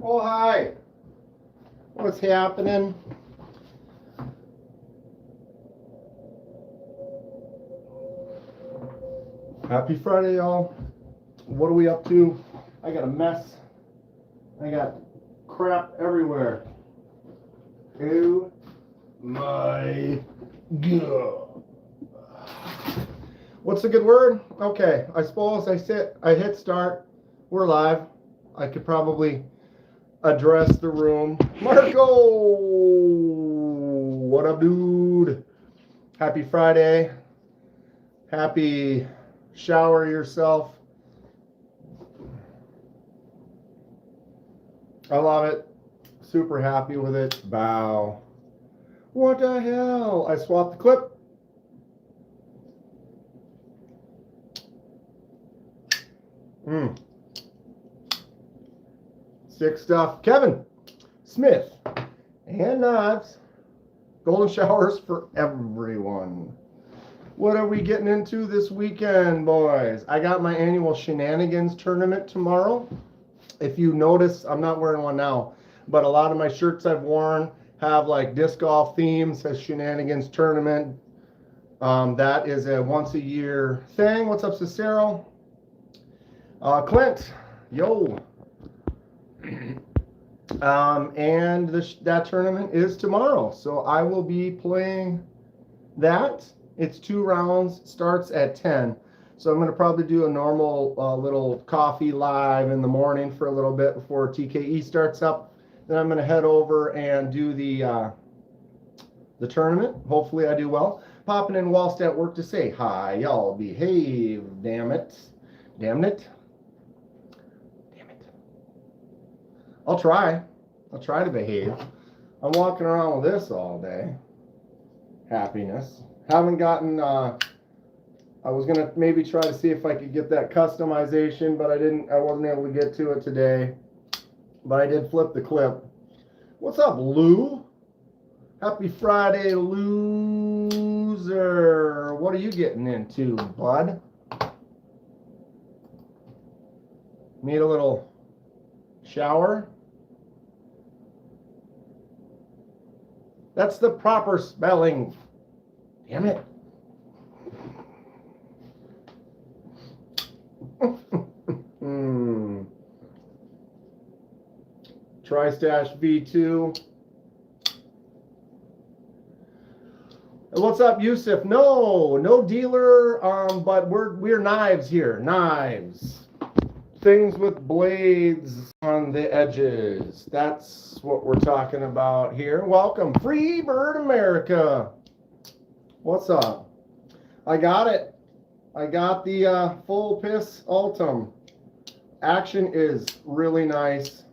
Oh, hi. What's happening? Happy Friday, y'all. What are we up to? I got a mess. I got crap everywhere. Oh my God. What's a good word? Okay, I suppose I hit start. We're live. I could probably address the room. Marco! What up, dude? Happy Friday. Happy shower yourself. I love it. Super happy with it. Bow. What the hell? I swapped the clip. Sick stuff. Kevin Smith and knives. Golden showers for everyone. What are we getting into this weekend, boys? I got my annual shenanigans tournament tomorrow. If you notice, I'm not wearing one now, but a lot of my shirts I've worn have like disc golf themes, says shenanigans tournament. That is a once a year thing. What's up, Cicero? Clint, yo. And that tournament is tomorrow. So I will be playing that. It's 2 rounds, starts at 10. So I'm going to probably do a normal little coffee live in the morning for a little bit before TKE starts up. Then I'm going to head over and do the tournament. Hopefully I do well. Popping in whilst at work to say hi. Y'all behave, damn it. Damn it. Damn it. I'll try. I'll try to behave. I'm walking around with this all day. Happiness. Haven't gotten... I was gonna maybe try to see if I could get that customization, but I wasn't able to get to it today. But I did flip the clip. What's up, Lou? Happy Friday, loser. What are you getting into, bud? Need a little shower? That's the proper spelling. Damn it. TriStash V2. What's up, Yusuf? No dealer, but we're knives here. Knives. Things with blades on the edges. That's what we're talking about here. Welcome, Free Bird America. What's up? I got it. I got the full piss Ultim. Action is really nice.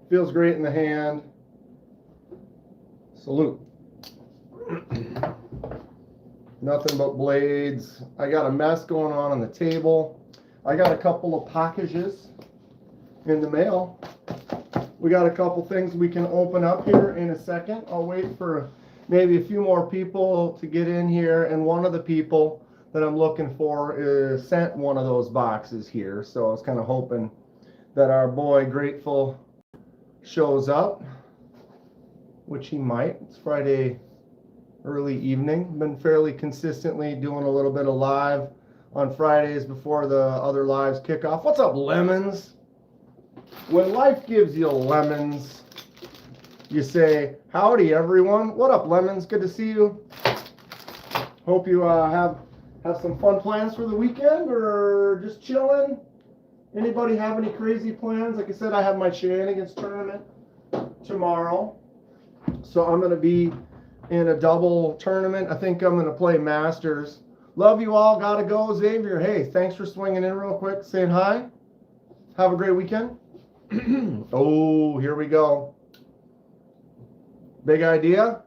Feels great in the hand. Salute. Nothing but blades. I got a mess going on the table. I got a couple of packages in the mail. We got a couple things we can open up here in a second. I'll wait for maybe a few more people to get in here, and one of the people that I'm looking for is sent one of those boxes here. So I was kind of hoping that our boy Grateful shows up, which he might. It's Friday early evening. Been fairly consistently doing a little bit of live on Fridays before the other lives kick off. What's up, Lemons? When life gives you lemons, you say, howdy, everyone. What up, Lemons? Good to see you. Hope you have some fun plans for the weekend or just chilling. Anybody have any crazy plans? Like I said, I have my shenanigans tournament tomorrow. So I'm going to be in a double tournament. I think I'm going to play Masters. Love you all. Gotta go, Xavier. Hey, thanks for swinging in real quick, saying hi. Have a great weekend. Oh, here we go. Big idea?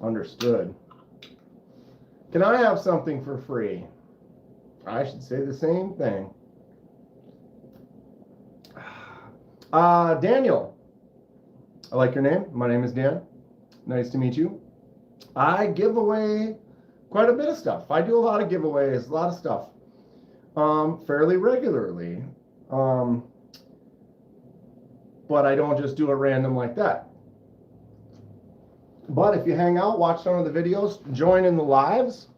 Understood. Can I have something for free? I should say the same thing. Daniel. I like your name. My name is Dan. Nice to meet you. I give away quite a bit of stuff. I do a lot of giveaways, a lot of stuff, fairly regularly. But I don't just do it random like that. But if you hang out, watch some of the videos, join in the lives,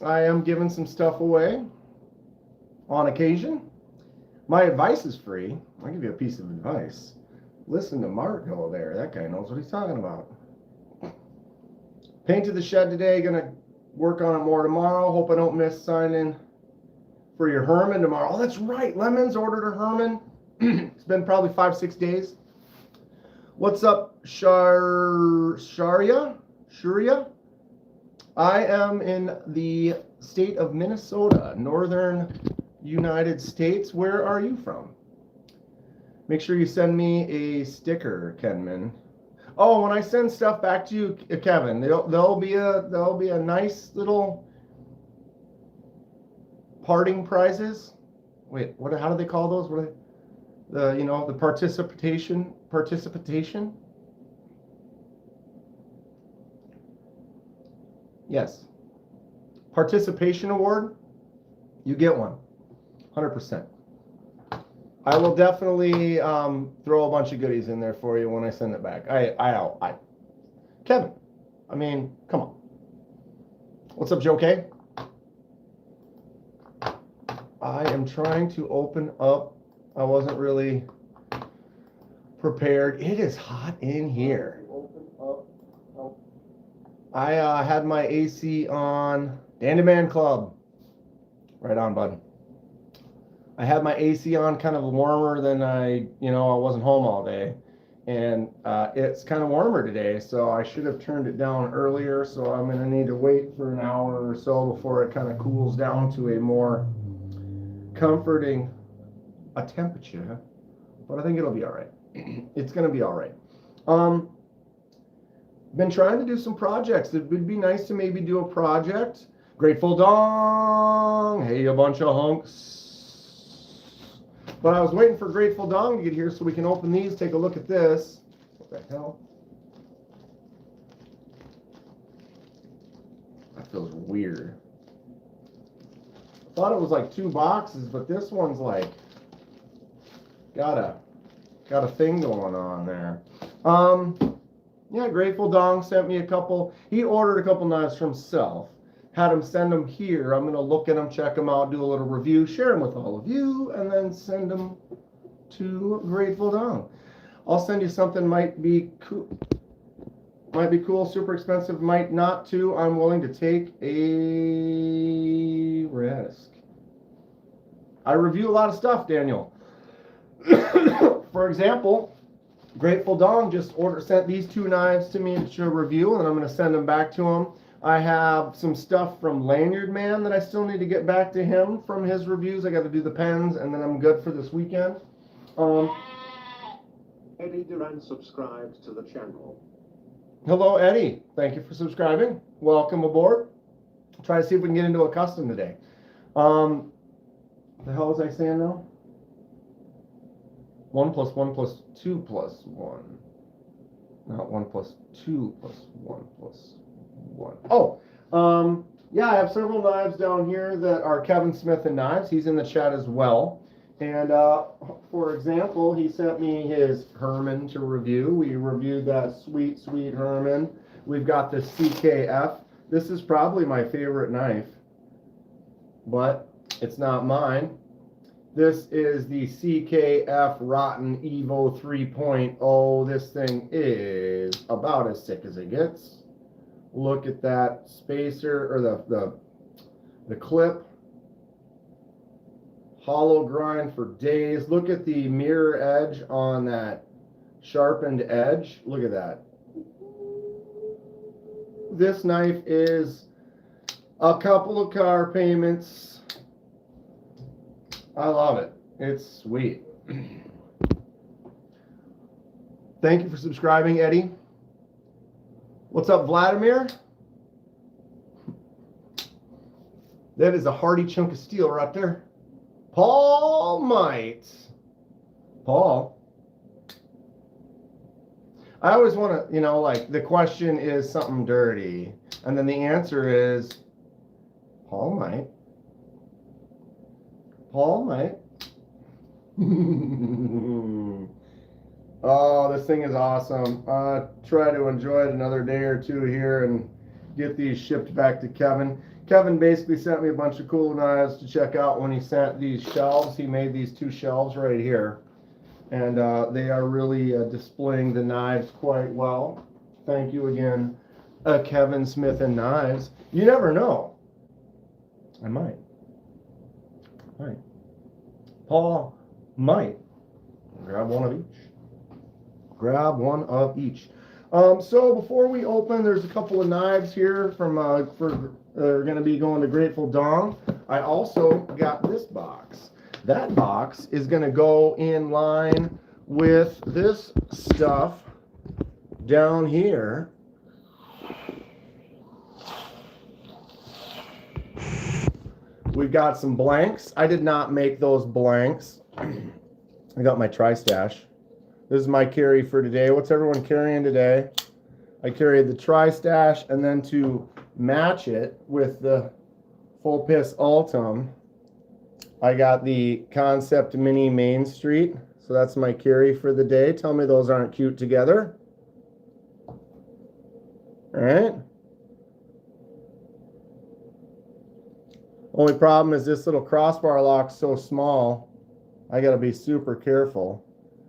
I am giving some stuff away on occasion. My advice is free. I'll give you a piece of advice. Listen to Mark go there. That guy knows what he's talking about. Painted the shed today. Gonna work on it more tomorrow. Hope I don't miss signing for your Herman tomorrow. Oh, that's right. Lemons ordered a Herman. It's been probably 5-6 days. What's up, Sharia? I am in the state of Minnesota, northern United States. Where are you from? Make sure you send me a sticker, Kenman. Oh, when I send stuff back to you, Kevin, there'll be a nice little parting prizes. Wait, what? How do they call those? What? The participation. Yes, participation award. You get one, 100%. I will definitely throw a bunch of goodies in there for you when I send it back. Kevin, I mean, come on. What's up, Joe K? I am trying to open up. I wasn't really prepared. It is hot in here. I had my AC on. Dandy Man Club. Right on, bud. I had my AC on kind of warmer than I wasn't home all day. And it's kind of warmer today, so I should have turned it down earlier. So I'm going to need to wait for an hour or so before it kind of cools down to a more comforting temperature. But I think it'll be all right. It's going to be all right. Been trying to do some projects. It would be nice to maybe do a project. Grateful Dong. Hey, a bunch of hunks. But I was waiting for Grateful Dong to get here so we can open these, take a look at this. What the hell? That feels weird. I thought it was like 2 boxes, but this one's like got a thing going on there. Yeah, Grateful Dong sent me a couple. He ordered a couple knives for himself. Had him send them here. I'm going to look at them, check them out, do a little review, share them with all of you, and then send them to Grateful Dong. I'll send you something might be cool, super expensive, might not too. I'm willing to take a risk. I review a lot of stuff, Daniel. For example, Grateful Dong just sent these 2 knives to me to review, and I'm going to send them back to him. I have some stuff from Lanyard Man that I still need to get back to him from his reviews. I got to do the pens, and then I'm good for this weekend. Eddie Duran subscribed to the channel. Hello, Eddie. Thank you for subscribing. Welcome aboard. Try to see if we can get into a custom today. What the hell was I saying now? 1 + 1 + 2 + 1. Not 1 + 2 + 1 + 1. Oh, yeah, I have several knives down here that are Kevin Smith and Knives. He's in the chat as well. And for example, he sent me his Herman to review. We reviewed that sweet, sweet Herman. We've got the CKF. This is probably my favorite knife, but it's not mine. This is the CKF Rotten Evo 3.0. This thing is about as sick as it gets. Look at that spacer, or the clip. Hollow grind for days. Look at the mirror edge on that sharpened edge. Look at that. This knife is a couple of car payments. I love it. It's sweet. Thank you for subscribing, Eddie. What's up, Vladimir? That is a hearty chunk of steel right there. Paul might. Paul. I always want to, like, the question is something dirty. And then the answer is Paul might. Paul might. Oh, this thing is awesome. Try to enjoy it another day or two here and get these shipped back to Kevin. Kevin basically sent me a bunch of cool knives to check out when he sent these shelves. He made these 2 shelves right here. And they are really displaying the knives quite well. Thank you again, Kevin Smith and Knives. You never know. I might. Paul might. Grab one of each. Grab one of each. So before we open, there's a couple of knives here from they're going to be going to Grateful Dong. I also got this box. That box is going to go in line with this stuff down here. We've got some blanks. I did not make those blanks. I got my tri-stash. This is my carry for today. What's everyone carrying today? I carried the tri-stash, and then to match it with the Full Piss Ultim, I got the Concept Mini Main Street. So that's my carry for the day. Tell me those aren't cute together. All right. Only problem is this little crossbar lock's so small, I gotta be super careful.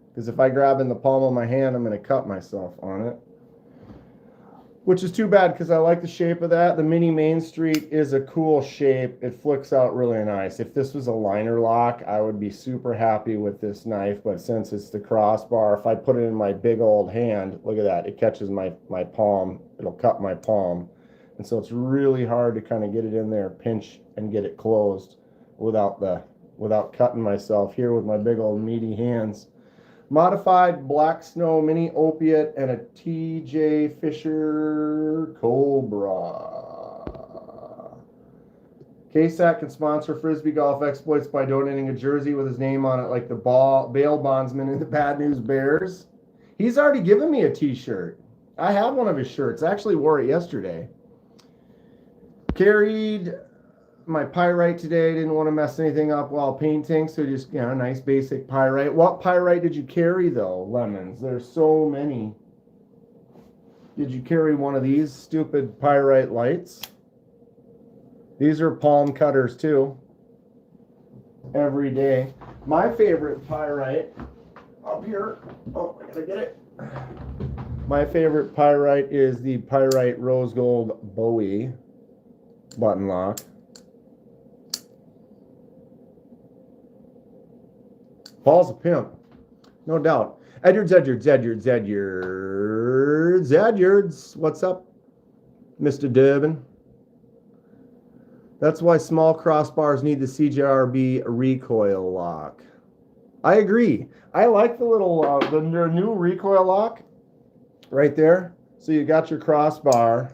Because if I grab in the palm of my hand, I'm gonna cut myself on it. Which is too bad because I like the shape of that. The Mini Main Street is a cool shape. It flicks out really nice. If this was a liner lock, I would be super happy with this knife. But since it's the crossbar, if I put it in my big old hand, look at that. It catches my palm. It'll cut my palm. And so it's really hard to kind of get it in there, pinch, and get it closed without cutting myself here with my big old meaty hands. Modified Black Snow Mini Opiate and a TJ Fisher Cobra. KSAC can sponsor Frisbee Golf Exploits by donating a jersey with his name on it, like the bail bondsman in the Bad News Bears. He's already given me a t-shirt. I have one of his shirts. I actually wore it yesterday. Carried my pyrite today. Didn't want to mess anything up while painting, so just, you know, nice basic pyrite. What pyrite did you carry though, Lemons? There's so many. Did you carry one of these stupid pyrite lights? These are palm cutters too. Every day. My favorite pyrite up here. Oh, I gotta get it. My favorite pyrite is the Pyrite Rose Gold Bowie button lock. Paul's a pimp, no doubt. Edwards. What's up, Mr. Durbin? That's why small crossbars need the CJRB recoil lock. I agree. I like the little the new recoil lock right there. So you got your crossbar,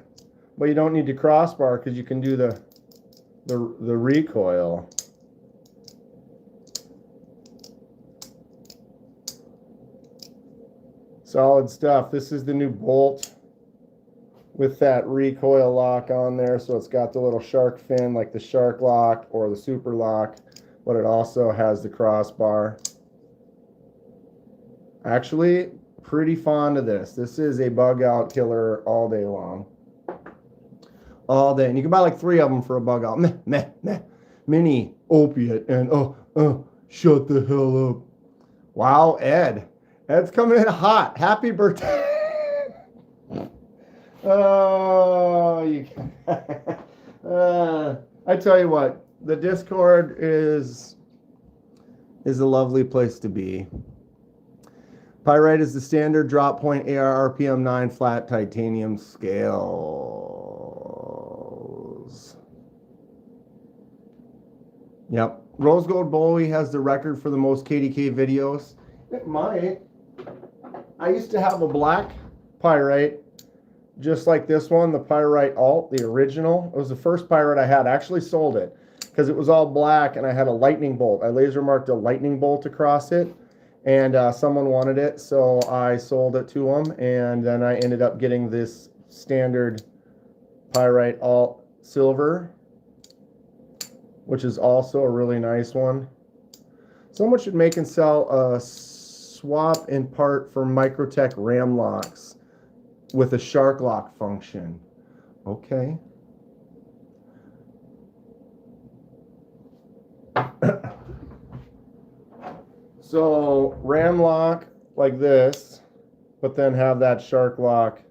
but you don't need the crossbar because you can do the recoil. Solid stuff. This is the new bolt with that recoil lock on there. So it's got the little shark fin like the shark lock or the super lock, but it also has the crossbar. Actually, pretty fond of this. This is a bug out killer all day long. All day. And you can buy like 3 of them for a bug out. Mini Opiate and shut the hell up. Wow, Ed. Ed's coming in hot. Happy birthday. Oh, you I tell you what, the Discord is a lovely place to be. Pyrite is the standard drop point AR RPM 9 flat titanium scales. Yep. Rose Gold Bowie has the record for the most KDK videos. It might. I used to have a black pyrite, just like this one, the Pyrite Alt, the original. It was the first pyrite I had. I actually sold it because it was all black and I had a lightning bolt. I laser marked a lightning bolt across it, and someone wanted it, so I sold it to them, and then I ended up getting this standard Pyrite Alt silver. which is also a really nice one. Someone should make and sell a swap in part for Microtech ram locks with a shark lock function. Okay. So ram lock like this, but then have that shark lock.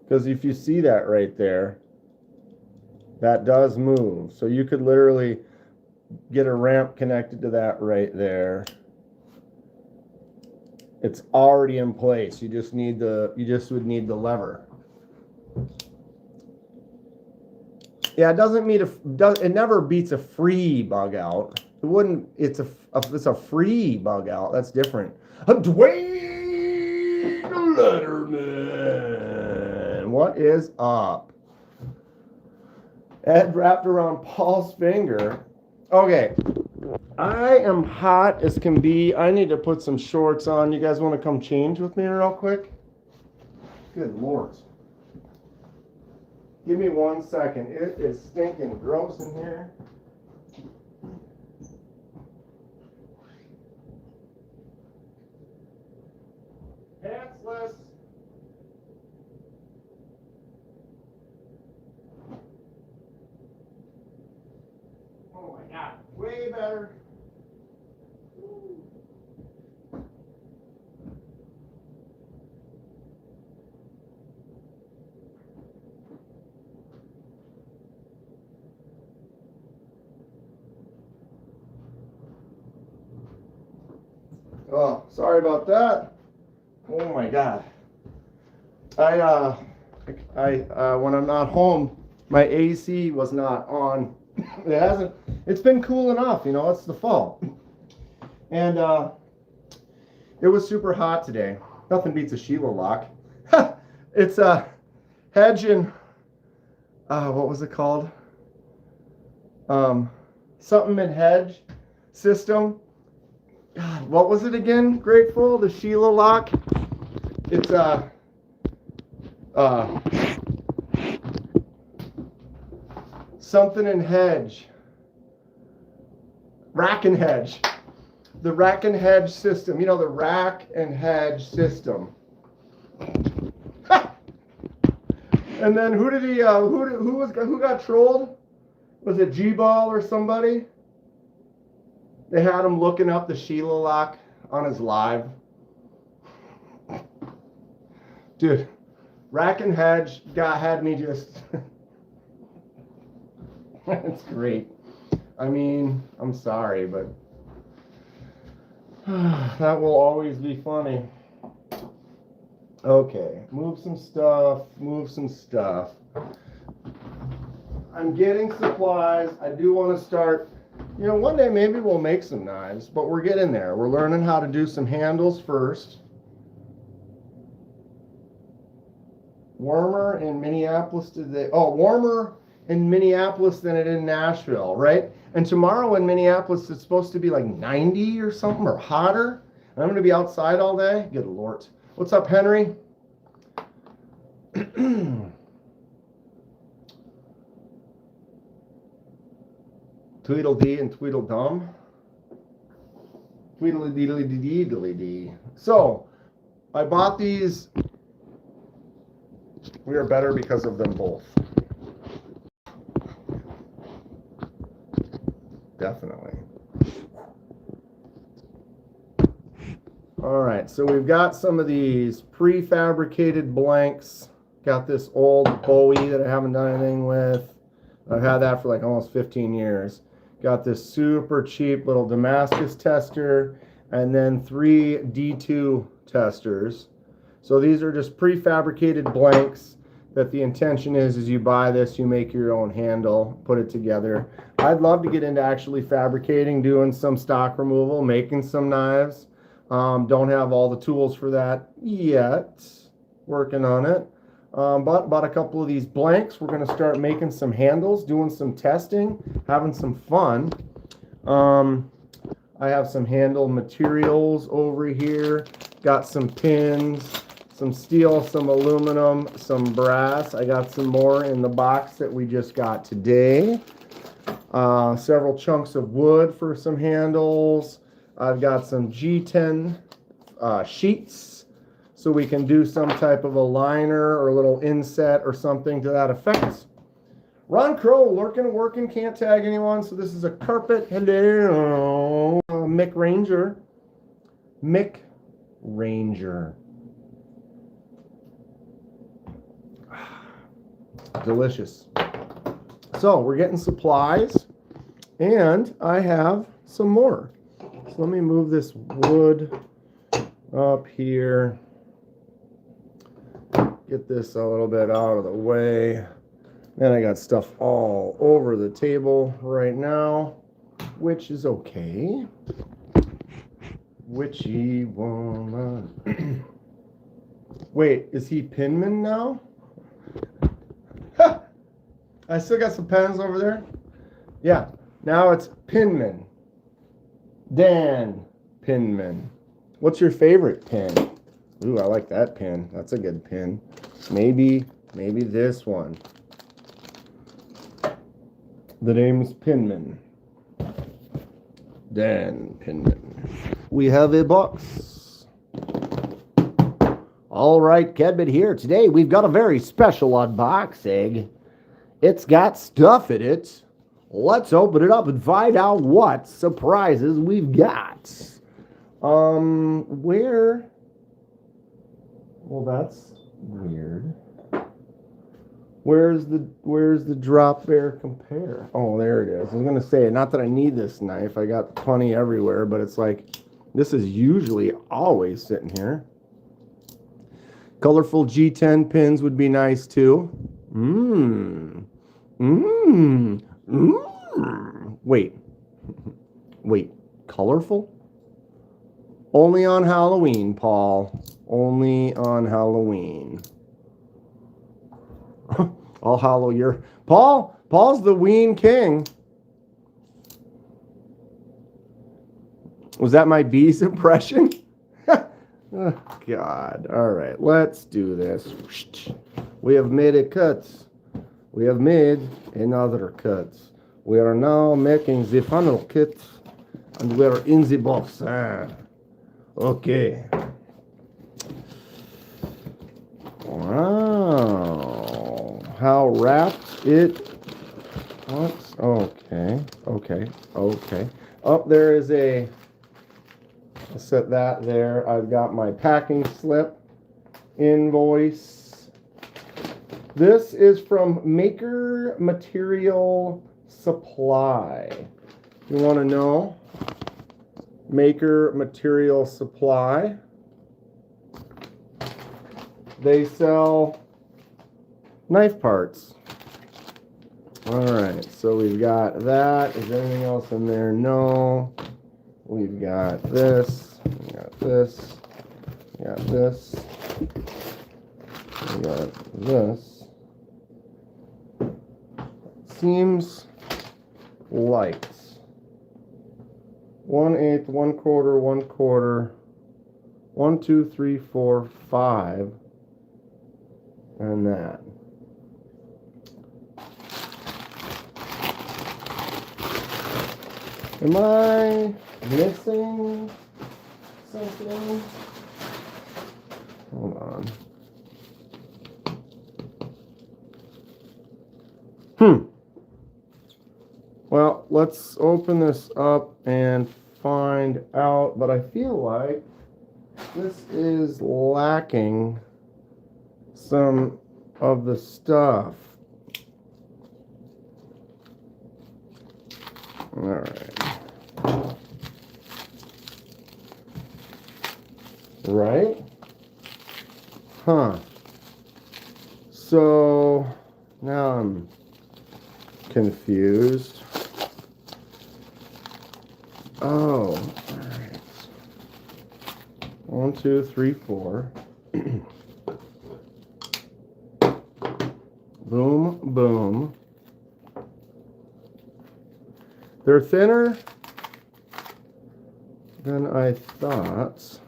Because if you see that right there, that does move. So you could literally get a ramp connected to that right there. It's already in place. You just would need the lever. Yeah, it never beats a free bug out. It wouldn't. It's a free bug out. That's different. Dwayne Letterman, what is up? Ed wrapped around Paul's finger. Okay, I am hot as can be. I need to put some shorts on. You guys want to come change with me real quick? Good Lord. Give me 1 second. It is stinking gross in here. Pantsless. Oh my God, way better. Oh, sorry about that. Oh my God. I when I'm not home, my AC was not on. It's been cool enough, you know, it's the fall. And it was super hot today. Nothing beats a Sheila lock. It's a hedge and what was it called? Something in hedge system. God, what was it again? Grateful, the Sheila lock. It's something in hedge. Rack and hedge. The rack and hedge system. You know, the rack and hedge system. And then who got trolled? Was it G-Ball or somebody? They had him looking up the Sheila lock on his live. Dude, rack and hedge had me just... It's great. I mean, I'm sorry, but that will always be funny. Okay, move some stuff. I'm getting supplies. I do want to start, you know, one day maybe we'll make some knives, but we're getting there. We're learning how to do some handles first. Warmer in Minneapolis today. Oh, warmer in Minneapolis than it is in Nashville, right? And tomorrow in Minneapolis, it's supposed to be like 90 or something, or hotter. And I'm going to be outside all day. Good Lord. What's up, Henry? Tweedledee and Tweedledum. Tweedledee. So, I bought these. We are better because of them both. Definitely. All right, so we've got some of these prefabricated blanks. Got this old Bowie that I haven't done anything with. I've had that for like almost 15 years. Got this super cheap little Damascus tester, and then 3 D2 testers. So these are just prefabricated blanks that the intention is you buy this, you make your own handle, put it together. I'd love to get into actually fabricating, doing some stock removal, making some knives. Don't have all the tools for that yet. Working on it. But bought a couple of these blanks. We're going to start making some handles, doing some testing, having some fun. I have some handle materials over here. Got some pins, some steel, some aluminum, some brass. I got some more in the box that we just got today. several chunks of wood for some handles. I've got some G10 sheets so we can do some type of a liner or a little inset or something to that effect. Ron Crow, lurking, working, can't tag anyone. So this is a carpet. Hello, Mick Ranger. Mick Ranger. Delicious. So we're getting supplies, and I have some more. So let me move this wood up here. Get this a little bit out of the way. And I got stuff all over the table right now, which is okay. Witchy woman. Wait, is he Penman now? I still got some pens over there. Yeah, now it's Penman. Dan Penman. What's your favorite pen? Ooh, I like that pen. That's a good pen. Maybe this one. The name's Penman. Dan Penman. We have a box. All right, Kenman here. Today we've got a very special unboxing. It's got stuff in it. Let's open it up and find out what surprises we've got. Where? Well, that's weird. Where's the drop bear compare? Oh, there it is. I was gonna say, not that I need this knife. I got plenty everywhere, but it's like this is usually always sitting here. Colorful G10 pins would be nice too. Wait. Colorful? Only on Halloween, Paul. Only on Halloween. I'll hollow your... Paul's the Ween King. Was that my bees impression? Oh, God. All right, let's do this. We have made a cut. We have made another cut. We are now making the final cut, and we are in the box. Okay. Wow. How wrapped it... What? Okay. Oh, there is a... I'll set that there. I've got my packing slip invoice. This is from Maker Material Supply. You want to know? Maker Material Supply. They sell knife parts. All right, so we've got that. Is there anything else in there? No. We've got this. We got this. We got this. We got this. Seems light. 1/8, 1/4, 1/4. 1, 2, 3, 4, 5. And that. Am I missing something? Hold on. Well, let's open this up and find out, but I feel like this is lacking some of the stuff. All right. Right? Huh. So now I'm confused. Oh, all right. 1, 2, 3, 4. Boom, boom. They're thinner than I thought.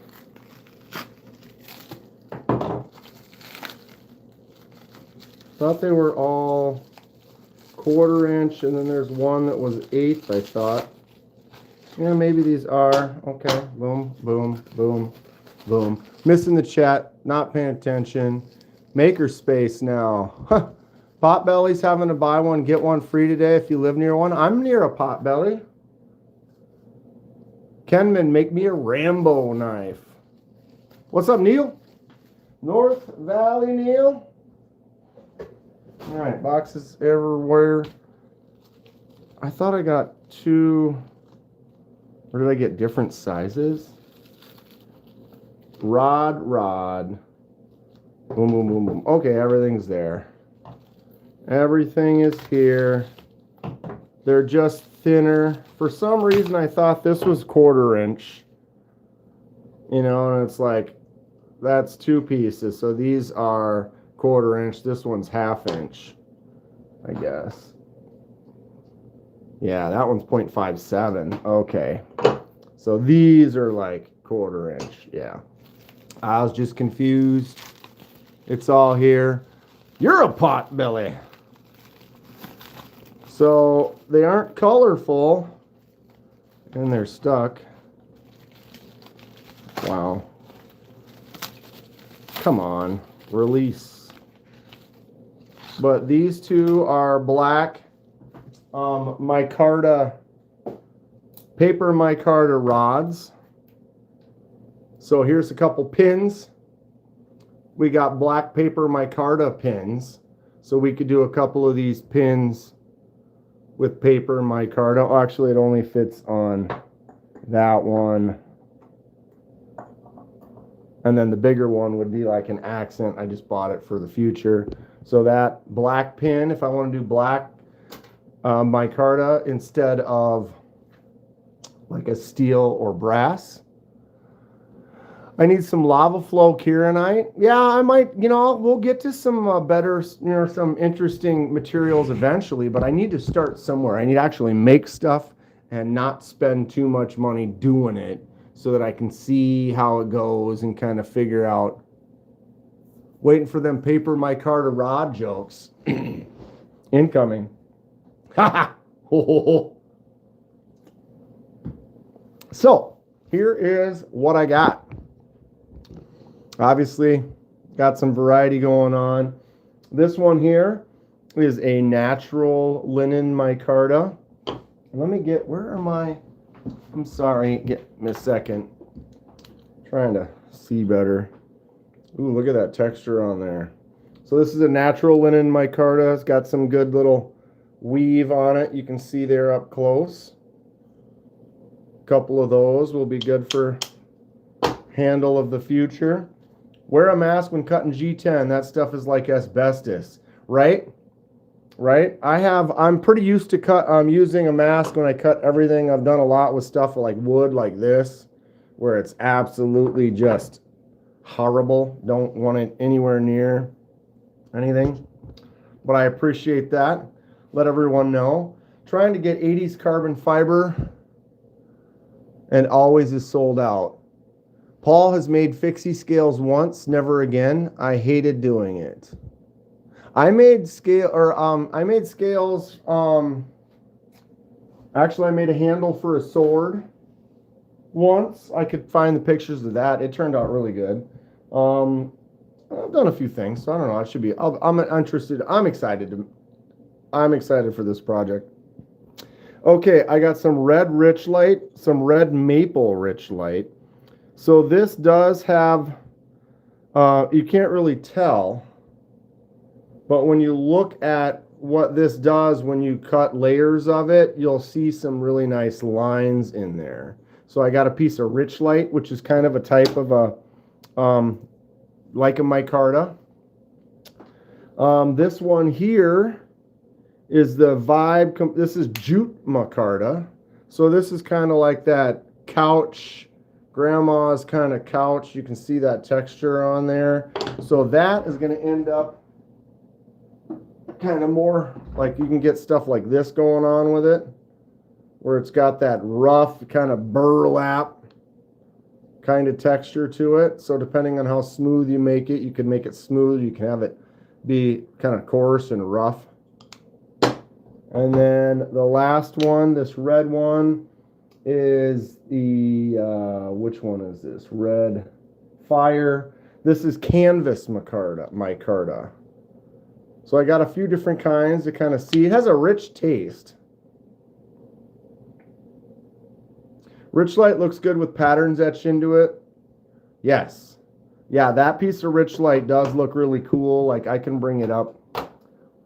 Thought they were all 1/4 inch, and then there's one that was 1/8, I thought. Yeah, maybe these are. Okay, boom, boom, boom, boom. Missing the chat, not paying attention. Makerspace now. Huh. Potbelly's having to buy one, get one free today if you live near one. I'm near a Potbelly. Kenman, make me a Rambo knife. What's up, Neil? North Valley, Neil? All right, boxes everywhere. I thought I got 2, or did I get different sizes? Rod. Boom, boom, boom, boom. Okay, everything's there. Everything is here. They're just thinner. For some reason, I thought this was 1/4 inch. You know, and it's like, that's 2 pieces. So these are 1/4 inch. This one's 1/2 inch, I guess. Yeah, that one's 0.57. Okay. So these are like 1/4 inch. Yeah. I was just confused. It's all here. You're a Potbelly. So they aren't colorful, and they're stuck. Wow. Come on, release. But these 2 are black micarta, paper micarta rods. So here's a couple pins. We got black paper micarta pins. So we could do a couple of these pins with paper micarta. Oh, actually, it only fits on that one. And then the bigger one would be like an accent. I just bought it for the future. So that black pin, if I want to do black micarta instead of like a steel or brass. I need some lava flow kieranite. Yeah, I might, we'll get to some better, some interesting materials eventually, but I need to start somewhere. I need to actually make stuff and not spend too much money doing it so that I can see how it goes and kind of figure out. Waiting for them paper micarta rod jokes. Incoming. Ha ha! So, here is what I got. Obviously, got some variety going on. This one here is a natural linen micarta. Let me get, where am I? I'm sorry, get me a second. Trying to see better. Ooh, look at that texture on there. So this is a natural linen micarta. It's got some good little weave on it. You can see there up close. A couple of those will be good for handle of the future. Wear a mask when cutting G10. That stuff is like asbestos, right? Right? I'm pretty used to using a mask when I cut everything. I've done a lot with stuff like wood, like this, where it's absolutely just horrible. Don't want it anywhere near anything. But I appreciate that. Let everyone know. Trying to get 80s carbon fiber and always is sold out. Paul has made fixie scales once, never again. I hated doing it. I made scales. Actually, I made a handle for a sword once. I could find the pictures of that. It turned out really good. I've done a few things, so I don't know. I should be. I'm interested. I'm excited for this project. Okay, I got some red rich light, some red maple rich light. So this does have, you can't really tell, but when you look at what this does when you cut layers of it, you'll see some really nice lines in there. So I got a piece of rich light, which is kind of a type of a, like a micarta. This one here is the Vibe, this is jute micarta. So this is kind of like that couch, grandma's kind of couch. You can see that texture on there. So that is going to end up kind of more like you can get stuff like this going on with it, where it's got that rough kind of burlap kind of texture to it. So depending on how smooth you make it, you can make it smooth. You can have it be kind of coarse and rough. And then the last one, this red one, is the, which one is this? Red Fire. This is Canvas micarta. So I got a few different kinds to kind of see. It has a rich taste. Rich light looks good with patterns etched into it. Yes. Yeah, that piece of rich light does look really cool. Like I can bring it up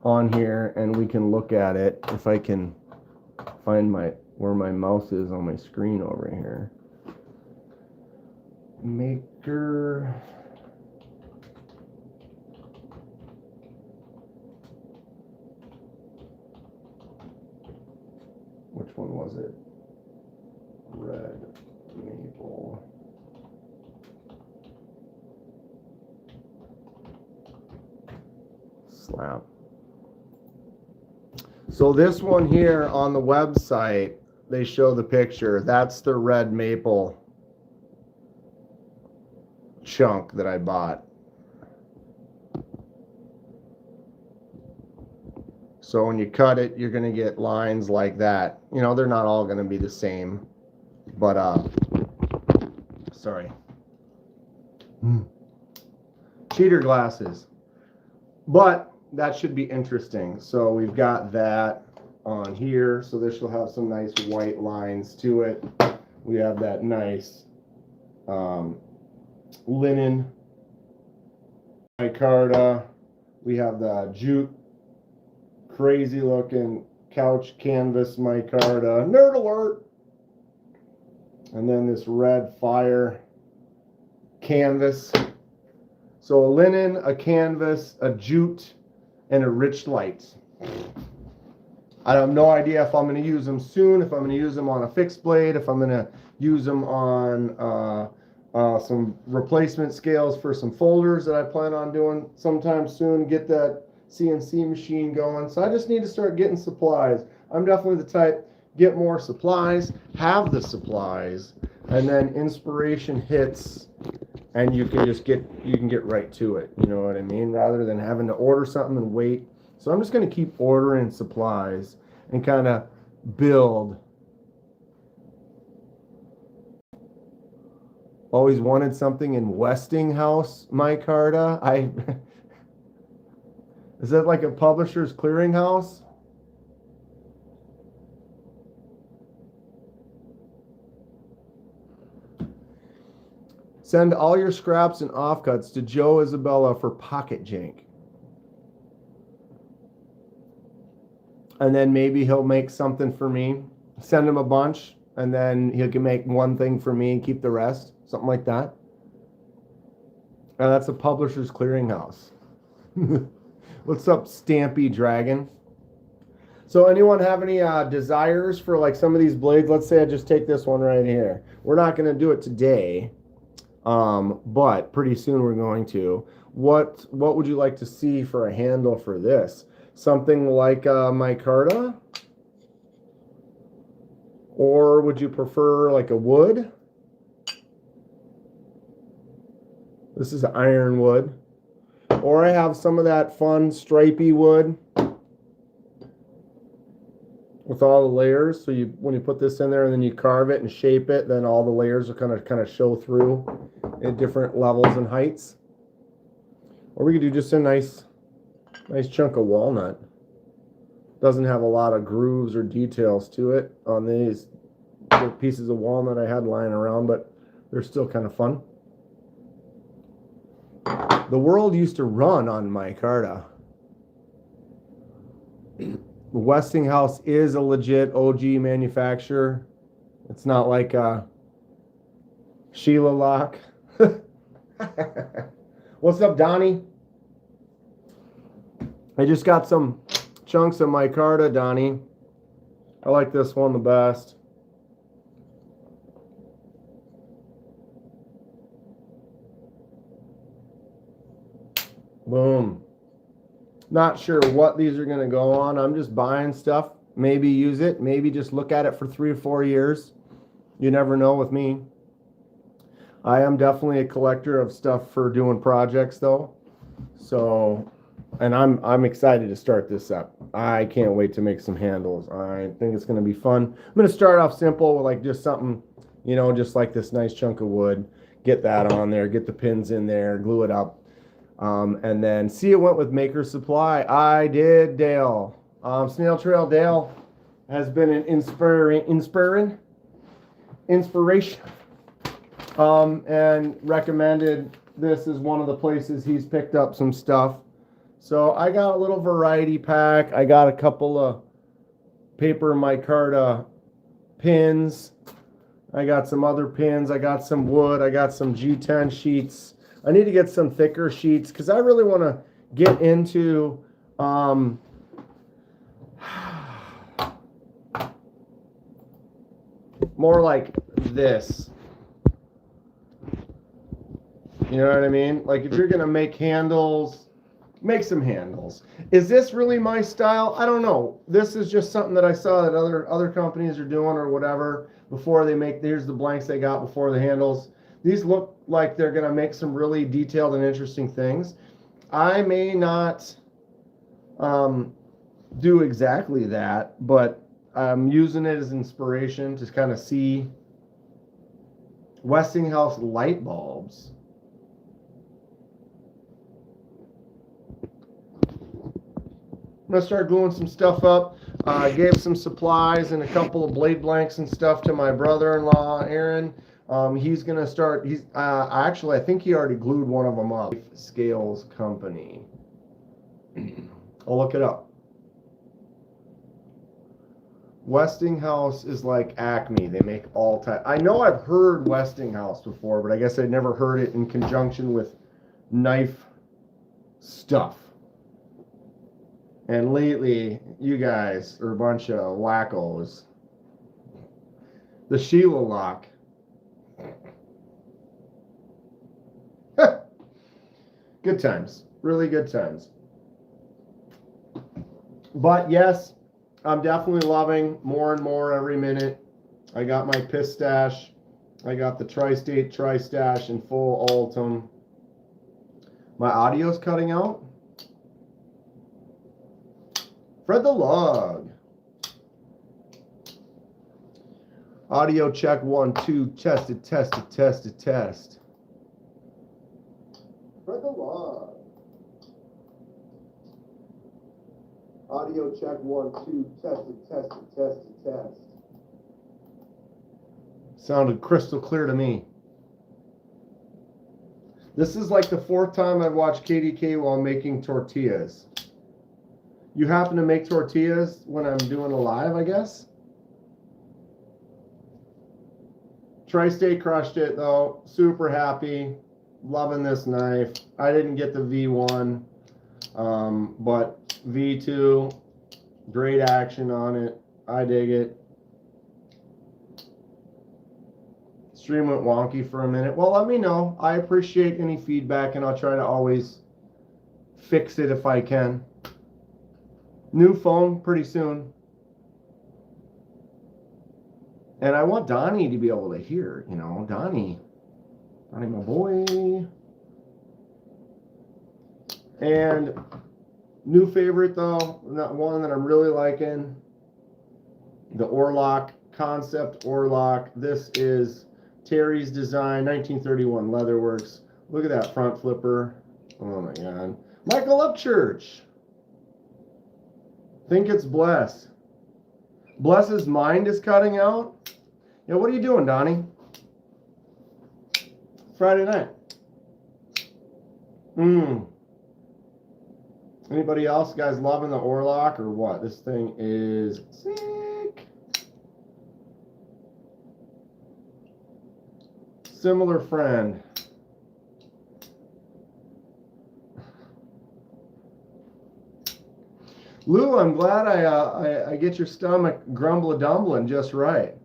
on here and we can look at it if I can find where my mouse is on my screen over here. Maker. Which one was it? Red maple. Slap. So this one here on the website, they show the picture. That's the red maple chunk that I bought. So when you cut it, you're going to get lines like that. You know, they're not all going to be the same. But, sorry. Cheater glasses. But that should be interesting. So we've got that on here. So this will have some nice white lines to it. We have that nice linen micarta. We have the jute, crazy looking couch canvas micarta. Nerd alert! And then this red fire canvas. So a linen, a canvas, a jute, and a rich light. I have no idea if I'm going to use them soon, if I'm going to use them on a fixed blade, if I'm going to use them on some replacement scales for some folders that I plan on doing sometime soon, get that CNC machine going. So I just need to start getting supplies. I'm definitely the type, get more supplies, have the supplies, and then inspiration hits and you can just get right to it. You know what I mean? Rather than having to order something and wait. So I'm just going to keep ordering supplies and kind of build. Always wanted something in Westinghouse micarta. Is that like a publisher's clearinghouse? Send all your scraps and offcuts to Joe Isabella for pocket jank. And then maybe he'll make something for me. Send him a bunch, and then he can make one thing for me and keep the rest. Something like that. That's a publisher's clearinghouse. What's up, Stampy Dragon? So anyone have any desires for like some of these blades? Let's say I just take this one right here. We're not going to do it today. But pretty soon we're going to. What would you like to see for a handle for this? Something like micarta? Or would you prefer like a wood? This is ironwood. Or I have some of that fun stripy wood with all the layers. So when you put this in there and then you carve it and shape it, then all the layers are kind of show through at different levels and heights. Or we could do just a nice chunk of walnut. Doesn't have a lot of grooves or details to it on these pieces of walnut I had lying around, but they're still kind of fun. The world used to run on micarta. Westinghouse is a legit OG manufacturer. It's not like Sheila Lock. What's up, Donnie? I just got some chunks of micarta, Donnie. I like this one the best. Boom. Not sure what these are going to go on. I'm just buying stuff. Maybe use it. Maybe just look at it for 3 or 4 years. You never know with me. I am definitely a collector of stuff for doing projects, though. So And I'm excited to start this up. I can't wait to make some handles. I think it's going to be fun. I'm going to start off simple with like just something, you know, just like this nice chunk of wood. Get that on there, get the pins in there, glue it up. And then see, it went with Maker Supply. I did, Dale. Snail Trail Dale has been an inspiration, and recommended this as one of the places he's picked up some stuff. So I got a little variety pack. I got a couple of paper micarta pins. I got some other pins. I got some wood. I got some G10 sheets. I need to get some thicker sheets because I really want to get into more like this. You know what I mean? Like if you're going to make handles, make some handles. Is this really my style? I don't know. This is just something that I saw that other companies are doing or whatever before they make, here's the blanks they got before the handles. These look like they're going to make some really detailed and interesting things. I may not do exactly that, but I'm using it as inspiration to kind of see Westinghouse light bulbs. I'm gonna start gluing some stuff up. I gave some supplies and a couple of blade blanks and stuff to my brother-in-law, Aaron. He's gonna start. He's actually, I think he already glued one of them up. Scales Company. I'll look it up. Westinghouse is like Acme. They make all type. I know I've heard Westinghouse before, but I guess I'd never heard it in conjunction with knife stuff. And lately, you guys are a bunch of wackos. The Sheila lock. Good times. Really good times. But yes, I'm definitely loving more and more every minute. I got my Pistache. I got the Tri-State Tri-Stash in full Altum. My audio's cutting out. Fred the Log. Audio check 1, 2. Tested, tested, tested, test. Fred the Log. Audio check 1, 2. Tested, tested, tested, test. Sounded crystal clear to me. This is like the 4th time I've watched KDK while making tortillas. You happen to make tortillas when I'm doing a live, I guess? Tri-State crushed it, though. Super happy. Loving this knife. I didn't get the V1, but V2, great action on it. I dig it. Stream went wonky for a minute. Well, let me know. I appreciate any feedback, and I'll try to always fix it if I can. New phone pretty soon. And I want Donnie to be able to hear, you know, Donnie, my boy. And new favorite though, not one that I'm really liking, the Orlock, Concept Orlock. This is Terry's design, 1931 Leatherworks. Look at that front flipper. Oh my God. Michael Upchurch. Think it's Bless. Bless's mind is cutting out. Yeah, what are you doing, Donnie? Friday night. Anybody else, guys, loving the Orlock or what? This thing is sick. Similar friend. Lou, I'm glad I get your stomach grumbling just right.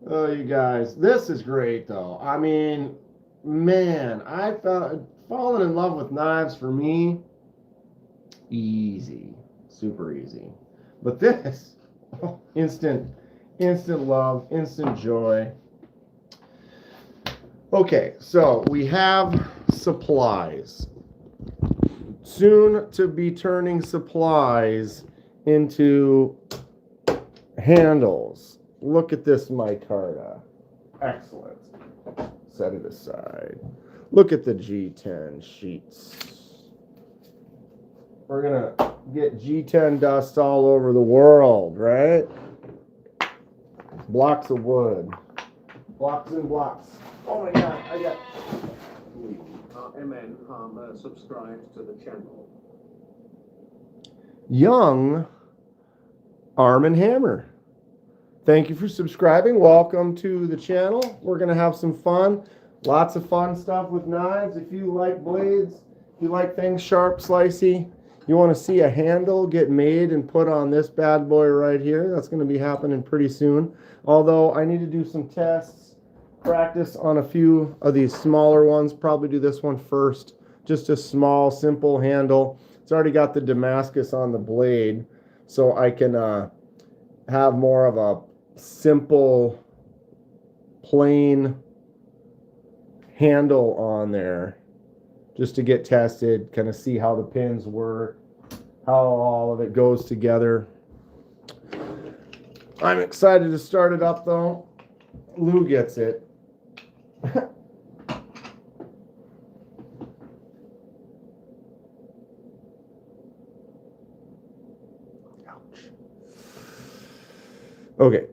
Oh, you guys, this is great though. I mean, man, I fallen in love with knives for me. Easy, super easy. But this, instant love, instant joy. Okay, so we have supplies. soon to be turning supplies into handles. Look at this micarta. Excellent. Set it aside. Look at the G10 sheets. We're going to get G10 dust all over the world, right? Blocks of wood. Blocks and blocks. Oh my God, I got... MN Farmer subscribed to the channel. Young Arm and Hammer. Thank you for subscribing. Welcome to the channel. We're going to have some fun. Lots of fun stuff with knives. If you like blades, if you like things sharp, slicey, you want to see a handle get made and put on this bad boy right here. That's going to be happening pretty soon. Although I need to do some tests, practice on a few of these smaller ones. Probably do this one first. Just a small, simple handle. It's already got the Damascus on the blade, so I can have more of a simple, plain handle on there, just to get tested, kind of see how the pins work, how all of it goes together. I'm excited to start it up though. Lou gets it. Okay,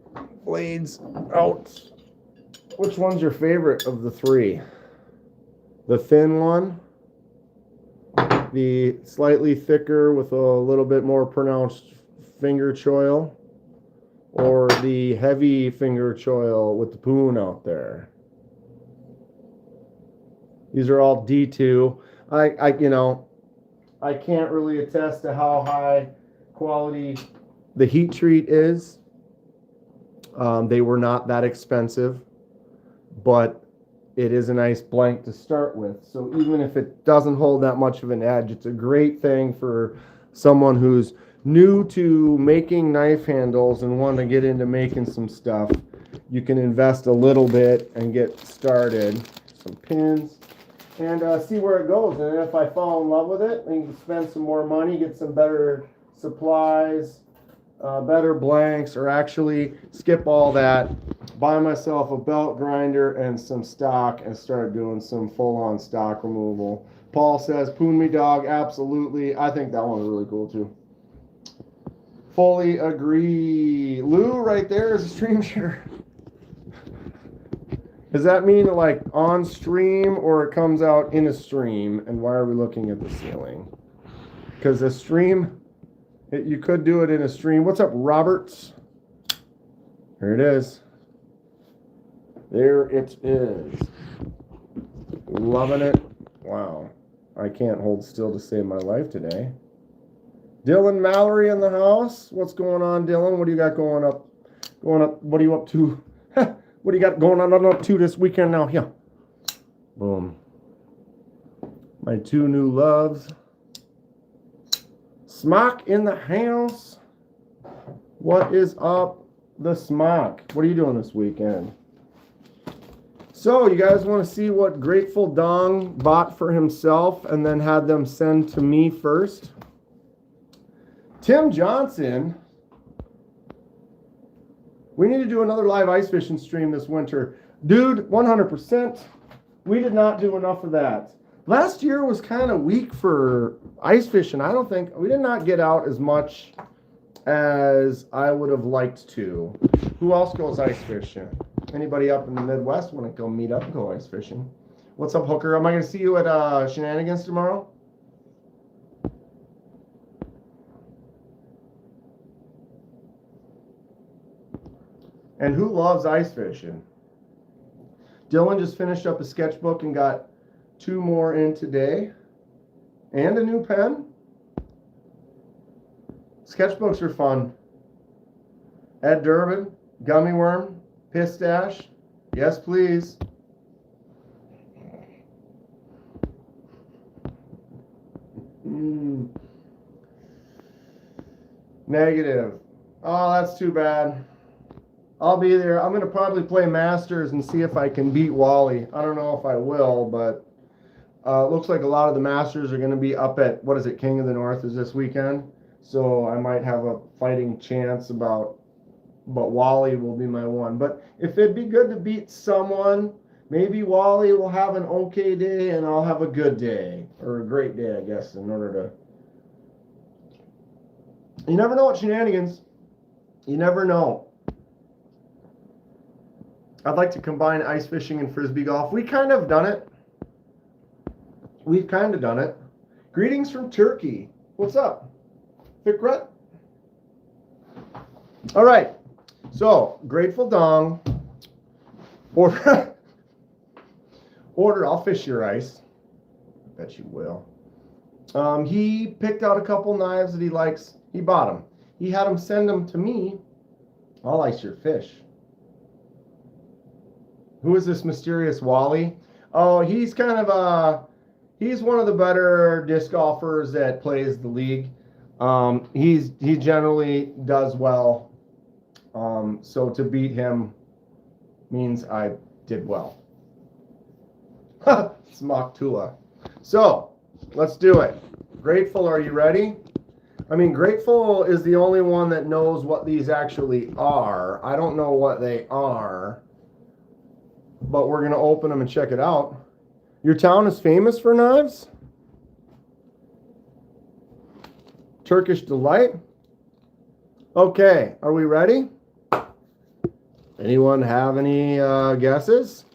blades out. Which one's your favorite of the three? The thin one, the slightly thicker with a little bit more pronounced finger choil, or the heavy finger choil with the poon out there? These are all D2. I can't really attest to how high quality the heat treat is. They were not that expensive, but it is a nice blank to start with. So even if it doesn't hold that much of an edge, it's a great thing for someone who's new to making knife handles and want to get into making some stuff. You can invest a little bit and get started. Some pins and see where it goes. And if I fall in love with it, then you can spend some more money, get some better supplies, better blanks, or actually skip all that, buy myself a belt grinder and some stock and start doing some full-on stock removal. Paul says, "Poon me dog," absolutely. I think that one's really cool too. Fully agree. Lou right there is a stream share. Does that mean like on stream or it comes out in a stream? And why are we looking at the ceiling? Because a stream, you could do it in a stream. What's up, Roberts? Here it is. There it is. Loving it. Wow. I can't hold still to save my life today. Dylan Mallory in the house. What's going on, Dylan? What do you got going up? What are you up to? What do you got going on up to this weekend now? Here. Boom. My two new loves. Smock in the house. What is up, the Smock? What are you doing this weekend? So, you guys want to see what Grateful Dong bought for himself and then had them send to me first? Tim Johnson. We need to do another live ice fishing stream this winter. Dude, 100%. We did not do enough of that. Last year was kind of weak for ice fishing. We did not get out as much as I would have liked to. Who else goes ice fishing? Anybody up in the Midwest want to go meet up and go ice fishing? What's up, Hooker? Am I going to see you at Shenanigans tomorrow? And who loves ice fishing? Dylan just finished up a sketchbook and got 2 more in today. And a new pen. Sketchbooks are fun. Ed Durbin, Gummy Worm, Pistache. Yes, please. Negative. Oh, that's too bad. I'll be there. I'm going to probably play Masters and see if I can beat Wally. I don't know if I will, but Looks like a lot of the Masters are going to be up at, what is it, King of the North is this weekend. So I might have a fighting chance but Wally will be my one. But if it'd be good to beat someone, maybe Wally will have an okay day and I'll have a good day. Or a great day, I guess, in order to... You never know what shenanigans. You never know. I'd like to combine ice fishing and frisbee golf. We kind of done it. We've kind of done it. Greetings from Turkey. What's up? Fikret? All right. So, Grateful Dong. Order. I'll fish your ice. I bet you will. He picked out a couple knives that he likes. He bought them. He had them send them to me. I'll ice your fish. Who is this mysterious Wally? Oh, he's kind of he's one of the better disc golfers that plays the league. He generally does well. So to beat him means I did well. Smock Tula. So let's do it. Grateful, are you ready? I mean, Grateful is the only one that knows what these actually are. I don't know what they are, but we're going to open them and check it out. Your town is famous for knives? Turkish Delight? Okay, are we ready? Anyone have any guesses?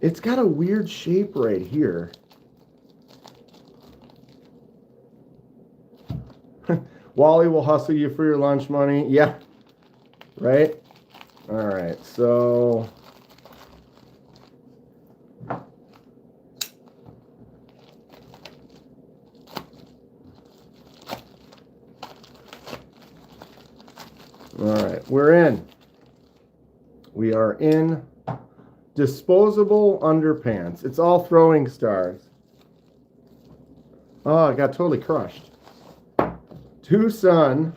It's got a weird shape right here. Wally will hustle you for your lunch money. Yeah, right? All right, so... All right, we're in. We are in disposable underpants. It's all throwing stars. Oh, I got totally crushed. Tucson.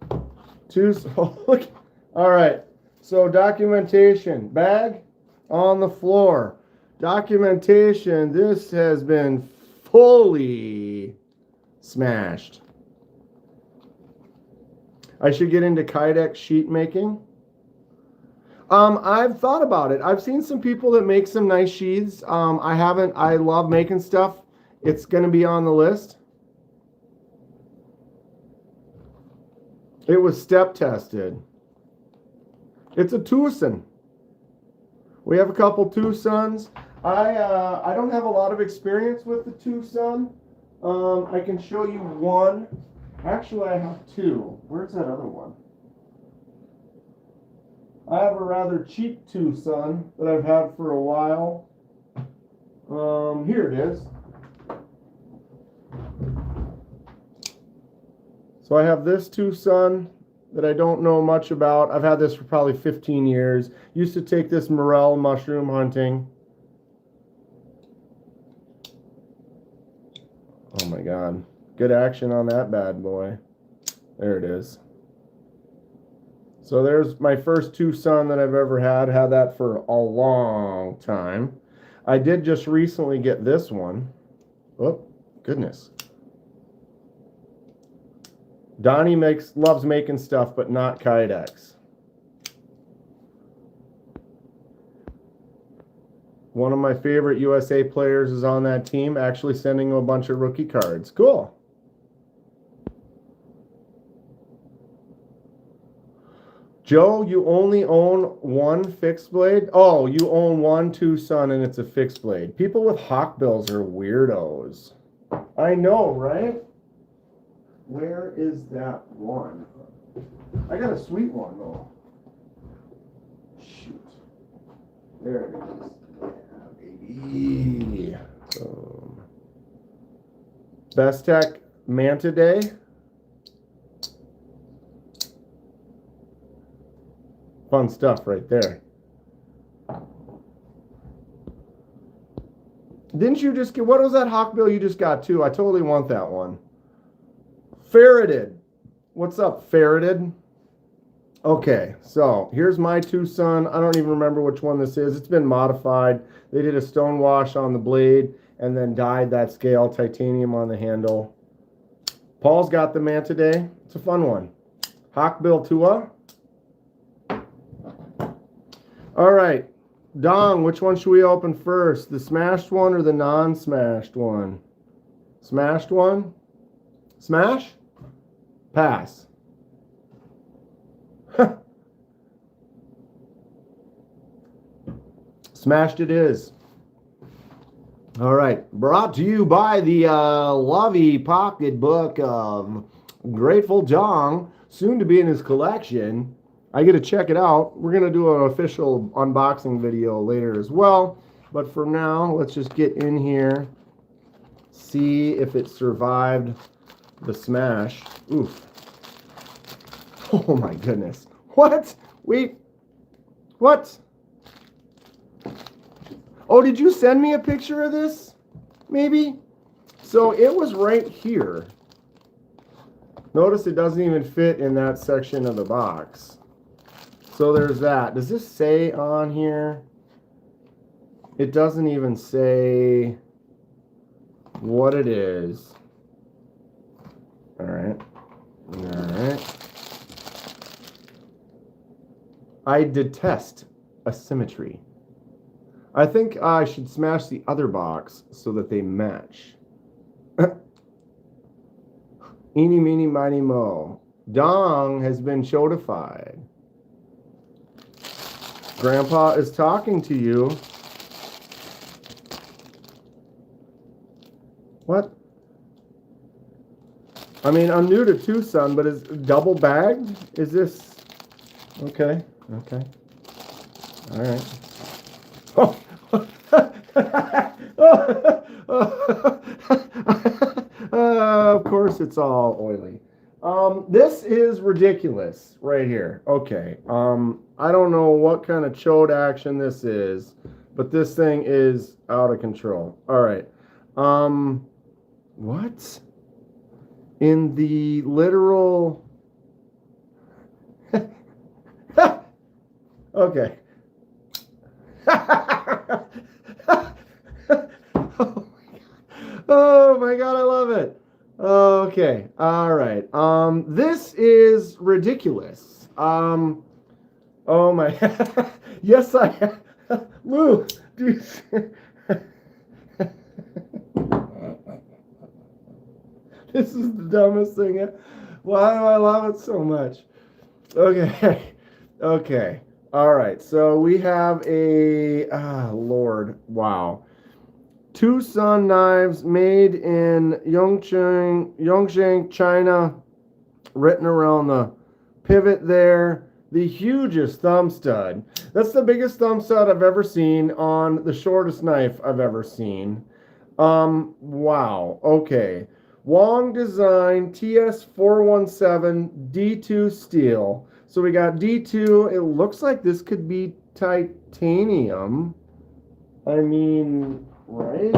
Oh, look. All right. So documentation. Bag on the floor. Documentation. This has been fully smashed. I should get into Kydex sheet making. I've thought about it. I've seen some people that make some nice sheaths. I haven't. I love making stuff. It's going to be on the list. It was step tested. It's a Tucson. We have a couple Tucsons. I don't have a lot of experience with the Tucson. I can show you one. Actually, I have two. Where's that other one? I have a rather cheap Tucson that I've had for a while. Here it is. So I have this Tucson that I don't know much about. I've had this for probably 15 years. Used to take this morel mushroom hunting. Oh my God. Good action on that bad boy. There it is. So there's my first Tucson that I've ever had. Had that for a long time. I did just recently get this one. Oh, goodness. Donnie loves making stuff, but not Kydex. One of my favorite USA players is on that team, actually sending a bunch of rookie cards. Cool. Joe, you only own one fixed blade? Oh, you own one Tucson and it's a fixed blade. People with hawkbills are weirdos. I know, right? Where is that one? I got a sweet one, though. Shoot. There it is. Yeah, baby. Best Tech Manta Day. Fun stuff right there. Didn't you just get, what was that hawkbill you just got too? I totally want that one. Ferreted. What's up, Ferreted? Okay, so here's my Tucson. I don't even remember which one this is. It's been modified. They did a stone wash on the blade and then dyed that scale, titanium on the handle. Paul's got the man today. It's a fun one. Hawkbill Tua. All right, Dong, which one should we open first? The smashed one or the non-smashed one? Smashed one? Smash? Pass. Smashed it is. All right, brought to you by the Lovey Pocketbook of Grateful Dong, soon to be in his collection. I get to check it out. We're going to do an official unboxing video later as well. But for now, let's just get in here, see if it survived the smash. Oof. Oh my goodness. What? Wait. What? Oh, did you send me a picture of this? Maybe? So it was right here. Notice it doesn't even fit in that section of the box. So there's that. Does this say on here? It doesn't even say what it is. All right. All right. I detest asymmetry. I think I should smash the other box so that they match. Eeny, meeny, miny, mo. Dong has been shodified. Grandpa is talking to you. What? I mean, I'm new to Tucson, but is double bagged? Is this... Okay, okay. All right. Oh. Of course it's all oily. This is ridiculous right here. Okay. I don't know what kind of chode action this is, but this thing is out of control. All right. What? In the literal... Okay. Oh my god, I love it. Okay, all right. This is ridiculous. Oh my. Yes, I. Lou, do you... This is the dumbest thing. Why do I love it so much? Okay, okay. All right, so we have a, Lord, wow. Tucson knives made in Yongcheng, China, written around the pivot there. The hugest thumb stud. That's the biggest thumb stud I've ever seen on the shortest knife I've ever seen. Wow, okay. Wong Design TS417 D2 steel. So we got D2. It looks like this could be titanium. I mean, right?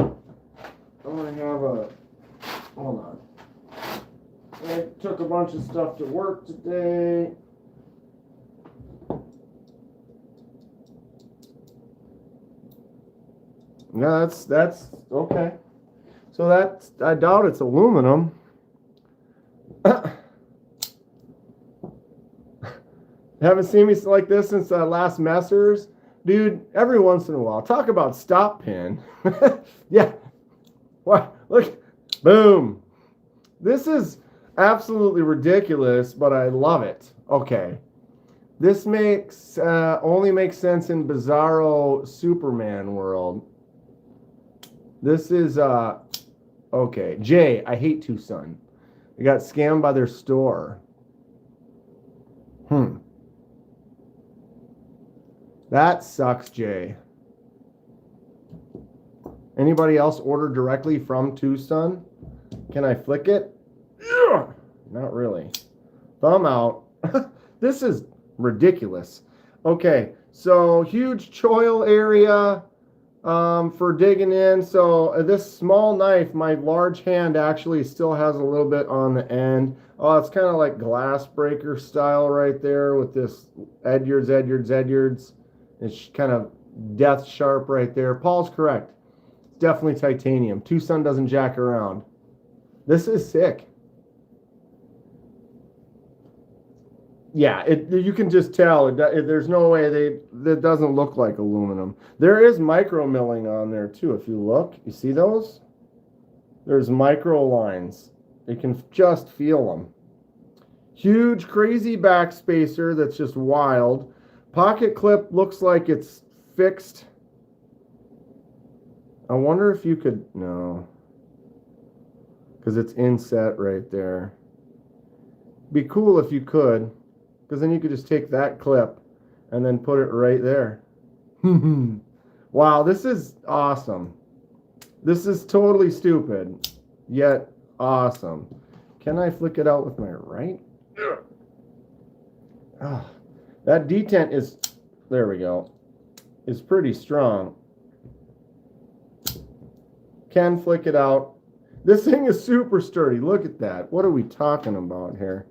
Oh, I have a... Hold on. I took a bunch of stuff to work today. No, that's okay. So that's, I doubt it's aluminum. Haven't seen me like this since last Messers. Dude, every once in a while. Talk about stop pin. Yeah. What? Look. Boom. This is absolutely ridiculous, but I love it. Okay. This makes only makes sense in Bizarro Superman world. This is okay. Jay, I hate Tucson. I got scammed by their store. That sucks, Jay. Anybody else order directly from Tucson? Can I flick it? Ugh! Not really. Thumb out. This is ridiculous. Okay, so huge choil area. for digging in. So this small knife, my large hand actually still has a little bit on the end. Oh, it's kind of like glass breaker style right there with this Edyards. It's kind of death sharp right there. Paul's correct. It's definitely titanium. Tucson doesn't jack around. This is sick. Yeah, you can just tell. There's no way that doesn't look like aluminum. There is micro milling on there too. If you look, you see those? There's micro lines. You can just feel them. Huge, crazy backspacer that's just wild. Pocket clip looks like it's fixed. I wonder if you could, no, because it's inset right there. Be cool if you could. Because then you could just take that clip and then put it right there. Wow, this is awesome. This is totally stupid, yet awesome. Can I flick it out with my right? Oh, that detent is, there we go, is pretty strong. Can flick it out. This thing is super sturdy. Look at that. What are we talking about here?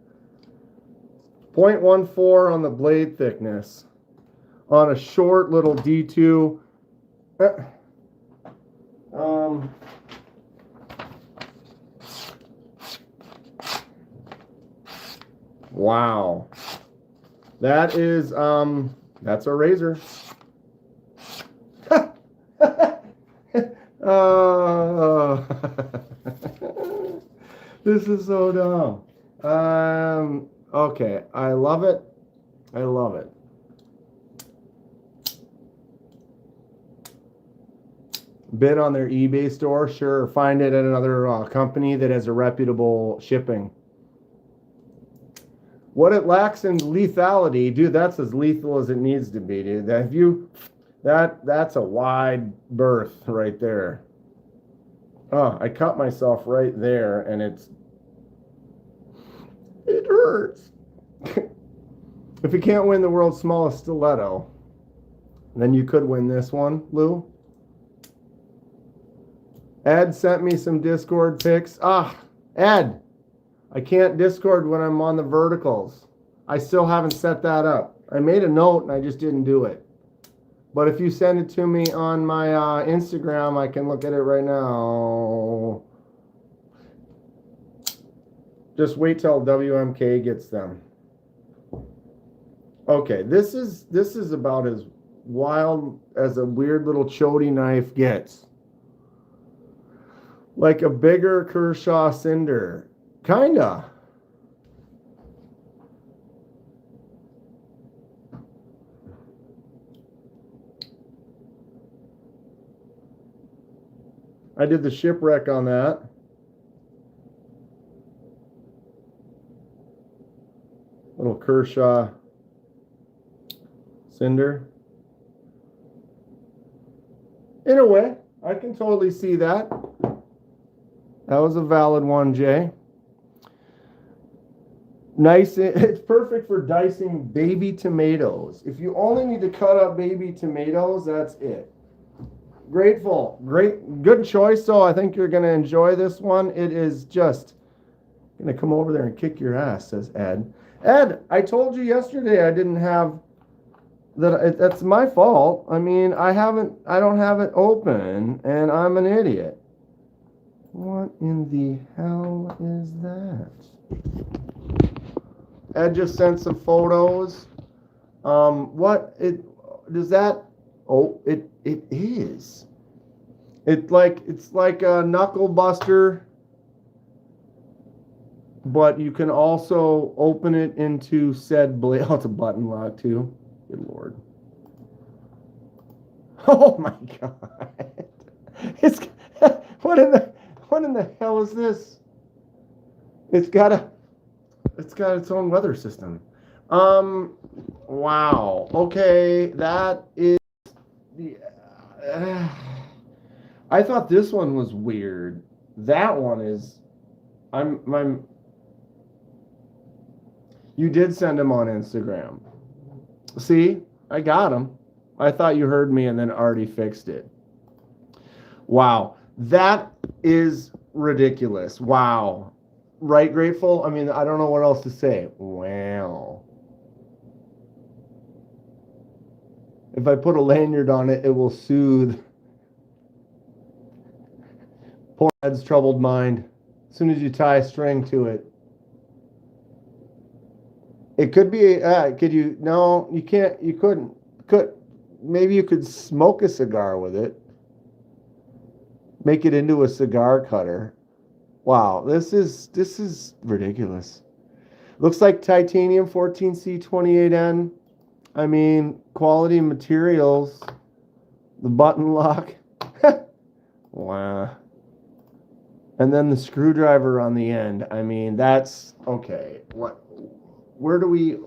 0.14 on the blade thickness on a short little D2. Wow. That is, that's a razor. This is so dumb. Okay, I love it. I love it. Bid on their eBay store, sure. Find it at another company that has a reputable shipping. What it lacks in lethality, dude, that's as lethal as it needs to be, dude. That's a wide berth right there. Oh, I cut myself right there, and it hurts. If you can't win the world's smallest stiletto, then you could win this one, Lou. Ed sent me some Discord pics. Ed, I can't Discord when I'm on the verticals. I still haven't set that up. I made a note and I just didn't do it. But if you send it to me on my Instagram, I can look at it right now. Just wait till WMK gets them. Okay, this is about as wild as a weird little chody knife gets. Like a bigger Kershaw cinder. Kinda. I did the shipwreck on that. Little Kershaw cinder. In a way, I can totally see that. That was a valid one, Jay. Nice. It's perfect for dicing baby tomatoes. If you only need to cut up baby tomatoes, that's it. Grateful. Good choice, though. I think you're going to enjoy this one. It is just going to come over there and kick your ass, says Ed. Ed, I told you yesterday I didn't have that. That's my fault. I mean, I don't have it open, and I'm an idiot. What in the hell is that? Ed just sent some photos. Does that? Oh, it is. It's like a knuckle buster, but you can also open it into said blade. Oh, it's a button lock too. Good Lord. Oh my God. It's what in the hell is this? It's got its own weather system. Wow. Okay, that is the. I thought this one was weird. That one is. You did send him on Instagram. See, I got him. I thought you heard me and then already fixed it. Wow. That is ridiculous. Wow. Right, Grateful? I mean, I don't know what else to say. Wow. If I put a lanyard on it, it will soothe poor Ed's troubled mind. As soon as you tie a string to it. It could be, could you, no, you can't, you couldn't. Maybe you could smoke a cigar with it. Make it into a cigar cutter. Wow, this is ridiculous. Looks like titanium 14C28N. I mean, quality materials. The button lock. Wow. And then the screwdriver on the end. I mean, that's okay. What? Where do we?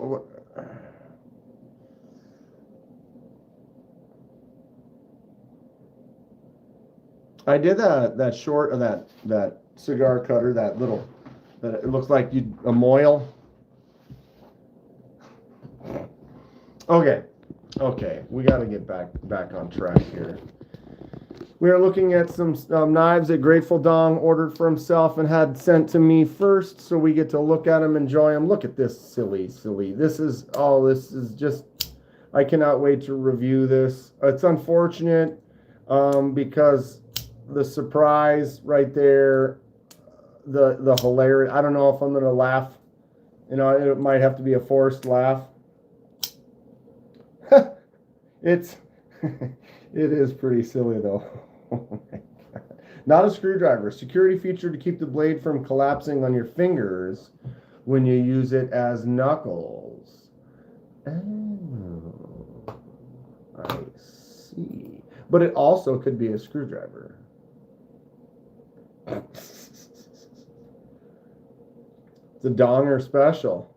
I did that short of that cigar cutter, that little, that it looks like a moil. Okay, we got to get back on track here. We are looking at some knives that Grateful Dong ordered for himself and had sent to me first, so we get to look at them, enjoy them. Look at this silly. This is just, I cannot wait to review this. It's unfortunate because the surprise right there, the hilarity. I don't know if I'm gonna laugh. You know, it might have to be a forced laugh. It is pretty silly though. Oh my God. Not a screwdriver. Security feature to keep the blade from collapsing on your fingers when you use it as knuckles. Oh, I see. But it also could be a screwdriver. It's a Donger special.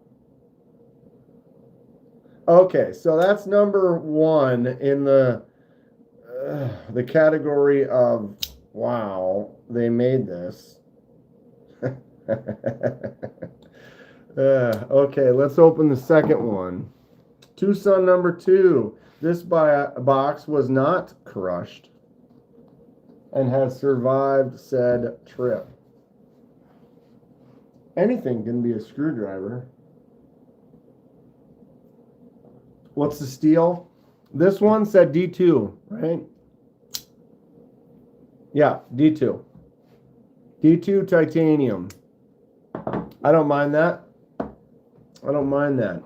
Okay, so that's number one in the category of wow, they made this. Okay, let's open the second one. Tucson number 2. This box was not crushed and has survived said trip. Anything can be a screwdriver. What's the steel? This one said D2, right? Yeah, D2. D2 titanium. I don't mind that.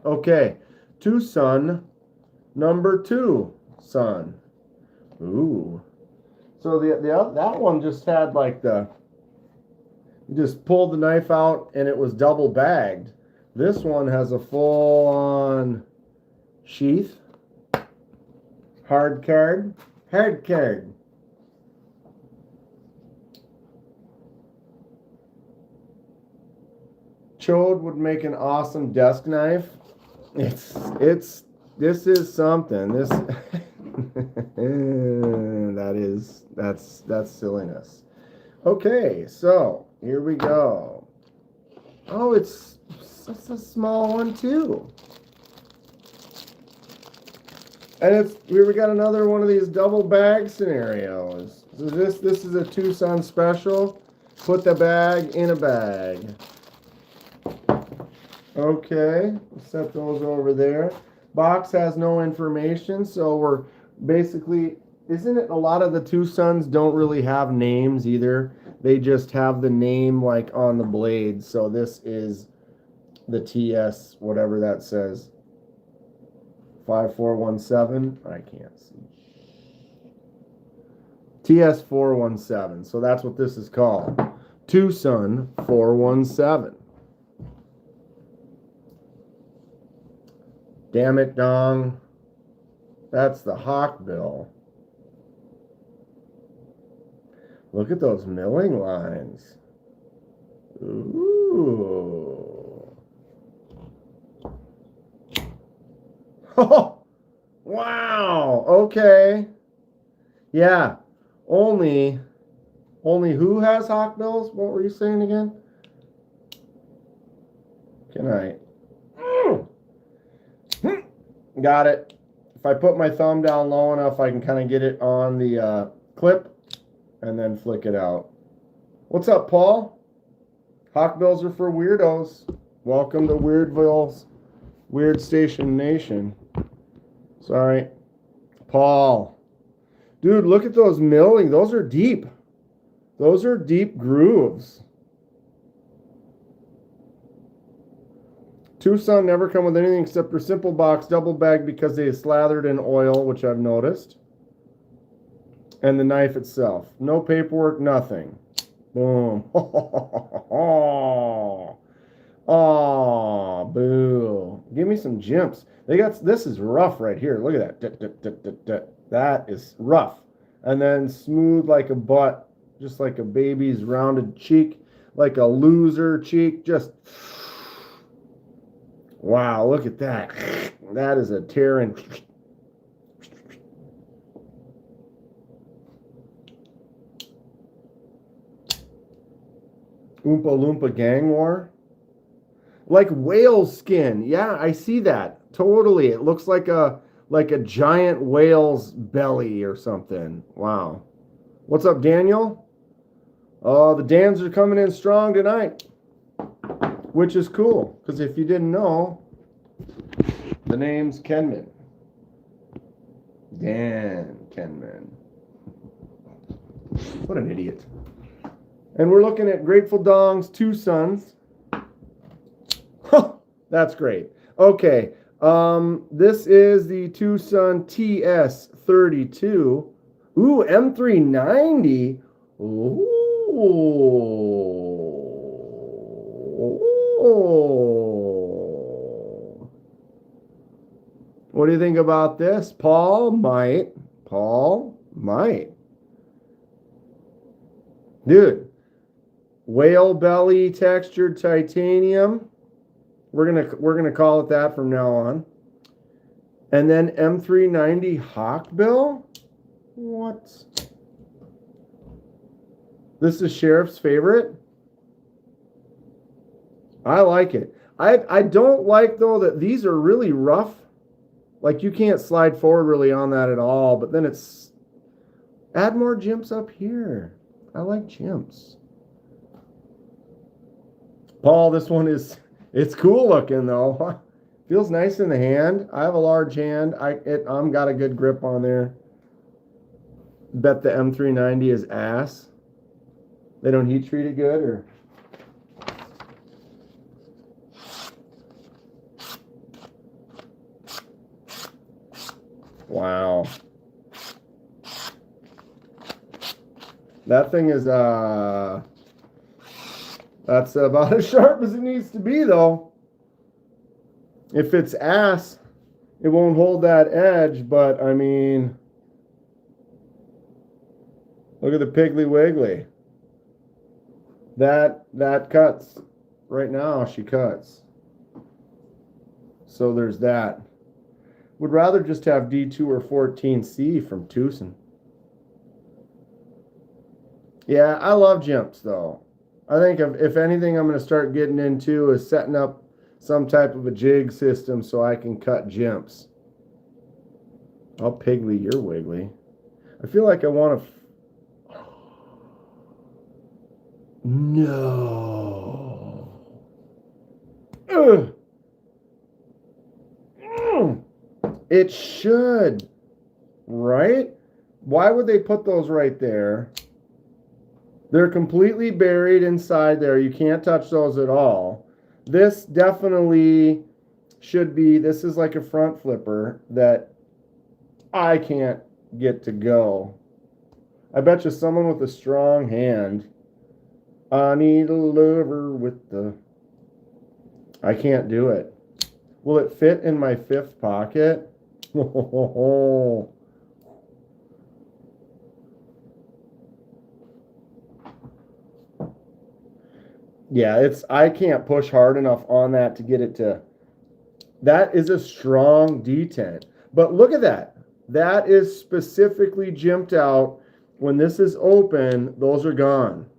Okay. Tucson number 2 son. Ooh. So that one just had like you just pulled the knife out and it was double bagged. This one has a full on sheath. Hard card. Chode would make an awesome desk knife. This is something. This that's silliness. Okay, so here we go. Oh, it's a small one too. And we got another one of these double bag scenarios. So this is a Tucson special. Put the bag in a bag. Okay, set those over there. Box has no information, so we're basically, isn't it a lot of the Tucsons don't really have names either? They just have the name like on the blade. So this is the TS, whatever that says. 5417. I can't see. TS 417. So that's what this is called. Tucson 417. Damn it, Dong. That's the hawk bill. Look at those milling lines. Ooh. Oh, wow. Okay. Yeah. Only who has hawk bills? What were you saying again? Can I? Got it. If I put my thumb down low enough, I can kind of get it on the clip. and then flick it out. What's up, Paul? Hawkbills are for weirdos. Welcome to Weirdville's Weird Station Nation. Sorry. Paul. Dude, look at those milling. Those are deep. Those are deep grooves. Tucson never come with anything except for simple box, double bag because they slathered in oil, which I've noticed. And the knife itself. No paperwork, nothing. Boom. Oh, boo. Give me some jimps. This is rough right here. Look at that. That is rough. And then smooth like a butt, just like a baby's rounded cheek, like a loser cheek. Just, wow, look at that. That is a tearing. Oompa Loompa Gang War. Like whale skin. Yeah, I see that. Totally. It looks like a giant whale's belly or something. Wow. What's up, Daniel? Oh, the Dans are coming in strong tonight. Which is cool. Because if you didn't know, the name's Kenman. Dan Kenman. What an idiot. And we're looking at Grateful Dong's Tucson's. That's great. Okay. This is the Tucson TS32. Ooh, M390. Ooh. What do you think about this? Paul might. Dude, whale belly textured titanium. We're gonna call it that from now on. And then M390 Hawkbill. What? This is Sheriff's favorite. I like it. I don't like though that these are really rough. Like you can't slide forward really on that at all. But then it's add more jimps up here. I like jimps. Paul, this one is. It's cool looking though. Feels nice in the hand. I have a large hand. I'm got a good grip on there. Bet the M390 is ass. They don't heat treat it good or. Wow. That thing is that's about as sharp as it needs to be, though. If it's ass, it won't hold that edge, but, I mean, look at the Piggly Wiggly. That cuts. Right now, she cuts. So there's that. Would rather just have D2 or 14C from Tucson. Yeah, I love jumps, though. I think if anything I'm going to start getting into is setting up some type of a jig system so I can cut jumps. I'll Piggly your Wiggly. I feel like I want to... No. Ugh. It should. Right? Why would they put those right there? They're completely buried inside there. You can't touch those at all. This definitely should be, this is like a front flipper that I can't get to go. I bet you someone with a strong hand. I need a lover with the... I can't do it. Will it fit in my fifth pocket? Yeah, I can't push hard enough on that to get it to... That is a strong detent. But look at that. That is specifically jimped out. When this is open, those are gone.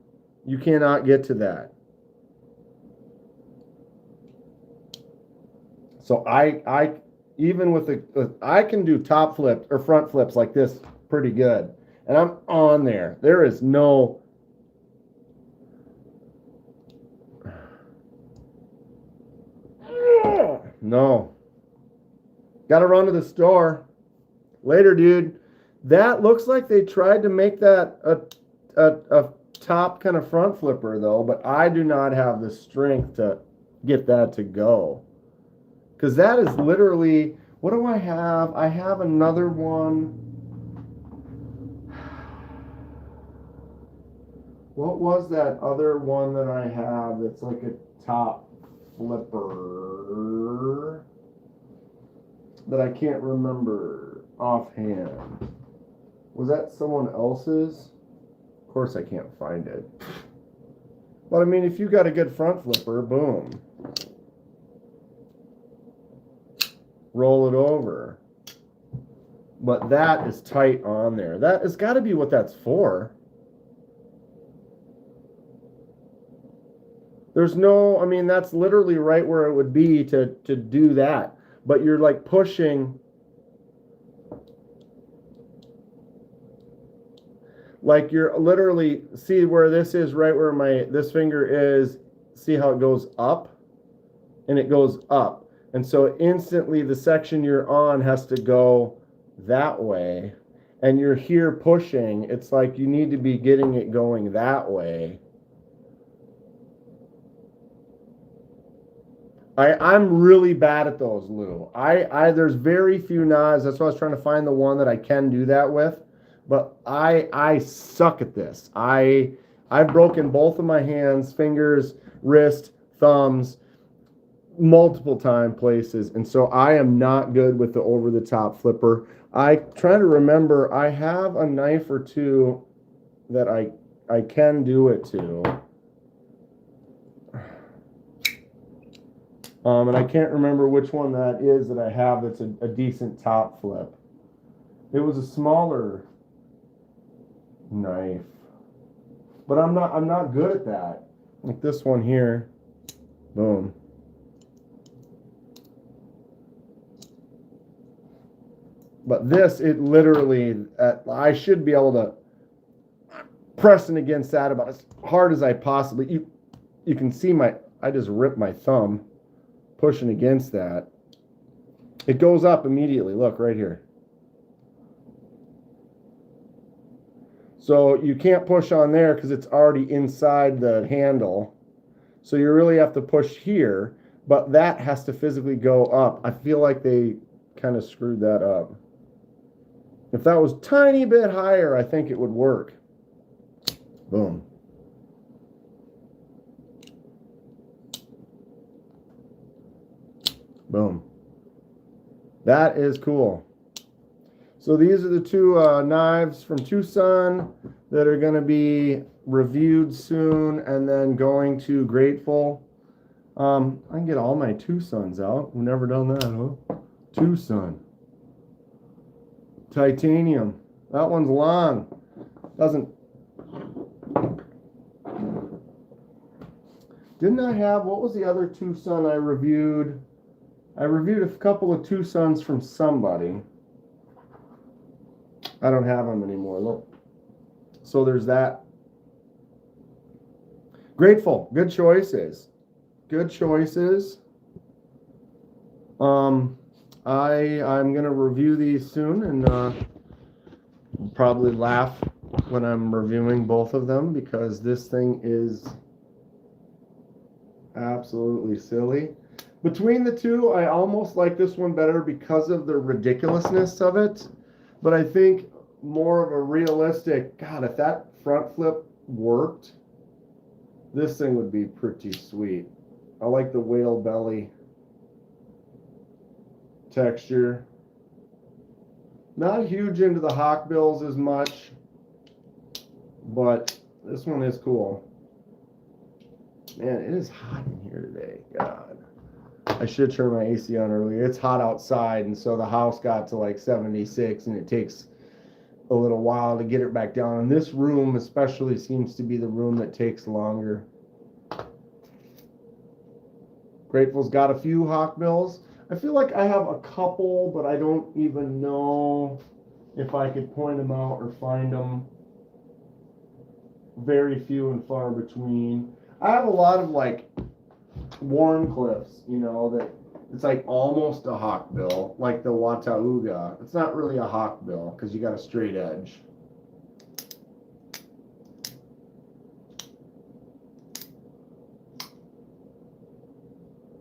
You cannot get to that. So I even with I can do top flips or front flips like this pretty good. and I'm on there. There is no... No. Gotta run to the store. Later, dude. That looks like they tried to make that a top kind of front flipper, though, but I do not have the strength to get that to go. Because that is literally... What do I have? I have another one. What was that other one that I have that's like a top flipper that I can't remember offhand? Was that someone else's? Of course I can't find it. But I mean, if you got a good front flipper, boom. Roll it over. But that is tight on there. That has got to be what that's for. There's no, I mean, that's literally right where it would be to do that. But you're like pushing. Like you're literally, see where this is, right where this finger is, see how it goes up? And it goes up. And so instantly the section you're on has to go that way. And you're here pushing. It's like you need to be getting it going that way. I'm really bad at those, Lou. There's very few knives. That's why I was trying to find the one that I can do that with. But I suck at this. I've broken both of my hands, fingers, wrist, thumbs, multiple places, and so I am not good with the over-the-top flipper. I try to remember, I have a knife or two that I can do it to. And I can't remember which one that is that I have that's a decent top flip. It was a smaller knife, but I'm not good at that. Like this one here, boom. But this, it literally, I should be able to pressing against that about as hard as I possibly. You can see I just ripped my thumb pushing against that. It goes up immediately. Look right here. So you can't push on there because it's already inside the handle. So you really have to push here, but that has to physically go up. I feel like they kind of screwed that up. If that was a tiny bit higher, I think it would work. Boom. Boom. That is cool. So these are the two knives from Tucson that are going to be reviewed soon and then going to Grateful. I can get all my Tucsons out. We've never done that, huh? Tucson. Titanium. That one's long. Doesn't... Didn't I have... What was the other Tucson I reviewed? I reviewed a couple of Tucsons from somebody. I don't have them anymore. Look. So there's that. Grateful. Good choices. Good choices. I'm gonna review these soon and probably laugh when I'm reviewing both of them because this thing is absolutely silly. Between the two, I almost like this one better because of the ridiculousness of it. But I think more of a realistic, God, if that front flip worked, this thing would be pretty sweet. I like the whale belly texture. Not huge into the hawkbills as much, but this one is cool. Man, it is hot in here today. God. I should turn my AC on earlier. It's hot outside, and so the house got to like 76, and it takes a little while to get it back down. And this room especially seems to be the room that takes longer. Grateful's got a few hawkbills. I feel like I have a couple, but I don't even know if I could point them out or find them. Very few and far between. I have a lot of like Warncliffs, you know, that it's like almost a hawkbill, like the Watauga. It's not really a hawkbill because you got a straight edge.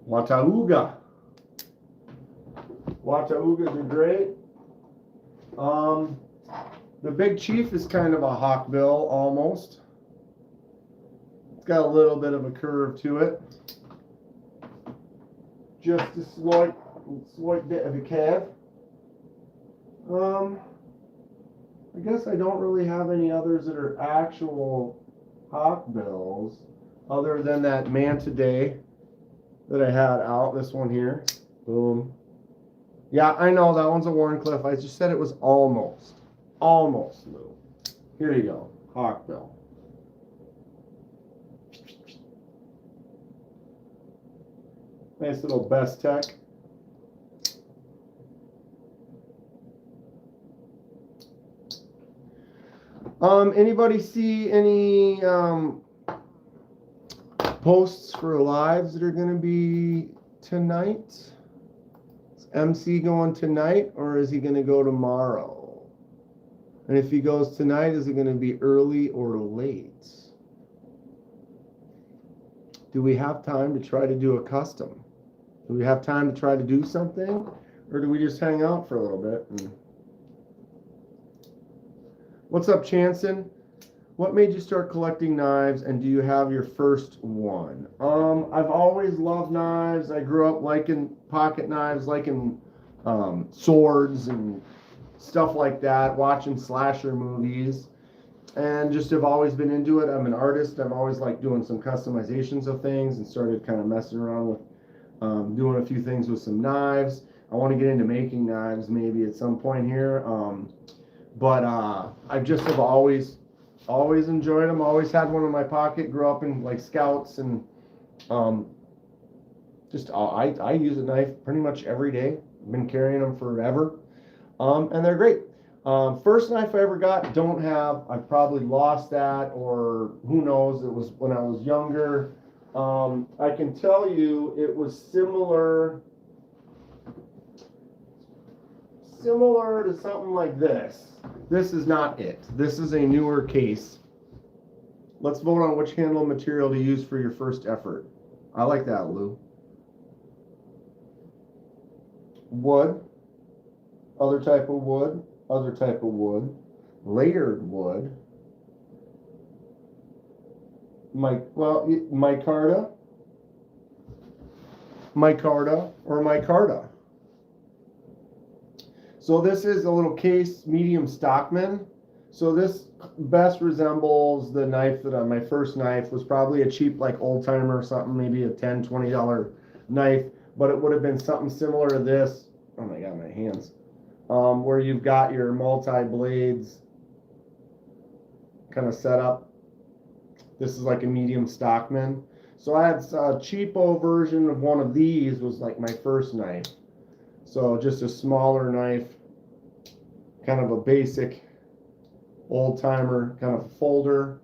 Watauga. Wataugas are great. The Big Chief is kind of a hawkbill almost. It's got a little bit of a curve to it. Just a slight bit of a calf. I guess I don't really have any others that are actual hawkbills other than that Manta Day that I had out. This one here. Boom. Yeah, I know that one's a Warncliffe. I just said it was almost. Almost, Lou. Here you go. Hawkbill. Nice little Best Tech. Anybody see any posts for lives that are going to be tonight? Is MC going tonight or is he going to go tomorrow? And if he goes tonight, is it going to be early or late? Do we have time to try to do a custom? Do we have time to try to do something? Or do we just hang out for a little bit? What's up, Chanson? What made you start collecting knives, and do you have your first one? I've always loved knives. I grew up liking pocket knives, liking swords and stuff like that, watching slasher movies, and just have always been into it. I'm an artist. I've always liked doing some customizations of things and started kind of messing around with doing a few things with some knives. I want to get into making knives maybe at some point here. But I just have always enjoyed them. Always had one in my pocket. Grew up in like Scouts, and I use a knife pretty much every day. I've been carrying them forever, and they're great. First knife I ever got, don't have. I probably lost that, or who knows? It was when I was younger. I can tell you it was similar to something like this. This is not it. This is a newer case. Let's vote on which handle material to use for your first effort. I like that, Lou. Wood, other type of wood, other type of wood, layered wood. Micarta, or micarta. So this is a little case, medium Stockman. So this best resembles the knife that my first knife was probably a cheap like old timer or something, maybe a $10, $20 knife, but it would have been something similar to this. Oh my God, my hands. Where you've got your multi-blades kind of set up. This is like a medium Stockman. So I had a cheapo version of one of these was like my first knife. So just a smaller knife, kind of a basic old timer kind of folder.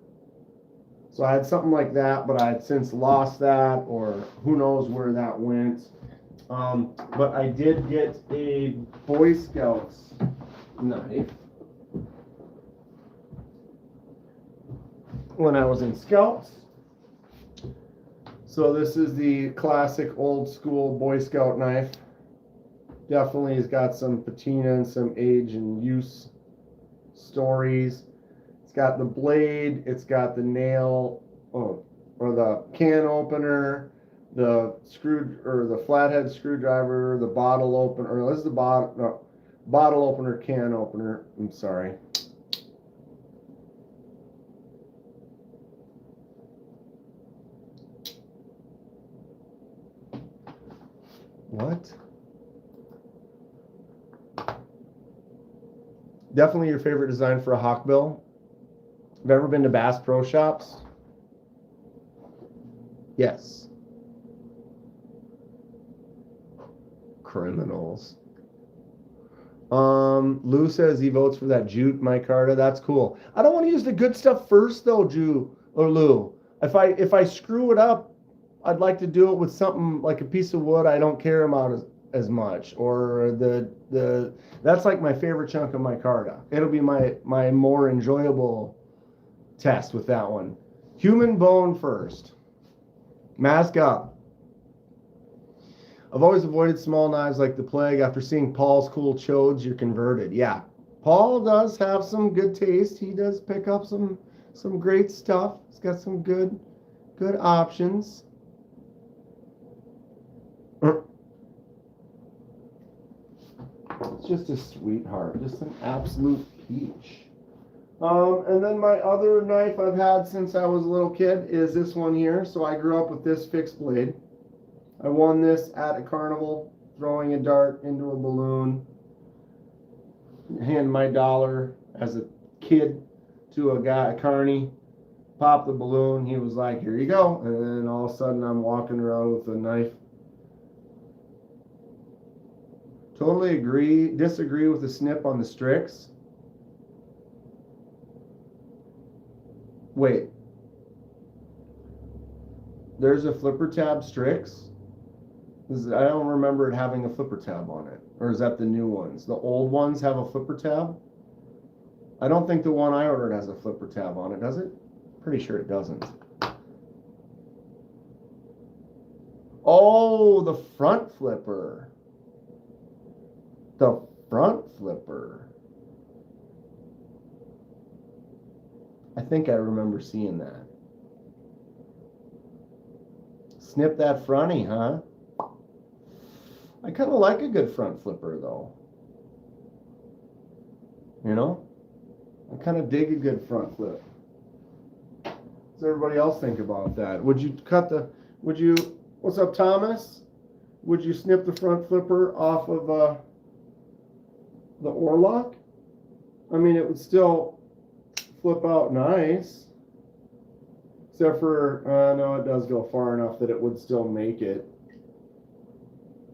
So I had something like that, but I had since lost that, or who knows where that went. But I did get a Boy Scouts knife when I was in Scouts. So this is the classic old school Boy Scout knife. Definitely has got some patina and some age and use stories. It's got the blade, it's got the nail, or the can opener, the screw, or the flathead screwdriver, the bottle opener, or this is the bottle opener, can opener. I'm sorry. What? Definitely your favorite design for a hawkbill. Have you ever been to Bass Pro Shops? Yes. Criminals. Lou says he votes for that jute micarta. That's cool. I don't want to use the good stuff first though, Jew or Lou. If I screw it up, I'd like to do it with something like a piece of wood I don't care about as much. Or the that's like my favorite chunk of micarta. It'll be my more enjoyable test with that one. Human bone first. Mask up. I've always avoided small knives like the plague. After seeing Paul's cool chodes, you're converted. Yeah, Paul does have some good taste. He does pick up some great stuff. He's got some good options. It's just a sweetheart, just an absolute peach. And then my other knife I've had since I was a little kid is this one here. So I grew up with this fixed blade. I won this at a carnival, throwing a dart into a balloon. Hand my dollar as a kid to a guy, a carny. Pop the balloon. He was like, "Here you go." And then all of a sudden I'm walking around with a knife. Totally disagree with the snip on the Strix. Wait. There's a flipper tab Strix? I don't remember it having a flipper tab on it. Or is that the new ones? The old ones have a flipper tab? I don't think the one I ordered has a flipper tab on it, does it? Pretty sure it doesn't. Oh, the front flipper. The front flipper. I think I remember seeing that. Snip that fronty, huh? I kind of like a good front flipper, though. You know? I kind of dig a good front flip. What does everybody else think about that? Would you what's up, Thomas? Would you snip the front flipper off of the oarlock? I mean, it would still flip out nice. Except for, no, it does go far enough that it would still make it.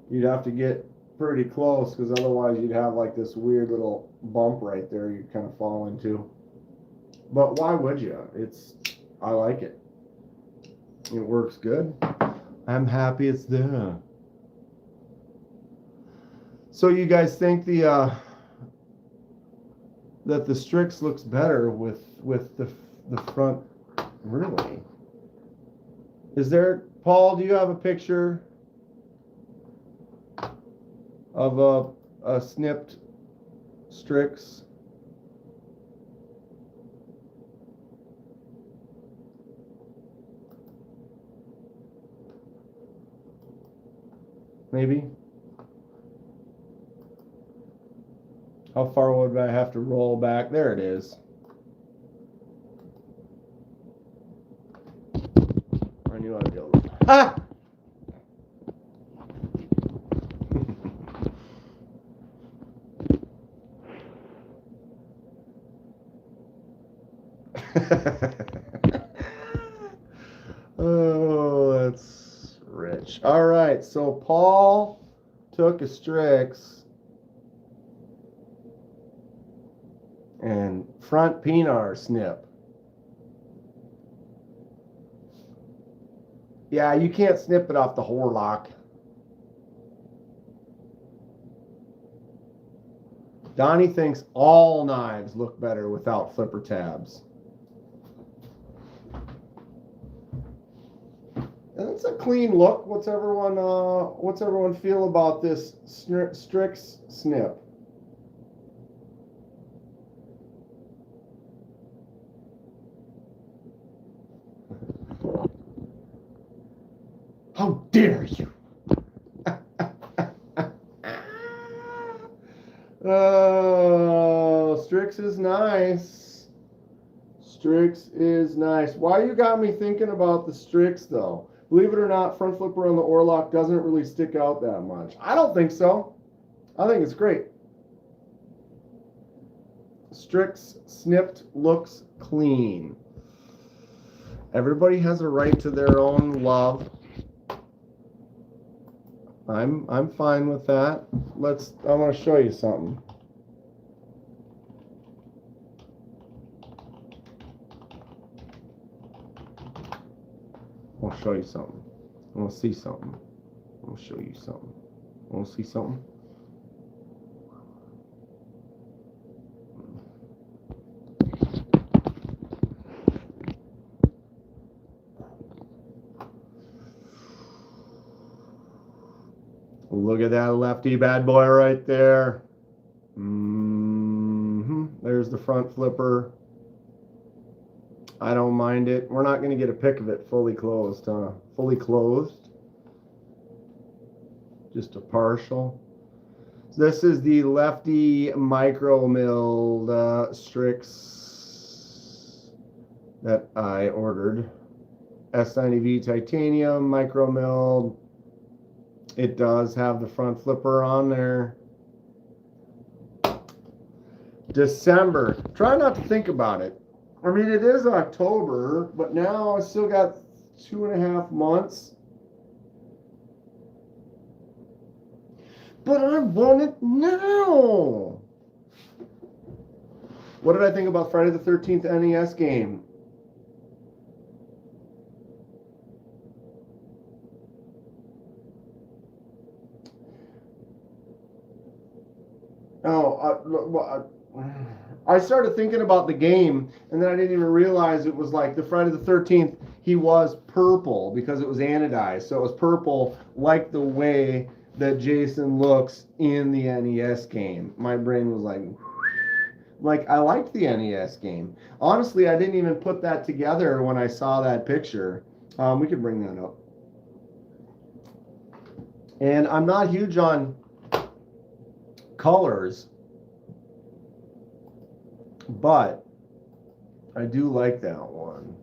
You'd have to get pretty close because otherwise you'd have like this weird little bump right there you'd kind of fall into. But why would you? I like it. It works good. I'm happy it's there. So you guys think that the Strix looks better with the front? Really? Is there, Paul, do you have a picture of a snipped Strix? Maybe? How far would I have to roll back? There it is. I knew I'd be able to. Ah! Oh, that's rich. All right, so Paul took a Strix and front Pinar snip. Yeah, you can't snip it off the Horlock. Donnie thinks all knives look better without flipper tabs. And it's a clean look. What's everyone feel about this Strix snip? How dare you? Oh, Strix is nice. Strix is nice. Why you got me thinking about the Strix, though? Believe it or not, front flipper on the Orlock doesn't really stick out that much. I don't think so. I think it's great. Strix snipped looks clean. Everybody has a right to their own love. I'm fine with that. I want to show you something. want to show you something. I want to see something. I want to show you something. I want to see something. Look at that lefty bad boy right there. There's the front flipper. I don't mind it. We're not going to get a pic of it fully closed, huh? Fully closed. Just a partial. So this is the lefty micro milled Strix that I ordered. S90V titanium micro milled. It does have the front flipper on there. December. Try not to think about it. I mean, it is October, but now I still got 2.5 months. But I want it now. What did I think about Friday the 13th NES game? I started thinking about the game, and then I didn't even realize it was like the Friday the 13th, he was purple because it was anodized. So it was purple like the way that Jason looks in the NES game. My brain was like I liked the NES game. Honestly, I didn't even put that together when I saw that picture. We could bring that up. And I'm not huge on colors, but I do like that one.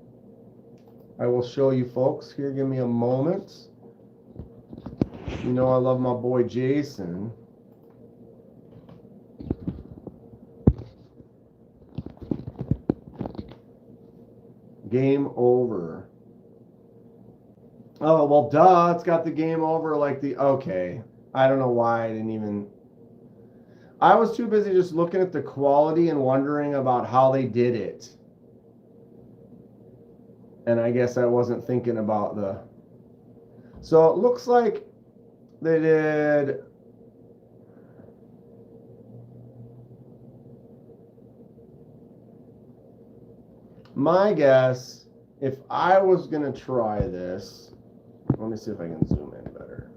I will show you folks here. Give me a moment. You know I love my boy Jason. Game over. Oh, well, duh. It's got the game over like the... Okay. I don't know why I didn't even... I was too busy just looking at the quality and wondering about how they did it. And I guess I wasn't thinking about the... So it looks like they did... My guess, if I was going to try this... Let me see if I can zoom in better.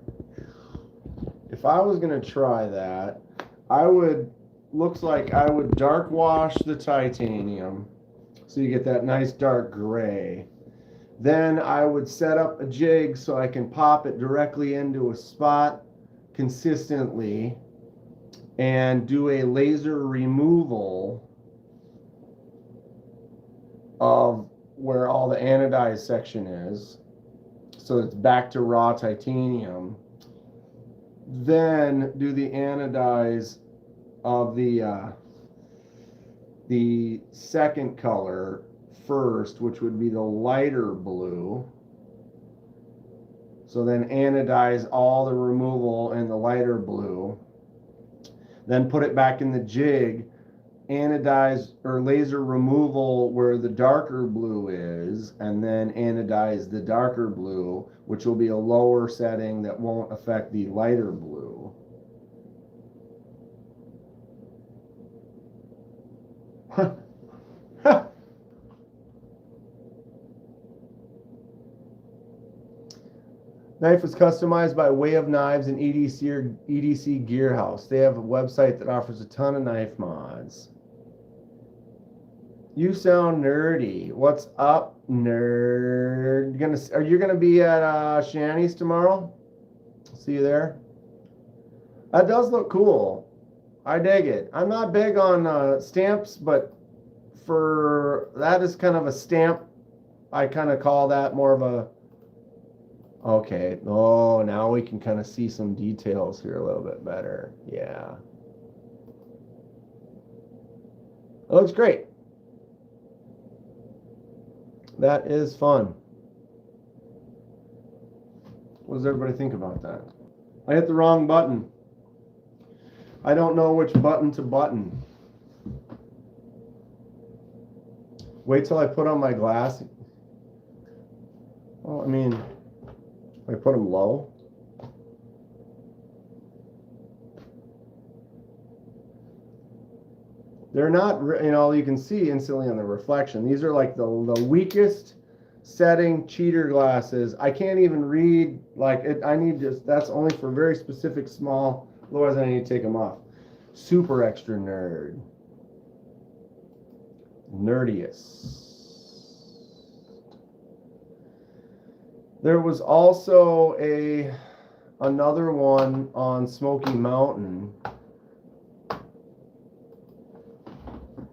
If I was going to try that... looks like I would dark wash the titanium so you get that nice dark gray. Then I would set up a jig so I can pop it directly into a spot consistently and do a laser removal of where all the anodized section is so it's back to raw titanium. Then do the anodize of the second color first, which would be the lighter blue. So then anodize all the removal in the lighter blue. Then put it back in the jig, anodize or laser removal where the darker blue is, and then anodize the darker blue, which will be a lower setting that won't affect the lighter blue. Knife was customized by Way of Knives and EDC Gear House. They have a website that offers a ton of knife mods. You sound nerdy. What's up, nerd? Are you gonna be at Shanny's tomorrow? See you there. That does look cool. I dig it. I'm not big on stamps, but for that is kind of a stamp. I kind of call that more of a... Okay. Oh, now we can kind of see some details here a little bit better. Yeah. It looks great. That is fun. What does everybody think about that? I hit the wrong button. I don't know which button to button. Wait till I put on my glass. Well, I mean, I put them low. They're not, you know, you can see instantly on the reflection. These are like the weakest setting cheater glasses. I can't even read, like, it, I need just, that's only for very specific small, otherwise I need to take them off. Super extra nerd. Nerdiest. There was also another one on Smoky Mountain.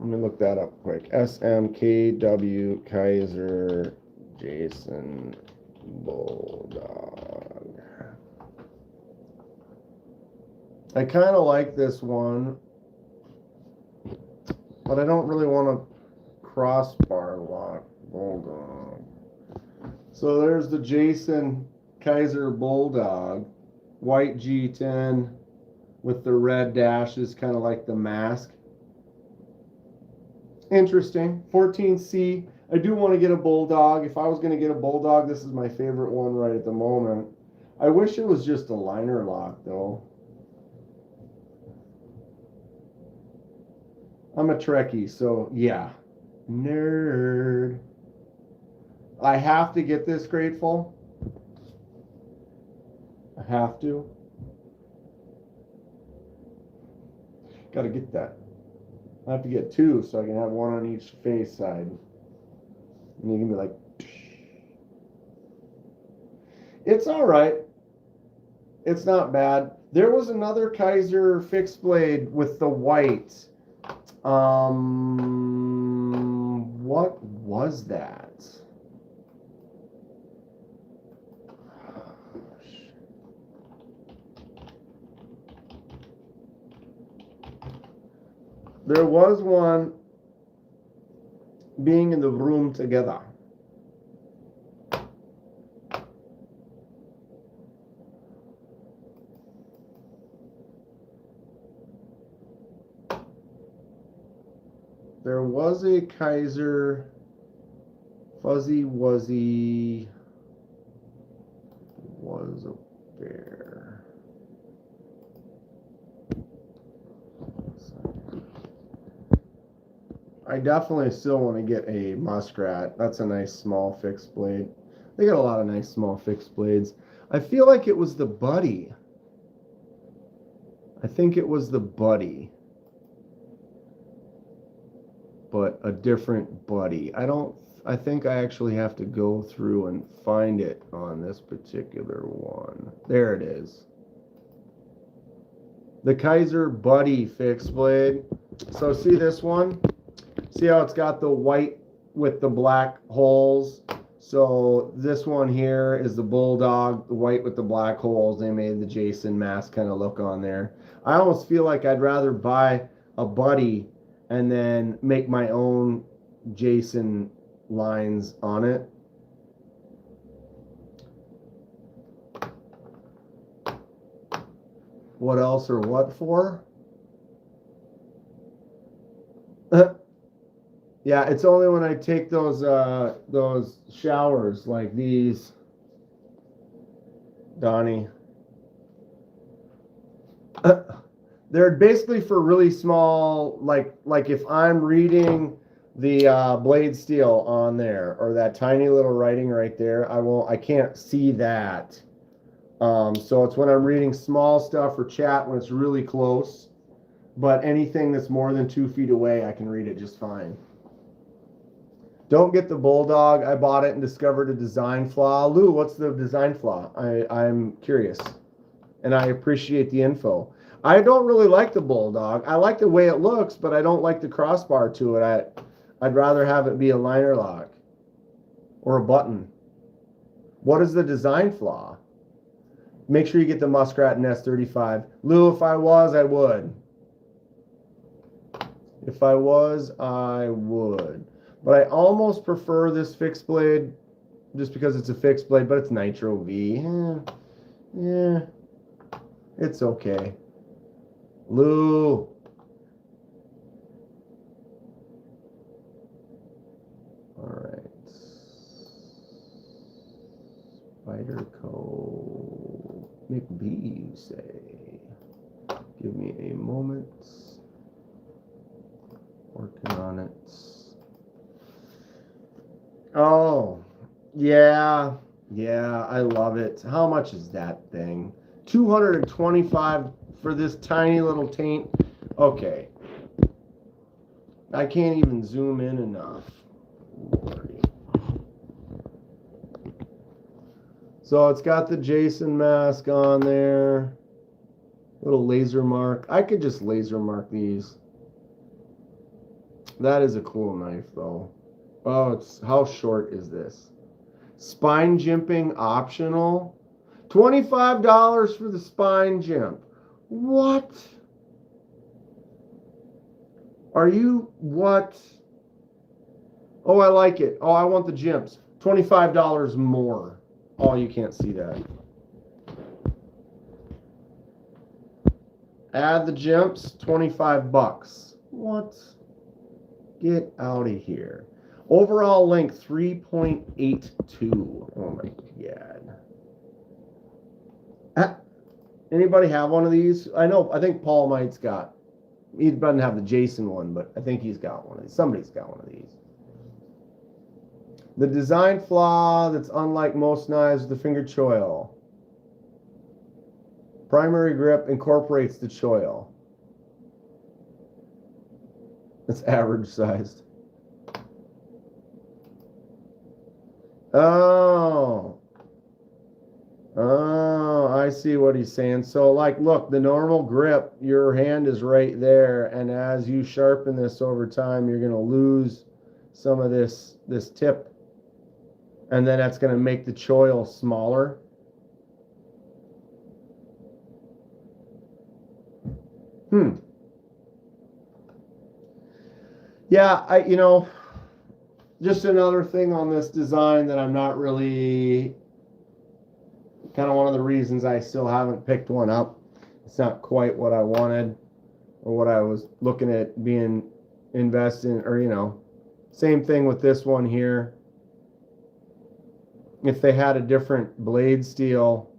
Let me look that up quick. SMKW Kaiser Jason Bulldog. I kind of like this one, but I don't really want a crossbar lock Bulldog. So there's the Jason Kaiser Bulldog, white G10 with the red dashes, kind of like the mask. Interesting. 14C. I do want to get a Bulldog. If I was going to get a Bulldog, this is my favorite one right at the moment. I wish it was just a liner lock, though. I'm a Trekkie, so yeah. Nerd. I have to get this, Grateful. I have to. Gotta get that. I have to get two so I can have one on each face side. And you can be like, it's all right. It's not bad. There was another Kaiser fixed blade with the white. What was that? There was one being in the room together. There was a Kaiser Fuzzy Wuzzy was a bear. I definitely still want to get a muskrat. That's a nice small fixed blade. They got a lot of nice small fixed blades. I feel like it was the Buddy. I think it was the Buddy. But a different Buddy. I think I actually have to go through and find it on this particular one. There it is. The Kaiser Buddy fixed blade. So see this one? See how it's got the white with the black holes? So this one here is the Bulldog, the white with the black holes. They made the Jason mask kind of look on there. I almost feel like I'd rather buy a Buddy and then make my own Jason lines on it. What else or what for? Yeah, it's only when I take those showers like these, Donnie. They're basically for really small, like if I'm reading the blade steel on there or that tiny little writing right there, I can't see that. So it's when I'm reading small stuff or chat when it's really close. But anything that's more than 2 feet away, I can read it just fine. Don't get the Bulldog. I bought it and discovered a design flaw. Lou, what's the design flaw? I'm curious. And I appreciate the info. I don't really like the Bulldog. I like the way it looks, but I don't like the crossbar to it. I'd rather have it be a liner lock or a button. What is the design flaw? Make sure you get the Muskrat and S35. Lou, if I was, I would. If I was, I would. But I almost prefer this fixed blade just because it's a fixed blade, but it's Nitro V. Yeah, it's okay. Lou. All right. Spider Co. McBee, you say? Give me a moment. Working on it. Oh, yeah. Yeah, I love it. How much is that thing? $225 for this tiny little taint. Okay. I can't even zoom in enough. Lordy. So it's got the Jason mask on there. Little laser mark. I could just laser mark these. That is a cool knife though. Oh, it's how short is this? Spine jimping optional. $25 for the spine jimp. What? Are you what? Oh, I like it. Oh, I want the jimps. $25 more. Oh, you can't see that. Add the jimps, $25. What? Get out of here. Overall length 3.82. Oh my god. Anybody have one of these? I think Paul might's got. He doesn't have the Jason one, but I think he's got one of these. Somebody's got one of these. The design flaw that's unlike most knives with the finger choil. Primary grip incorporates the choil. It's average sized. Oh, I see what he's saying. So, like, look, the normal grip, your hand is right there, and as you sharpen this over time, you're going to lose some of this tip, and then that's going to make the choil smaller. Yeah, just another thing on this design that I'm not really, kind of one of the reasons I still haven't picked one up. It's not quite what I wanted or what I was looking at being invested in, or, same thing with this one here. If they had a different blade steel,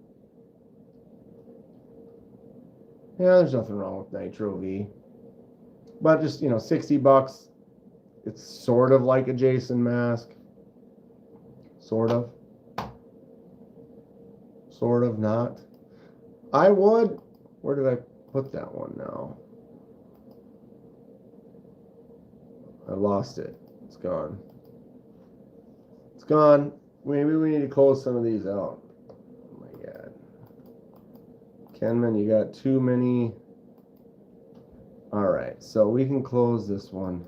yeah, there's nothing wrong with Nitro V. But just, $60. It's sort of like a Jason mask. Sort of. Sort of not. I would. Where did I put that one now? I lost it. It's gone. It's gone. Maybe we need to close some of these out. Oh my god. Kenman, you got too many. Alright, so we can close this one.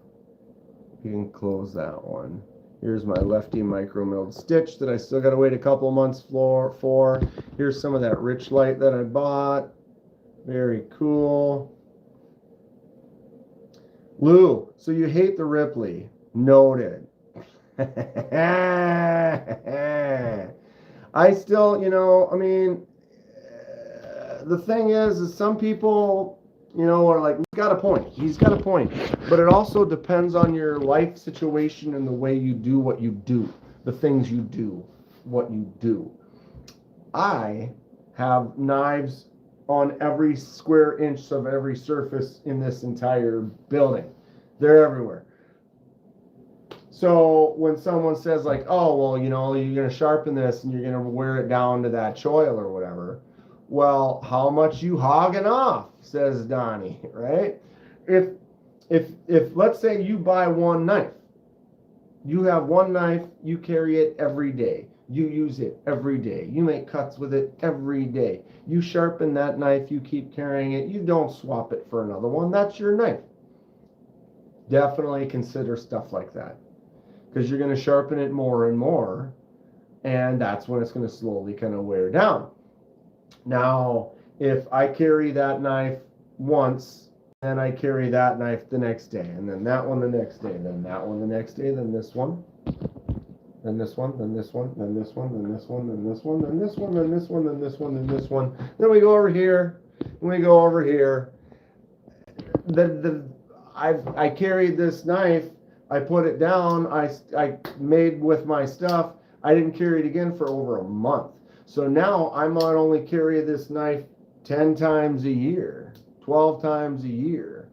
We can close that one. Here's my lefty micro milled stitch that I still got to wait a couple months for. Here's some of that rich light that I bought. Very cool. Lou, so you hate the Ripley. Noted. I still, the thing is some people, are like, he's got a point. He's got a point. But it also depends on your life situation and the way you do what you do. The things you do, what you do. I have knives on every square inch of every surface in this entire building. They're everywhere. So when someone says like, oh, well, you're going to sharpen this and you're going to wear it down to that choil or whatever. Well, how much you hogging off, says Donnie, right? If let's say you buy one knife, you have one knife, you carry it every day. You use it every day. You make cuts with it every day. You sharpen that knife, you keep carrying it. You don't swap it for another one. That's your knife. Definitely consider stuff like that, because you're going to sharpen it more and more, and that's when it's going to slowly kind of wear down. Now, if I carry that knife once, then I carry that knife the next day, and then that one the next day, then that one the next day, then this one, then this one, then this one, then this one, then this one, then this one, then this one, then this one, then this one, then this one. Then we go over here, and we go over here. I carried this knife, I put it down, I made with my stuff. I didn't carry it again for over a month. So now I might only carry this knife 10 times a year, 12 times a year.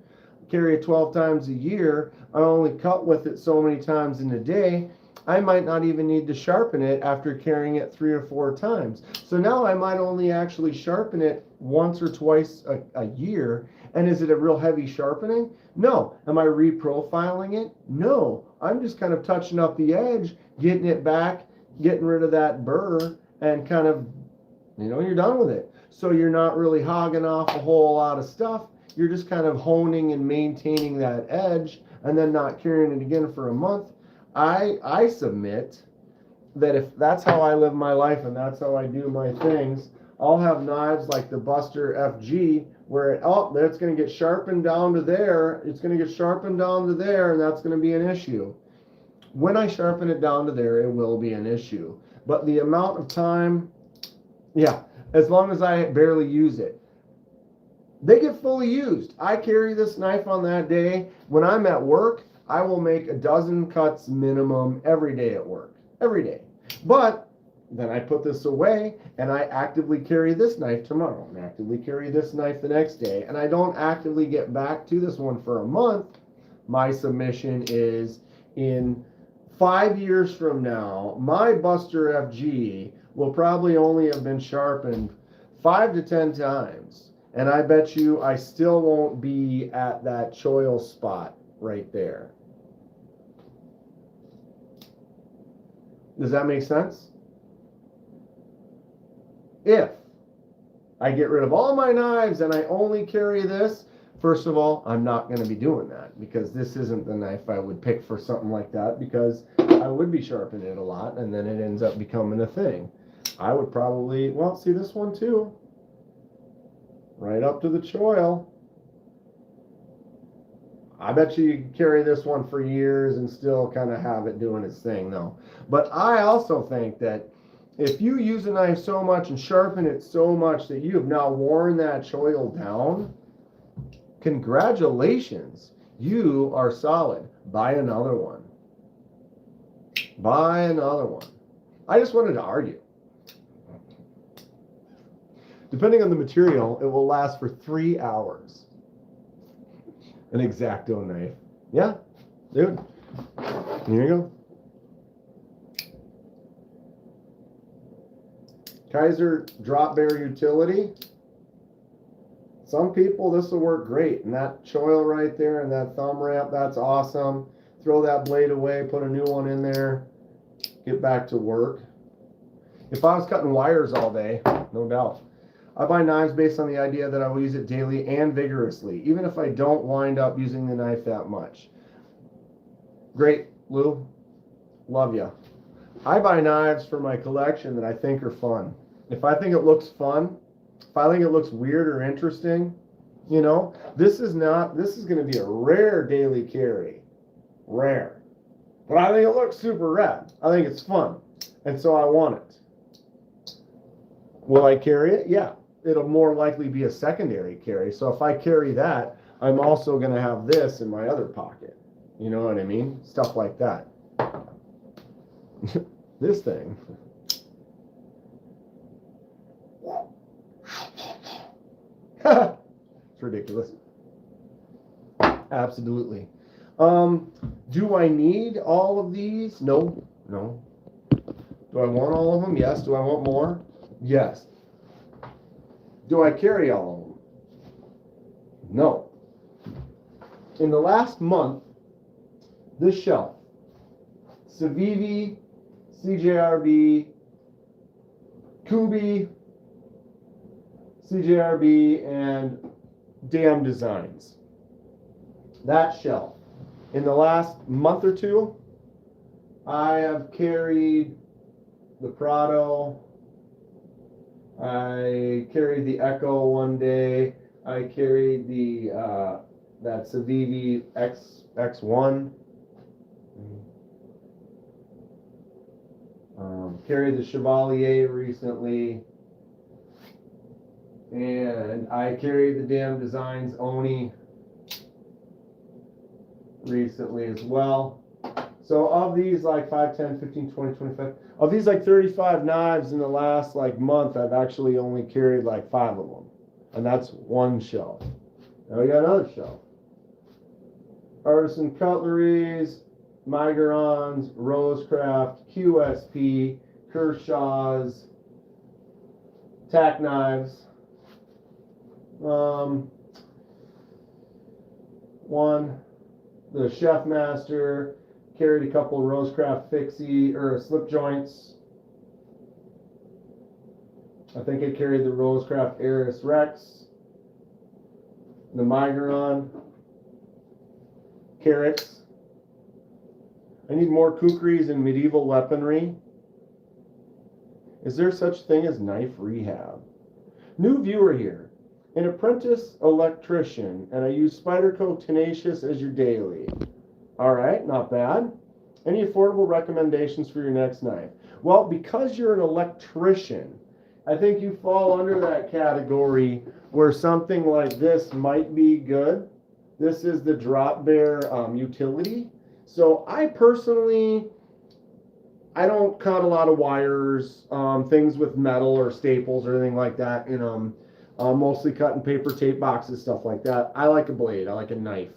Carry it 12 times a year. I only cut with it so many times in a day. I might not even need to sharpen it after carrying it 3 or 4 times. So now I might only actually sharpen it once or twice a year. And is it a real heavy sharpening? No. Am I reprofiling it? No. I'm just kind of touching up the edge, getting it back, getting rid of that burr, and kind of, you're done with it. So you're not really hogging off a whole lot of stuff. You're just kind of honing and maintaining that edge and then not carrying it again for a month. I submit that if that's how I live my life and that's how I do my things, I'll have knives like the Buster FG where that's going to get sharpened down to there. It's going to get sharpened down to there, and that's going to be an issue. When I sharpen it down to there, it will be an issue. But the amount of time, as long as I barely use it. They get fully used. I carry this knife on that day. When I'm at work, I will make a dozen cuts minimum every day at work. Every day. But then I put this away and I actively carry this knife tomorrow and actively carry this knife the next day. And I don't actively get back to this one for a month. My submission is in 5 years from now, my Buster FG will probably only have been sharpened 5 to 10 times. And I bet you I still won't be at that choil spot right there. Does that make sense? If I get rid of all my knives and I only carry this, first of all, I'm not going to be doing that because this isn't the knife I would pick for something like that because I would be sharpening it a lot and then it ends up becoming a thing. I would probably, see this one too. Right up to the choil. I bet you could carry this one for years and still kind of have it doing its thing though. But I also think that if you use a knife so much and sharpen it so much that you have now worn that choil down, congratulations, you are solid. Buy another one. Buy another one. I just wanted to argue. Depending on the material, it will last for 3 hours. An X-Acto knife. Yeah, dude. Here you go. Kaiser drop bear utility. Some people, this will work great. And that choil right there and that thumb ramp, that's awesome. Throw that blade away, put a new one in there, get back to work. If I was cutting wires all day, no doubt. I buy knives based on the idea that I will use it daily and vigorously, even if I don't wind up using the knife that much. Great, Lou. Love ya. I buy knives for my collection that I think are fun. If I think it looks fun, if I think it looks weird or interesting, this is going to be a rare daily carry. Rare. But I think it looks super rad. I think it's fun. And so I want it. Will I carry it? Yeah. It'll more likely be a secondary carry. So if I carry that, I'm also going to have this in my other pocket. You know what I mean? Stuff like that. This thing. It's ridiculous. Absolutely. Do I need all of these? No. No. Do I want all of them? Yes. Do I want more? Yes. Do I carry all of them? No. In the last month, this shelf, Civivi, CJRB, Kubi, CJRB, and Damn Designs. That shelf. In the last month or two, I have carried the Prado. I carried the Echo one day. I carried the that Civivi X1. Carried the Chevalier recently. And I carried the Damn Designs Oni recently as well. So of these like 5, 10, 15, 20, 25, of these like 35 knives in the last like month, I've actually only carried like 5 of them. And that's one shelf. Now we got another shelf. Artisan cutleries, Migerons, Rosecraft, QSP, Kershaw's, tack knives. One, the Chef Master, carried a couple of Rosecraft fixie or slip joints. I think I carried the Rosecraft Aris Rex, the Migeron, carrots. I need more kukris and medieval weaponry. Is there such thing as knife rehab? New viewer here. An apprentice electrician, and I use Spyderco Tenacious as your daily. All right, not bad. Any affordable recommendations for your next knife? Well, because you're an electrician, I think you fall under that category where something like this might be good. This is the Drop Bear utility. So I personally, I don't cut a lot of wires, things with metal or staples or anything like that. You know, mostly cutting paper tape boxes, stuff like that. I like a blade. I like a knife.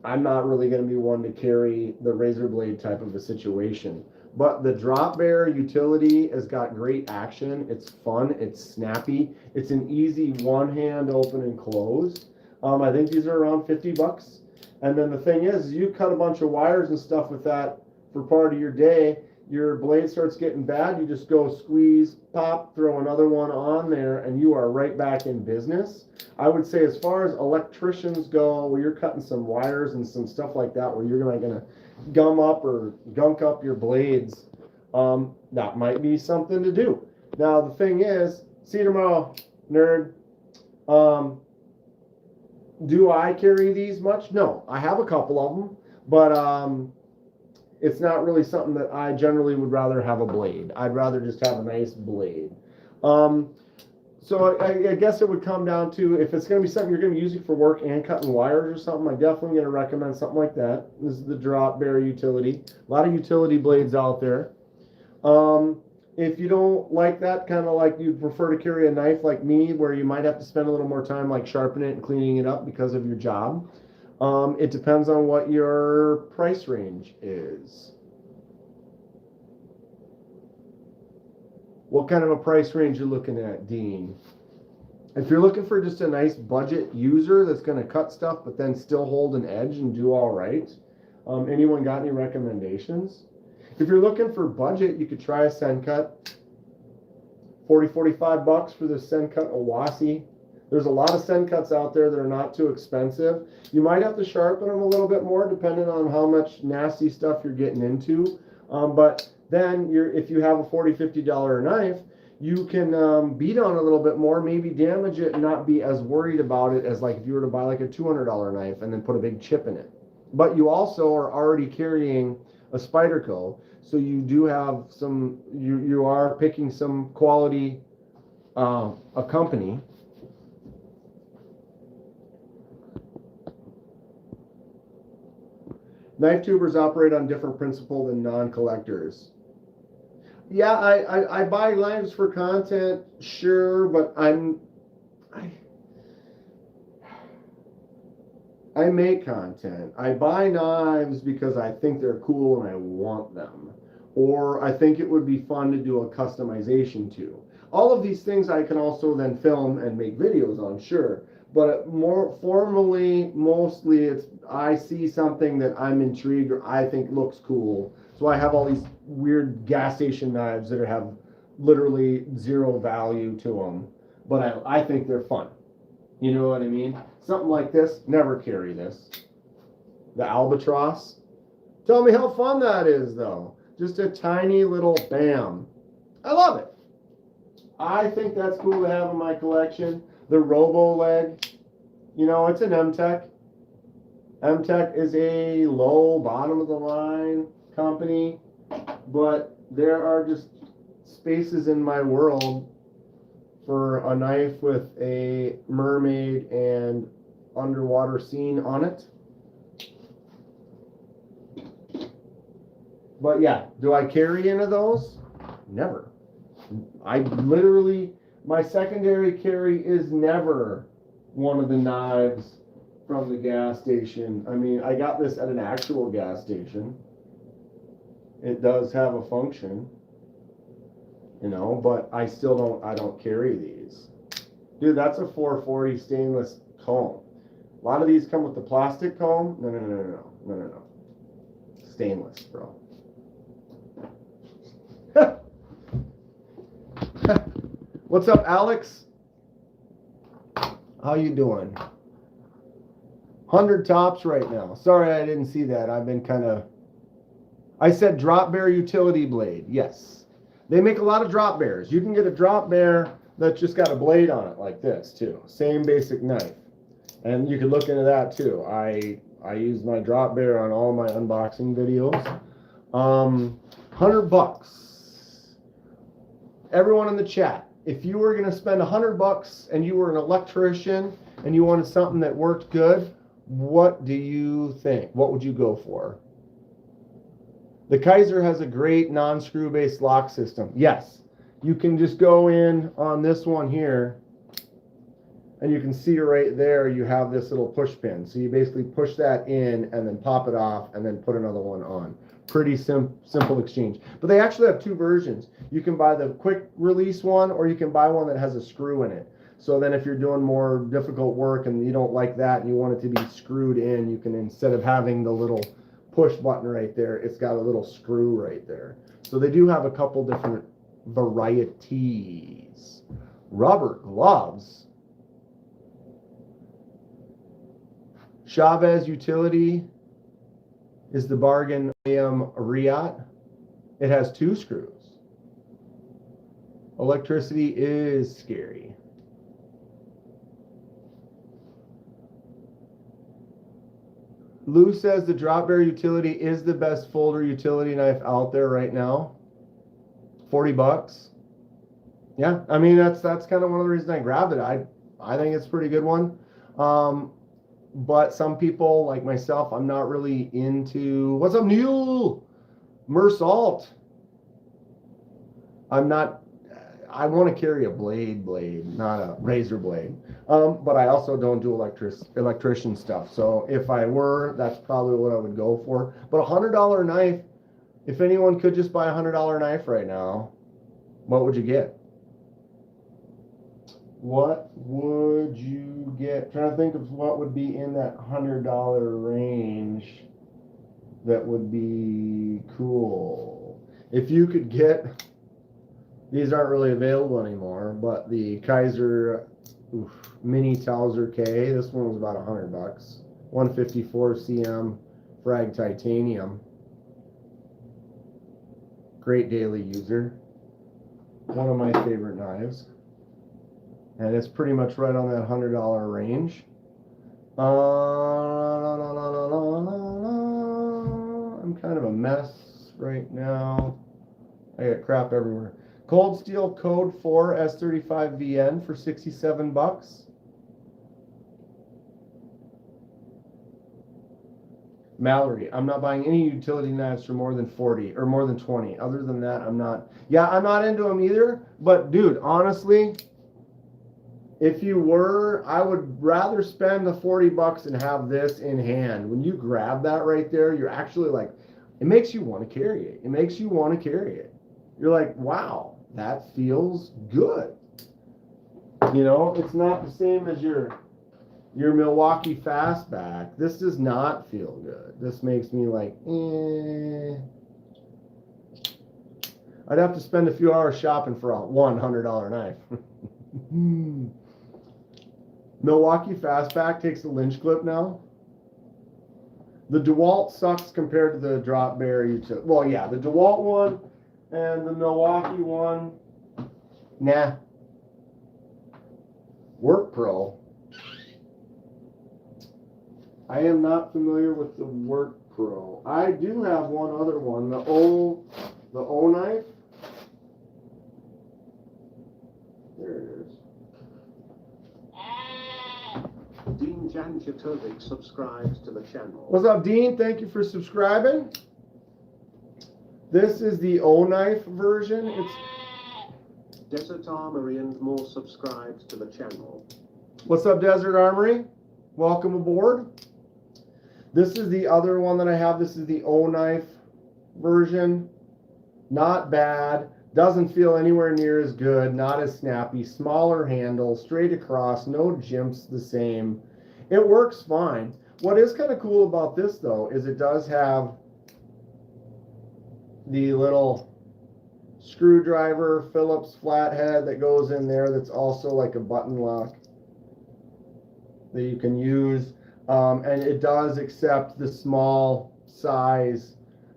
I'm not really going to be one to carry the razor blade type of a situation. But the Drop Bear utility has got great action. It's fun. It's snappy. It's an easy one-hand open and close. I think these are around 50 bucks. And then the thing is, you cut a bunch of wires and stuff with that for part of your day. Your blade starts getting bad. You just go squeeze, pop, throw another one on there, and you are right back in business. I would say as far as electricians go, where you're cutting some wires and some stuff like that, where you're gonna gum up or gunk up your blades, that might be something to do. Now the thing is, see you tomorrow, nerd. Do I carry these much? No, I have a couple of them, but it's not really something that I generally would rather have a blade. I'd rather just have a nice blade. So I guess it would come down to, if it's going to be something you're going to be using for work and cutting wires or something, I'm definitely going to recommend something like that. This is the Drop Bear utility. A lot of utility blades out there. If you don't like that, kind of like you prefer to carry a knife like me, where you might have to spend a little more time like sharpening it and cleaning it up because of your job. It depends on what your price range is. What kind of a price range you're looking at, Dean? If you're looking for just a nice budget user that's going to cut stuff but then still hold an edge and do all right, anyone got any recommendations? If you're looking for budget, you could try a Sencut. 40, 45 bucks for the Sencut Owasi. There's a lot of Sencuts out there that are not too expensive. You might have to sharpen them a little bit more depending on how much nasty stuff you're getting into. But then if you have a $40, $50 knife, you can beat on a little bit more, maybe damage it and not be as worried about it as like if you were to buy like a $200 knife and then put a big chip in it. But you also are already carrying a Spyderco, so you do have some, you are picking some quality a company. Knife tubers operate on different principle than non-collectors. Yeah, I buy knives for content, sure, but I make content. I buy knives because I think they're cool and I want them. Or I think it would be fun to do a customization to. All of these things I can also then film and make videos on, sure. But more formally, mostly it's I see something that I'm intrigued or I think looks cool. So I have all these weird gas station knives that have literally zero value to them. But I think they're fun. You know what I mean? Something like this, never carry this. The Albatross. Tell me how fun that is, though. Just a tiny little bam. I love it. I think that's cool to have in my collection. The Robo Leg, you know, it's an M-Tech. M-Tech is a low, bottom of the line company, but there are just spaces in my world for a knife with a mermaid and underwater scene on it. But yeah, do I carry any of those? Never. I literally, my secondary carry is never one of the knives from the gas station. I mean, I got this at an actual gas station. It does have a function, you know, but I don't carry these. Dude, that's a 440 stainless comb. A lot of these come with the plastic comb. No. Stainless, bro. What's up, Alex? How you doing? 100 tops right now. Sorry, I didn't see that. I've been I said drop bear utility blade. Yes. They make a lot of drop bears. You can get a drop bear that's just got a blade on it like this too. Same basic knife. And you can look into that too. I use my drop bear on all my unboxing videos. $100. Everyone in the chat, if you were going to spend $100 and you were an electrician and you wanted something that worked good, what do you think? What would you go for? The Kaiser has a great non-screw based lock system. Yes, you can just go in on this one here and you can see right there you have this little push pin. So you basically push that in and then pop it off and then put another one on. Pretty simple exchange. But they actually have two versions. You can buy the quick release one or you can buy one that has a screw in it. So then if you're doing more difficult work and you don't like that and you want it to be screwed in, you can, instead of having the little push button right there, it's got a little screw right there. So they do have a couple different varieties. Rubber gloves. Chavez Utility is the bargain Riot. It has 2 screws. Electricity is scary. Lou says the drop bear utility is the best folder utility knife out there right now. $40. Yeah, I mean that's kind of one of the reasons I grabbed it. I think it's a pretty good one. But some people like myself, I'm not really into. What's up, Neil? Mersault. I want to carry a blade, not a razor blade. But I also don't do electrician stuff. So if I were, that's probably what I would go for. But $100 knife, if anyone could just buy a $100 knife right now, what would you get? What would you get? Trying to think of what would be in that $100 range that would be cool. If you could get, these aren't really available anymore, but the Kaiser Mini Towser K, this one was about $100. 154 cm frag titanium. Great daily user. One of my favorite knives. And it's pretty much right on that $100 range. I'm kind of a mess right now. I got crap everywhere. Cold Steel Code 4 S35VN for $67. Mallory, I'm not buying any utility knives for more than 40 or more than 20. Other than that, I'm not. Yeah, I'm not into them either. But dude, honestly, if you were, I would rather spend the $40 and have this in hand. When you grab that right there, you're actually like, it makes you want to carry it. It makes you want to carry it. You're like, wow, that feels good. You know, it's not the same as your Milwaukee Fastback. This does not feel good. This makes me like, I'd have to spend a few hours shopping for a $100 knife. Milwaukee Fastback takes a lynch clip now. The DeWalt sucks compared to the drop bear utility. Well, yeah, the DeWalt one and the Milwaukee one, nah. Work Pro. I am not familiar with the Work Pro. I do have one other one, the O knife. There it is. Dean Janjatovic subscribes to the channel. What's up, Dean? Thank you for subscribing. This is the O-knife version. It's Desert Armory and more subscribed to the channel. What's up, Desert Armory? Welcome aboard. This is the other one that I have. This is the O-knife version. Not bad. Doesn't feel anywhere near as good. Not as snappy. Smaller handle. Straight across. No jimps the same. It works fine. What is kind of cool about this, though, is it does have the little screwdriver Phillips flathead that goes in there that's also like a button lock that you can use, and it does accept the small size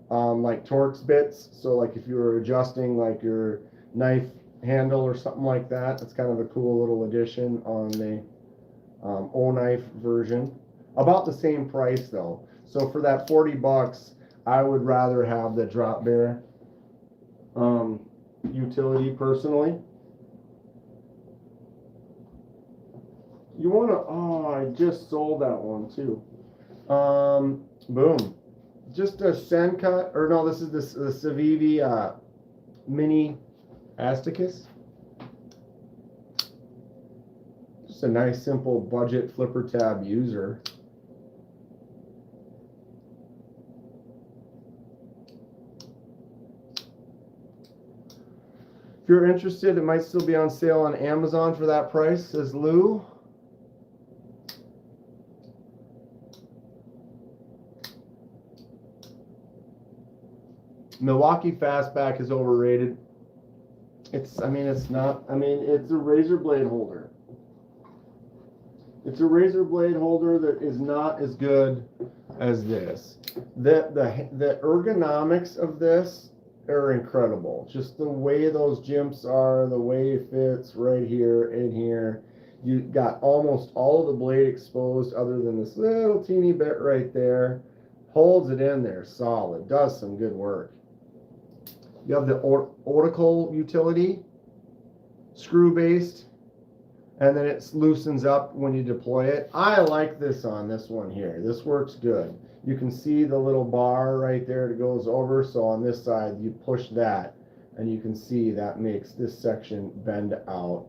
like Torx bits, so like if you were adjusting like your knife handle or something like that, it's kind of a cool little addition on the O-knife version. About the same price though, so for that $40 I would rather have the drop bear utility personally. You want to, oh, I just sold that one too. Boom. Just a sand cut, or no, this is the Civivi Mini Asticus. Just a nice simple budget flipper tab user. If you're interested, it might still be on sale on Amazon for that price, says Lou. Milwaukee Fastback is overrated. It's not, it's a razor blade holder. It's a razor blade holder that is not as good as this. The ergonomics of this are incredible. Just the way those jimps are, the way it fits right here and here. You got almost all of the blade exposed other than this little teeny bit right there. Holds it in there solid. Does some good work. You have the Oracle utility, screw based, and then it loosens up when you deploy it. I like this on this one here. This works good. You can see the little bar right there that goes over. So on this side, you push that, and you can see that makes this section bend out.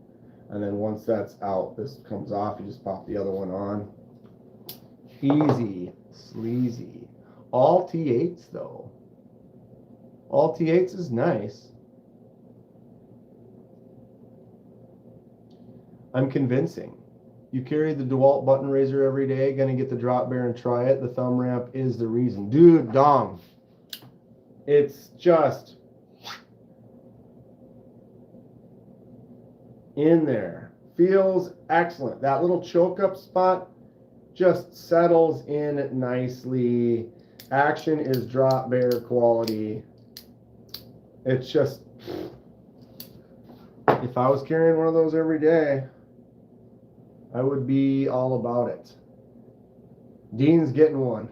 And then once that's out, this comes off. You just pop the other one on. Easy, sleazy. All T8s though. All T8s is nice. I'm convincing. You carry the DeWalt button razor every day, gonna get the drop bear and try it. The thumb ramp is the reason. Dude, Dom. It's just in there. Feels excellent. That little choke up spot just settles in nicely. Action is drop bear quality. It's just, if I was carrying one of those every day, I would be all about it. Dean's getting one.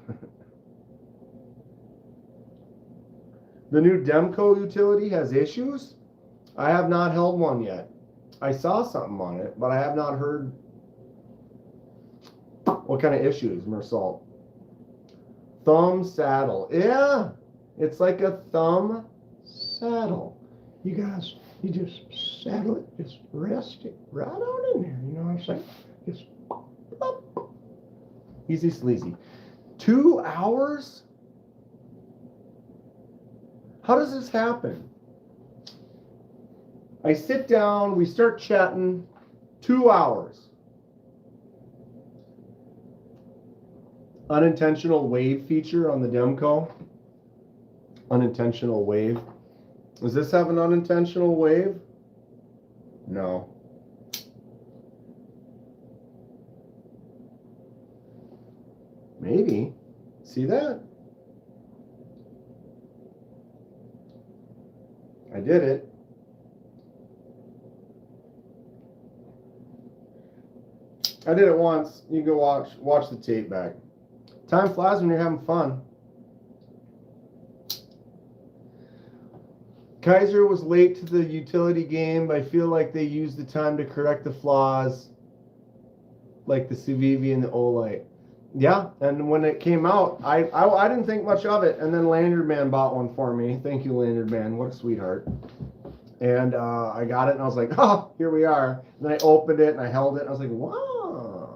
The new Demco utility has issues. I have not held one yet. I saw something on it, but I have not heard what kind of issues, Mersalt. Thumb saddle. Yeah, it's like a thumb saddle. You guys, you just saddle it, just rest it right on in there. You know what I'm saying? Just plop. Easy sleazy. 2 hours? How does this happen? I sit down, we start chatting, 2 hours. Unintentional wave feature on the Demco. Unintentional wave. Does this have an unintentional wave? No. Maybe. See that? I did it. I did it once. You can go watch the tape back. Time flies when you're having fun. Kaiser was late to the utility game, but I feel like they used the time to correct the flaws, like the Civivi and the Olight. Yeah, and when it came out, I didn't think much of it, and then Lanyard Man bought one for me. Thank you, Lanyard Man. What a sweetheart. And I got it, and I was like, oh, here we are. And then I opened it, and I held it, and I was like, wow.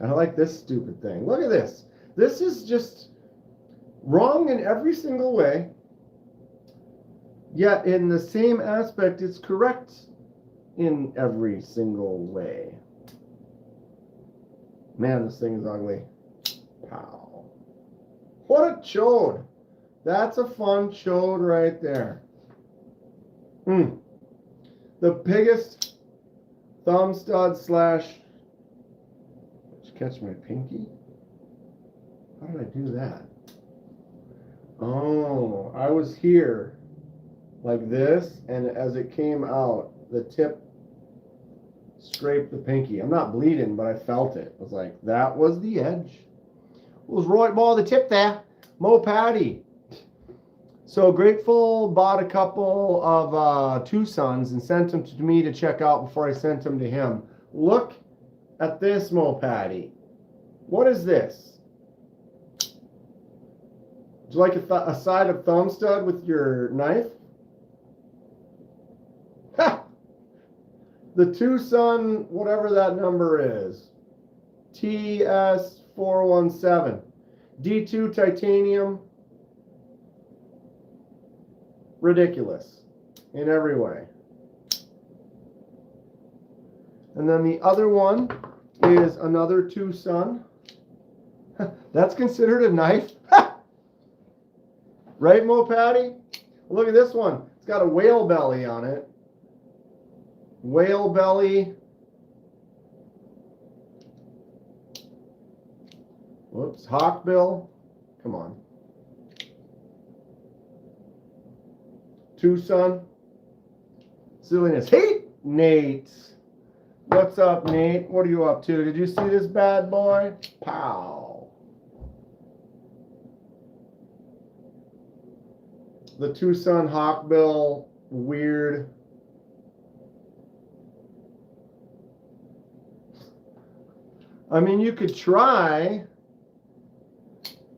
I like this stupid thing. Look at this. This is just wrong in every single way, yet in the same aspect, it's correct in every single way. Man, this thing is ugly. Pow. What a chode. That's a fun chode right there. The biggest thumb stud slash... Did you catch my pinky? How did I do that? Oh, I was here like this, and as it came out, the tip scraped the pinky. I'm not bleeding, but I felt it. I was like, that was the edge. It was right ball the tip there. Mo Patty. So Grateful bought a couple of Tucsons and sent them to me to check out before I sent them to him. Look at this, Mo Patty. What is this? Would you like a side of thumb stud with your knife? Ha! The Tucson, whatever that number is, TS417, D2 titanium, ridiculous in every way. And then the other one is another Tucson. That's considered a knife? Right, Mo Patty? Look at this one. It's got a whale belly on it. Whale belly. Whoops, hawkbill. Come on. Tucson. Silliness. Hey, Nate. What's up, Nate? What are you up to? Did you see this bad boy? Pow. The Tucson hawkbill, weird. I mean, you could try.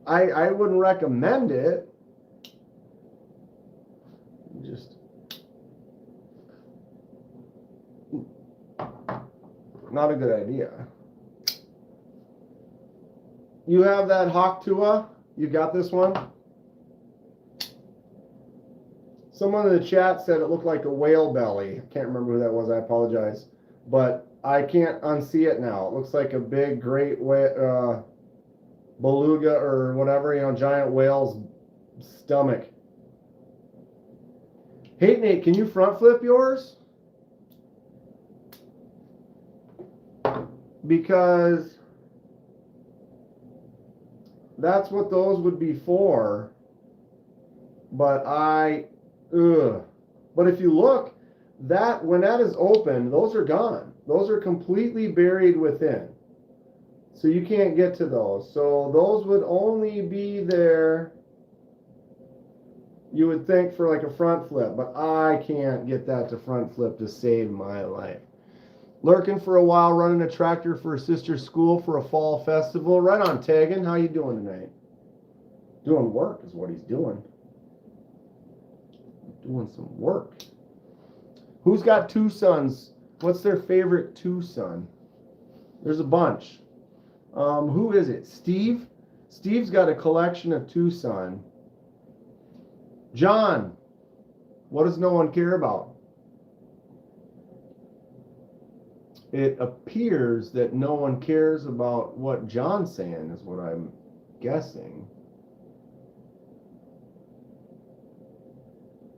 I wouldn't recommend it. Just not a good idea. You have that Hawk Tua? You got this one? Someone in the chat said it looked like a whale belly. I can't remember who that was. I apologize. But I can't unsee it now. It looks like a big, great beluga or whatever, giant whale's stomach. Hey, Nate, can you front flip yours? Because that's what those would be for. But But if you look, when that is open, those are gone. Those are completely buried within. So you can't get to those. So those would only be there, you would think, for like a front flip. But I can't get that to front flip to save my life. Lurking for a while, running a tractor for a sister's school for a fall festival. Right on, Tegan. How you doing tonight? Doing work is what he's doing. Doing some work. Who's got Tucsons? What's their favorite Tucson? There's a bunch. Who is it? Steve? Steve's got a collection of Tucson. John, what does no one care about? It appears that no one cares about what John's saying, is what I'm guessing.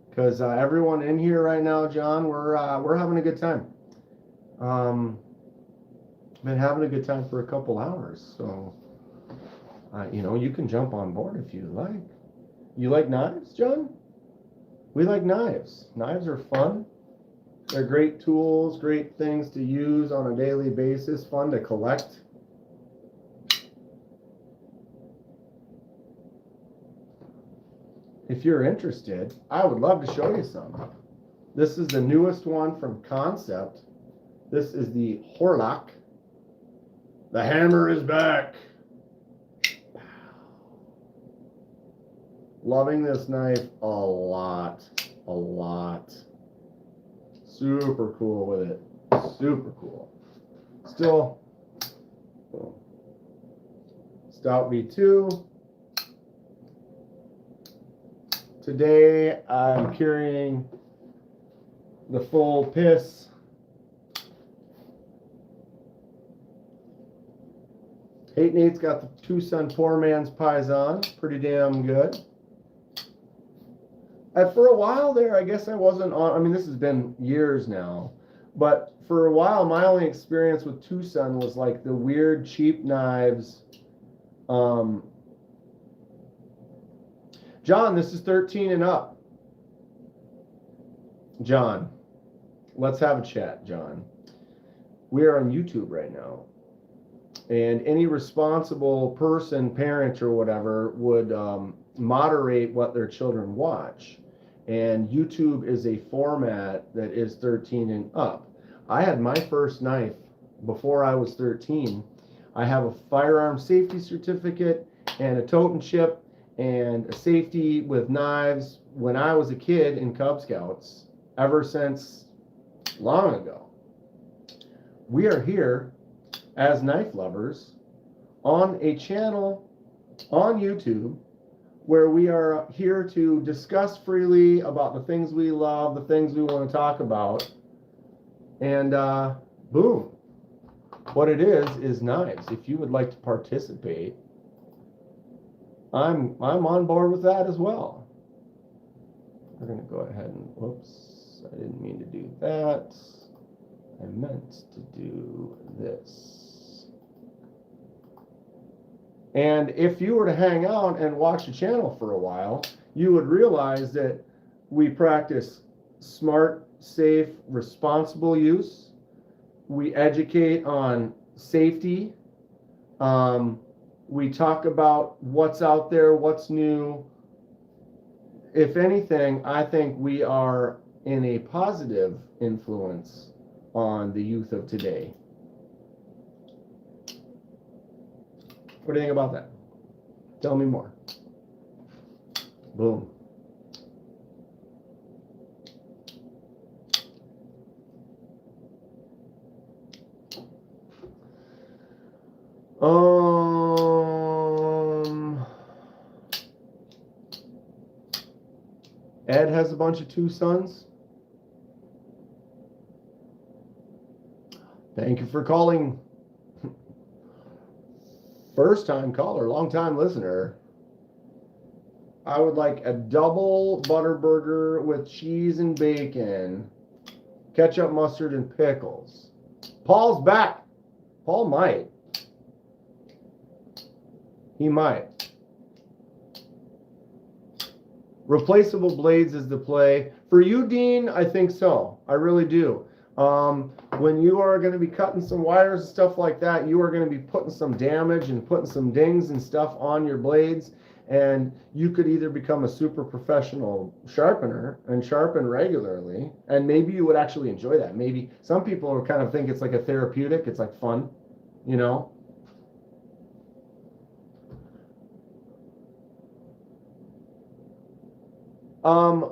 Because everyone in here right now, John, we're having a good time. Been having a good time for a couple hours, so you can jump on board if you like. You like knives, John? We like knives. Knives are fun. They're great tools, great things to use on a daily basis, fun to collect. If you're interested, I would love to show you some. This is the newest one from Concept. This is the Horlock. The hammer is back. Loving this knife a lot. A lot. Super cool with it. Super cool. Still, Stout V2. Today I'm carrying the full piss. Nate's got the Tucson Poor Man's Paisan. Pretty damn good. For a while there, I guess I wasn't on, I mean, this has been years now, but for a while, my only experience with Tucson was like the weird cheap knives. John, this is 13 and up. John, let's have a chat, John. We are on YouTube right now. And any responsible person, parent or whatever, would moderate what their children watch. And YouTube is a format that is 13 and up. I had my first knife before I was 13. I have a firearm safety certificate and a totem chip and a safety with knives when I was a kid in Cub Scouts, ever since long ago. We are here as knife lovers on a channel on YouTube where we are here to discuss freely about the things we love, the things we want to talk about, and boom. What it is knives. If you would like to participate, I'm on board with that as well. We're gonna go ahead and, whoops, I didn't mean to do that. I meant to do this. And if you were to hang out and watch the channel for a while, you would realize that we practice smart, safe, responsible use. We educate on safety. We talk about what's out there, what's new. If anything, I think we are in a positive influence on the youth of today. What do you think about that? Tell me more. Boom. Ed has a bunch of Tucsons. Thank you for calling. First time caller, long time listener. I would like a double butter burger with cheese and bacon, ketchup, mustard, and pickles. Paul's back. Paul might. He might. Replaceable blades is the play. For you, Dean, I think so. I really do. When you are going to be cutting some wires and stuff like that, you are going to be putting some damage and putting some dings and stuff on your blades. And you could either become a super professional sharpener and sharpen regularly, and maybe you would actually enjoy that. Maybe some people are kind of think it's like a therapeutic, it's like fun, you know.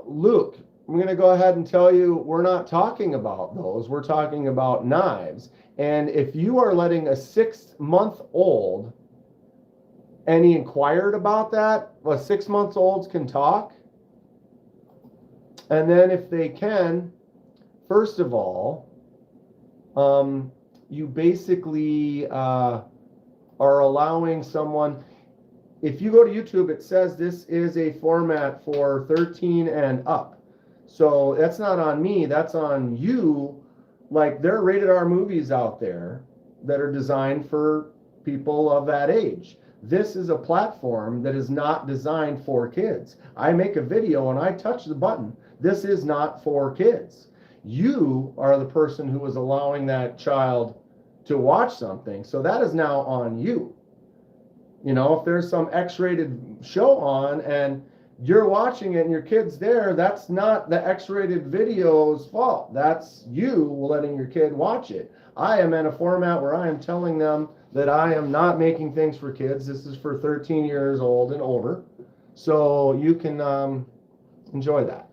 Luke, I'm going to go ahead and tell you we're not talking about those. We're talking about knives. And if you are letting a 6-month-old, and he inquired about that, well, 6-month-olds can talk. And then if they can, first of all, you basically are allowing someone, if you go to YouTube, it says this is a format for 13 and up. So that's not on me, that's on you. Like, there are rated R movies out there that are designed for people of that age. This is a platform that is not designed for kids. I make a video and I touch the button. This is not for kids. You are the person who is allowing that child to watch something. So that is now on you. You know, if there's some X-rated show on and you're watching it and your kid's there, that's not the X-rated video's fault. That's you letting your kid watch it. I am in a format where I am telling them that I am not making things for kids. This is for 13 years old and over. So you can enjoy that.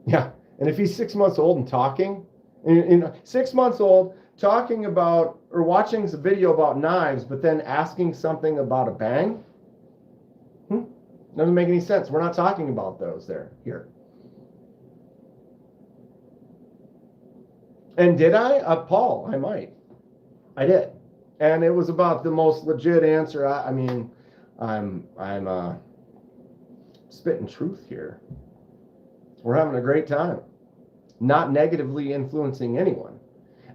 Yeah, and if he's 6 months old and talking, 6 months old, talking about or watching a video about knives, but then asking something about a bang, doesn't make any sense. We're not talking about those here. And did I? Paul, I might. I did. And it was about the most legit answer. I mean, I'm spitting truth here. We're having a great time. Not negatively influencing anyone.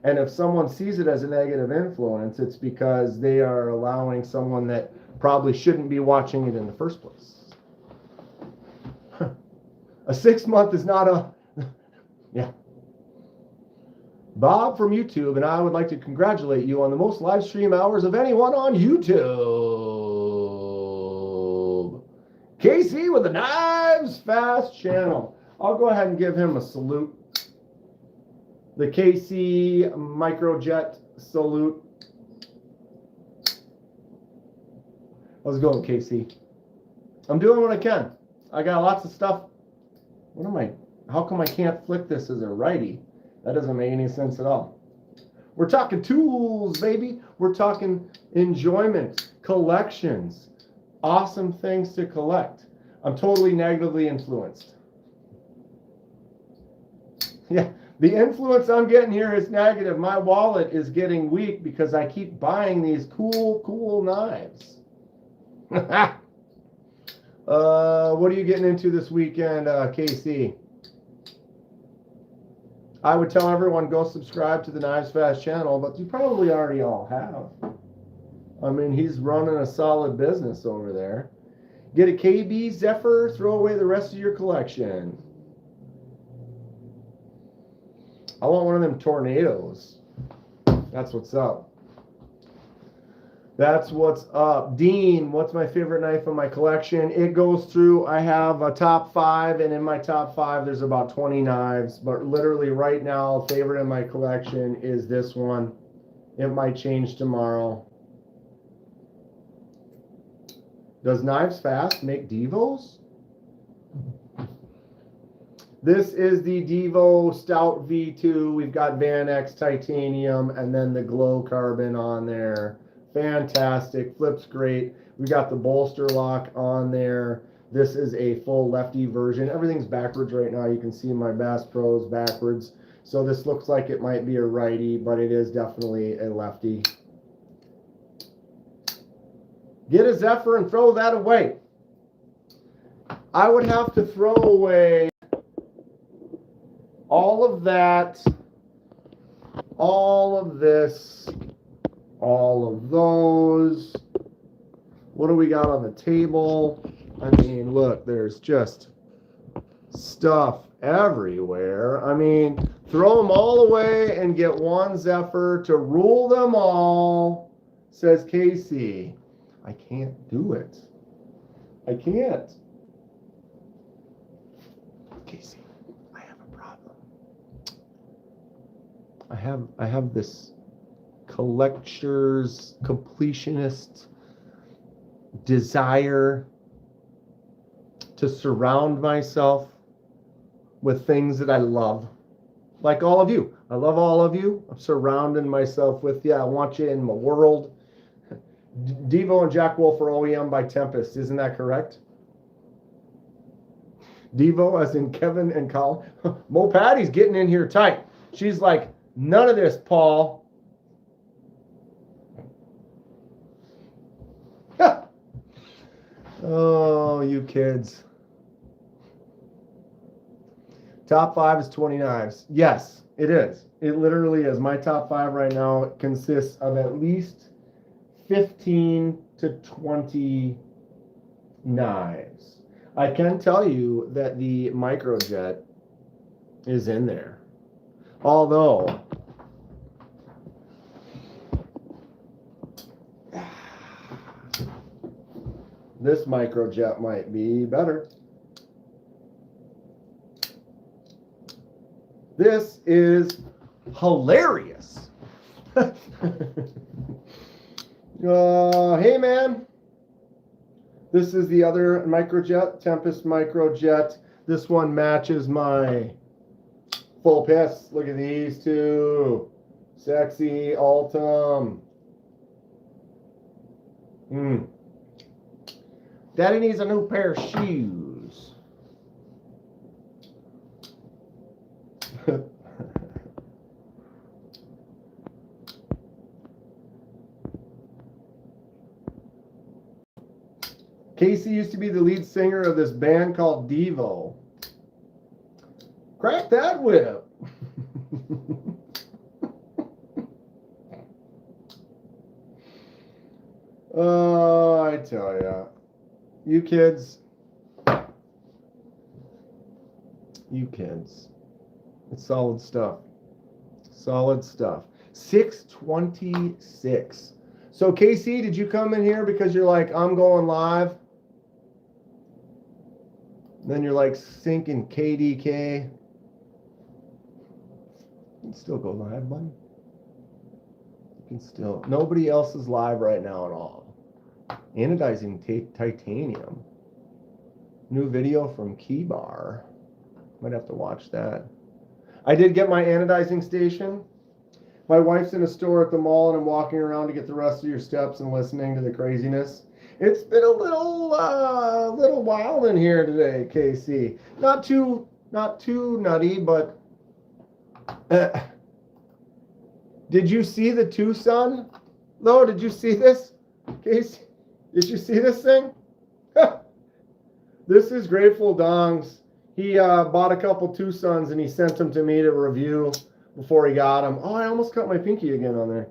And if someone sees it as a negative influence, it's because they are allowing someone that probably shouldn't be watching it in the first place. A 6 month is not a... Yeah. Bob from YouTube, and I would like to congratulate you on the most live stream hours of anyone on YouTube. Casey with the Knives Fast channel. I'll go ahead and give him a salute. The KC Microjet salute. How's it going, KC? I'm doing what I can. I got lots of stuff. How come I can't flick this as a righty? That doesn't make any sense at all. We're talking tools, baby. We're talking enjoyment, collections, awesome things to collect. I'm totally negatively influenced. Yeah, the influence I'm getting here is negative. My wallet is getting weak because I keep buying these cool knives. What are you getting into this weekend, KC? I would tell everyone, go subscribe to the Knives Fast channel, but you probably already all have. I mean, he's running a solid business over there. Get a KB Zephyr, throw away the rest of your collection. I want one of them tornadoes. That's what's up. That's what's up. Dean, what's my favorite knife in my collection? It goes through, I have a top 5, and in my top 5, there's about 20 knives. But literally right now, favorite in my collection is this one. It might change tomorrow. Does Knives Fast make Devos? This is the Devo Stout V2. We've got Van X titanium and then the glow carbon on there. Fantastic, flips great. We got the bolster lock on there. This is a full lefty version. Everything's backwards right now. You can see my Bass Pros backwards. So this looks like it might be a righty, but it is definitely a lefty. Get a Zephyr and throw that away. I would have to throw away all of that, all of this, all of those. What do we got on the table? I mean, look, there's just stuff everywhere. I mean, throw them all away and get one Zephyr to rule them all, says Casey. I can't do it. I can't. Casey, I have a problem. I have this collector's completionist desire to surround myself with things that I love, like all of you. I love all of you. I'm surrounding myself with you. I want you in my world. Devo and Jack Wolf are OEM by Tempest, isn't that correct? Devo as in Kevin and Colin. Mo Patty's getting in here tight. She's like, none of this, Paul. Oh, you kids. Top 5 is 20 knives. Yes, it is. It literally is. My top 5 right now consists of at least 15 to 20 knives. I can tell you that the Microjet is in there. Although, This microjet might be better. This is hilarious. Hey man, this is the other microjet, Tempest microjet. This one matches my full piss. Look at these two. Sexy Altum. Daddy needs a new pair of shoes. Casey used to be the lead singer of this band called Devo. Crack that whip. Oh, I tell ya. You kids. It's solid stuff. Solid stuff. 626. So, Casey, did you come in here because you're like, I'm going live? Then you're like sinking KDK. You can still go live, buddy. You can still. Nobody else is live right now at all. Anodizing titanium. New video from Keybar. Might have to watch that. I did get my anodizing station. My wife's in a store at the mall, and I'm walking around to get the rest of your steps and listening to the craziness. It's been a little wild in here today, KC. Not too nutty, but did you see the Tucson? Lo, did you see this? Casey, did you see this thing? This is Grateful Dong's. He bought a couple Tucsons and he sent them to me to review before he got them. Oh, I almost cut my pinky again on there.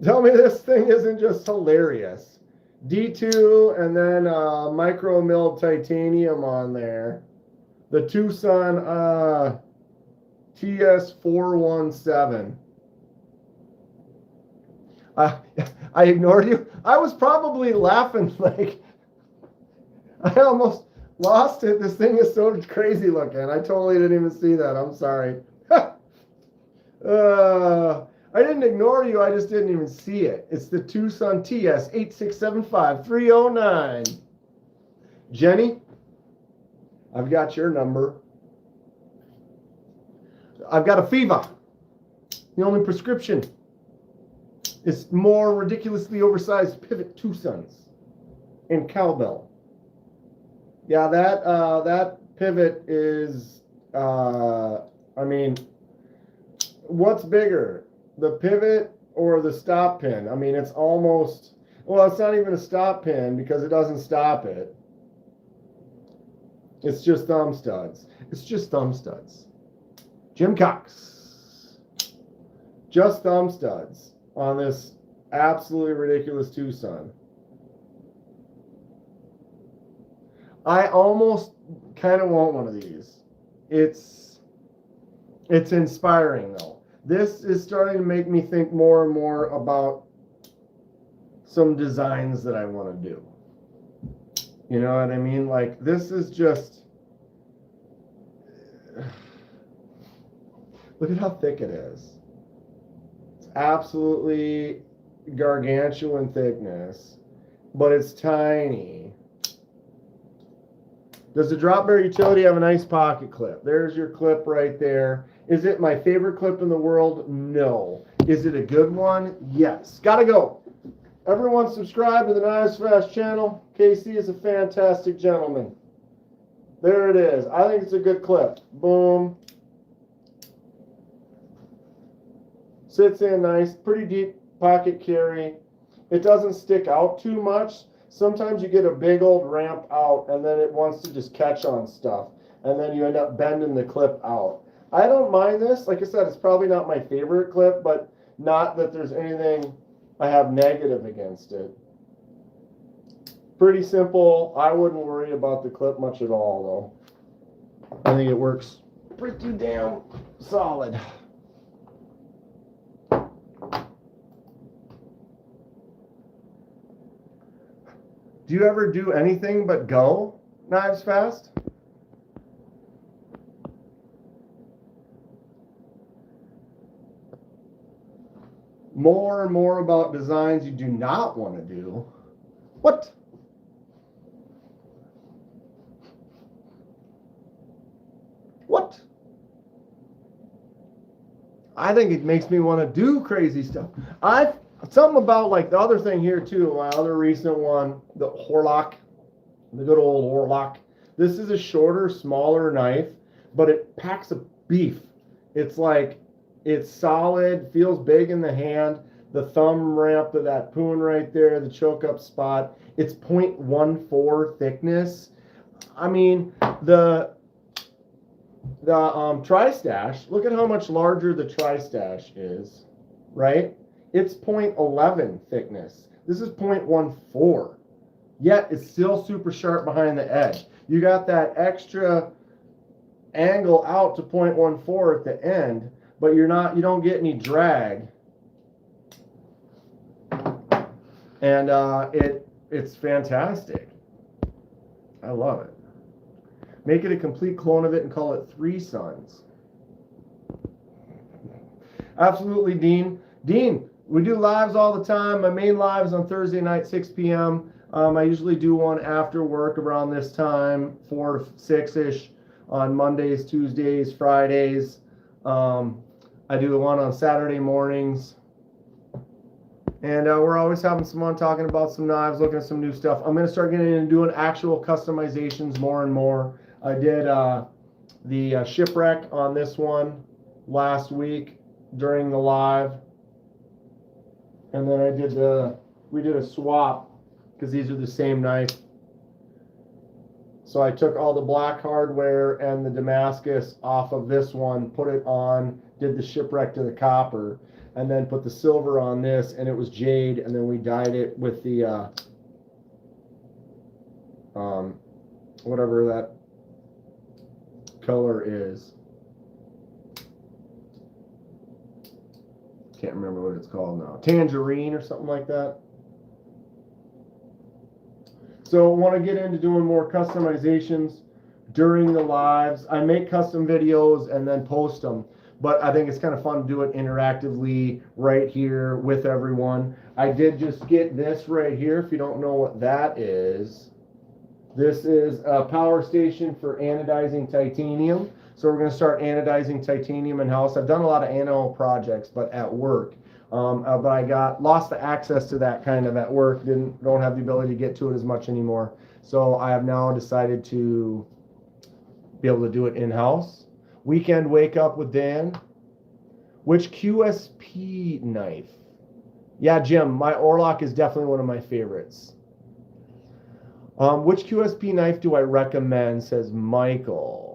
Tell me this thing isn't just hilarious. D2 and then micro milled titanium on there. The Tucson TS417. I ignored you. I was probably laughing like I almost lost it. This thing is so crazy looking. I totally didn't even see that. I'm sorry. I didn't ignore you. I just didn't even see it. It's the Tucson TS8675309. Jenny, I've got your number. I've got a fever. The only prescription is more ridiculously oversized pivot Tucsons and cowbell. Yeah, that pivot is, I mean, what's bigger, the pivot or the stop pin? I mean, it's almost, well, it's not even a stop pin because it doesn't stop it. It's just thumb studs. It's just thumb studs. Jim Cox. Just thumb studs on this absolutely ridiculous Tucson. I almost kind of want one of these. It's inspiring though. This is starting to make me think more and more about some designs that I want to do. You know what I mean? Like this is just, look at how thick it is. It's absolutely gargantuan thickness, but it's tiny. Does the Drop Bear Utility have a nice pocket clip? There's your clip right there. Is it my favorite clip in the world? No. Is it a good one? Yes. Gotta go. Everyone subscribe to the Knives Fast channel. KC is a fantastic gentleman. There it is. I think it's a good clip. Boom. Sits in nice. Pretty deep pocket carry. It doesn't stick out too much. Sometimes you get a big old ramp out and then it wants to just catch on stuff. And then you end up bending the clip out. I don't mind this. Like I said, it's probably not my favorite clip, but not that there's anything I have negative against it. Pretty simple. I wouldn't worry about the clip much at all, though. I think it works pretty damn solid. Do you ever do anything but go knives fast? More and more about designs you do not want to do. What? What? I think it makes me want to do crazy stuff. Something about like the other thing here too, my other recent one, the Horlock, the good old Horlock. This is a shorter, smaller knife, but it packs a beef. It's like, it's solid, feels big in the hand. The thumb ramp of that poon right there, the choke up spot, it's 0.14 thickness. I mean, the Tri-Stash, look at how much larger the Tri-Stash is, right? It's 0.11 thickness. This is 0.14. Yet it's still super sharp behind the edge. You got that extra angle out to 0.14 at the end, but you don't get any drag. And it's fantastic. I love it. Make it a complete clone of it and call it Three Sons. Absolutely, Dean. Dean, we do lives all the time. My main live is on Thursday night, 6 p.m. I usually do one after work around this time, 4 to 6-ish, on Mondays, Tuesdays, Fridays. I do the one on Saturday mornings. And we're always having some fun talking about some knives, looking at some new stuff. I'm going to start getting into doing actual customizations more and more. I did the shipwreck on this one last week during the live. And then we did a swap because these are the same knife. So I took all the black hardware and the Damascus off of this one, put it on, did the shipwreck to the copper, and then put the silver on this, and it was jade, and then we dyed it with the whatever that color is. Can't remember what it's called now. Tangerine or something like that. So I want to get into doing more customizations during the lives. I make custom videos and then post them, but I think it's kind of fun to do it interactively right here with everyone. I did just get this right here. If you don't know what that is, this is a power station for anodizing titanium. So we're going to start anodizing titanium in-house. I've done a lot of anode projects, but at work. But I lost the access to that kind of at work. Don't have the ability to get to it as much anymore. So I have now decided to be able to do it in-house. Weekend wake up with Dan. Which QSP knife? Yeah, Jim, my Orlock is definitely one of my favorites. Which QSP knife do I recommend, says Michael.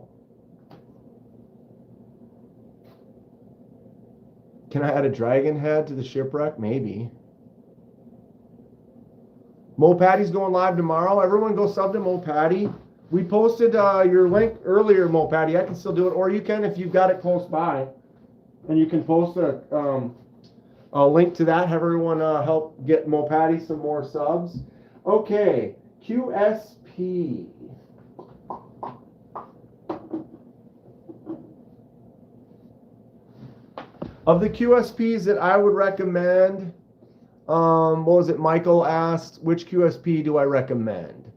Can I add a dragon head to the shipwreck? Maybe. Mo Patty's going live tomorrow. Everyone go sub to Mo Patty. We posted your link earlier, Mo Patty. I can still do it, or you can if you've got it close by. And you can post a link to that. Have everyone help get Mo Patty some more subs. Okay, QSP. Of the QSPs that I would recommend, what was it Michael asked, which QSP do I recommend?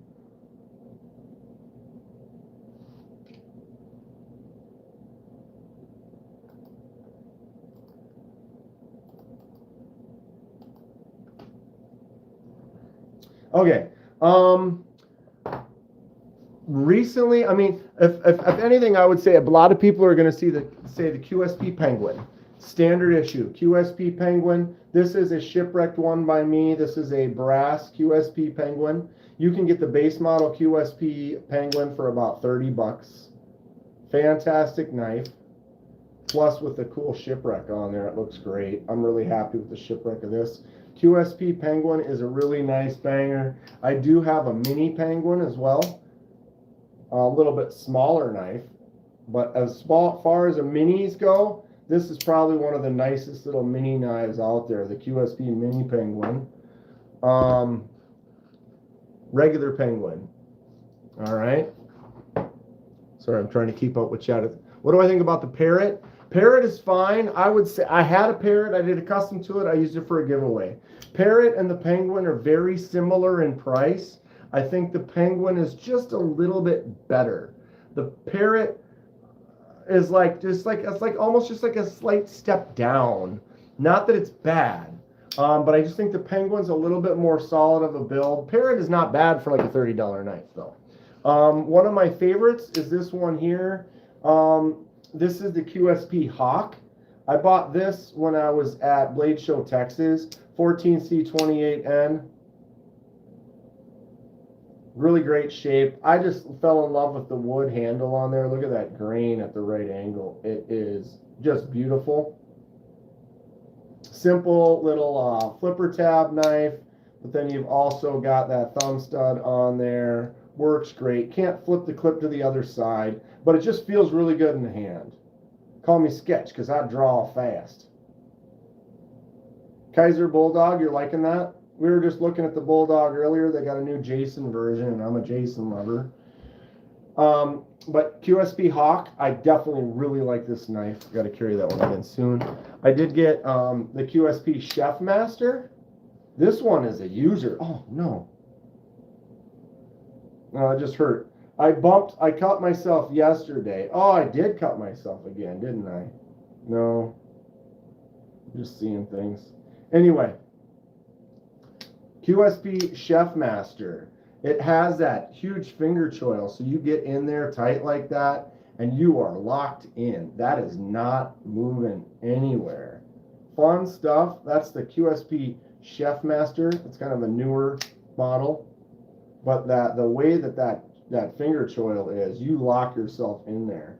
Okay. Recently, I mean, if anything, I would say a lot of people are going to say the QSP Penguin. Standard issue, QSP Penguin. This is a shipwrecked one by me. This is a brass QSP Penguin. You can get the base model QSP Penguin for about 30 bucks. Fantastic knife. Plus with the cool shipwreck on there, it looks great. I'm really happy with the shipwreck of this. QSP Penguin is a really nice banger. I do have a mini Penguin as well. A little bit smaller knife. But as far as the minis go, this is probably one of the nicest little mini knives out there, the QSP Mini Penguin. regular penguin. All right. Sorry, I'm trying to keep up with chat. What do I think about the parrot? Parrot is fine. I would say I had a parrot. I did a custom to it. I used it for a giveaway. Parrot and the penguin are very similar in price. I think the penguin is just a little bit better. The parrot is it's like almost just like a slight step down. Not that it's bad, but I just think the penguin's a little bit more solid of a build. Parrot is not bad for like a $30 knife though. One of my favorites is this one here. This is the QSP Hawk. I bought this when I was at Blade Show, Texas. 14C28N. Really great shape. I just fell in love with the wood handle on there. Look at that grain at the right angle. It is just beautiful. Simple little flipper tab knife, but then you've also got that thumb stud on there. Works great. Can't flip the clip to the other side, but it just feels really good in the hand. Call me sketch because I draw fast. Kaiser Bulldog, you're liking that? We were just looking at the Bulldog earlier. They got a new Jason version, and I'm a Jason lover. But QSP Hawk, I definitely really like this knife. Got to carry that one again soon. I did get the QSP Chef Master. This one is a user. Oh, no. It just hurt. I cut myself yesterday. Oh, I did cut myself again, didn't I? No. Just seeing things. Anyway. QSP Chef Master. It has that huge finger choil, so you get in there tight like that, and you are locked in. That is not moving anywhere. Fun stuff. That's the QSP Chef Master. It's kind of a newer model. But the way that finger choil is, you lock yourself in there.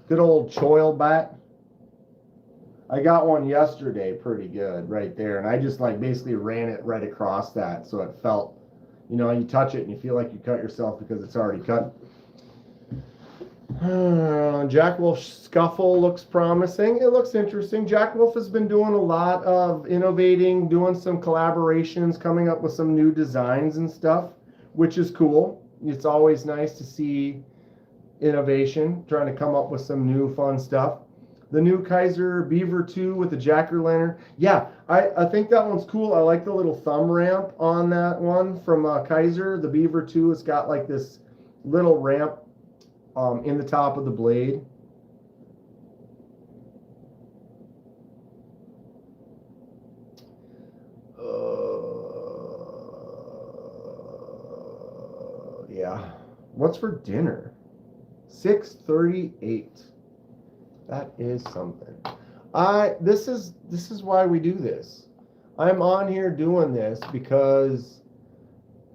Good old choil bat. I got one yesterday pretty good right there. And I just basically ran it right across that. So it felt, you touch it and you feel like you cut yourself because it's already cut. Jack Wolf Scuffle looks promising. It looks interesting. Jack Wolf has been doing a lot of innovating, doing some collaborations, coming up with some new designs and stuff, which is cool. It's always nice to see innovation, trying to come up with some new fun stuff. The new Kaiser Beaver 2 with the jack-o'-lantern. Yeah, I think that one's cool. I like the little thumb ramp on that one from Kaiser. The Beaver 2, it's got like this little ramp in the top of the blade. Yeah. What's for dinner? 6:38. That is something. This is why we do this. I'm on here doing this because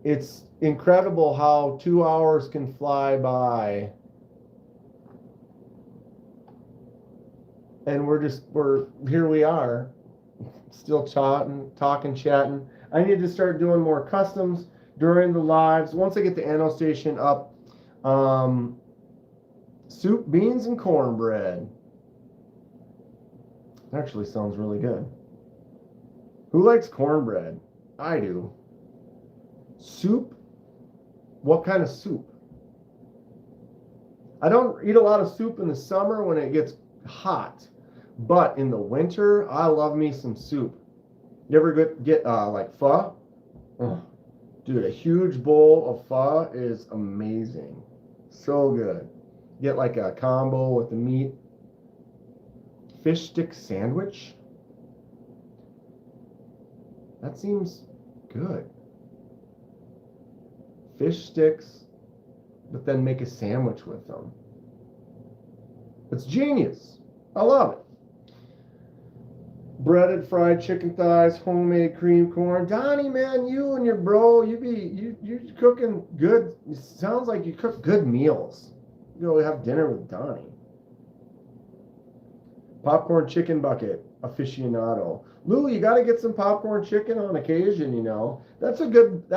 it's incredible how 2 hours can fly by. And here we are, still talking, chatting. I need to start doing more customs during the lives. Once I get the Anno Station up, soup, beans, and cornbread. Actually sounds really good. Who likes cornbread? I do. Soup? What kind of soup? I don't eat a lot of soup in the summer when it gets hot. But in the winter, I love me some soup. You ever get like pho? Oh, dude, a huge bowl of pho is amazing. So good. Get like a combo with the meat. Fish stick sandwich? That seems good. Fish sticks, but then make a sandwich with them. It's genius. I love it. Breaded fried chicken thighs, homemade cream corn. Donnie, man, you and your bro, you're cooking good. It sounds like you cook good meals. You go have dinner with Donnie. Popcorn chicken bucket aficionado. Lou, you got to get some popcorn chicken on occasion, That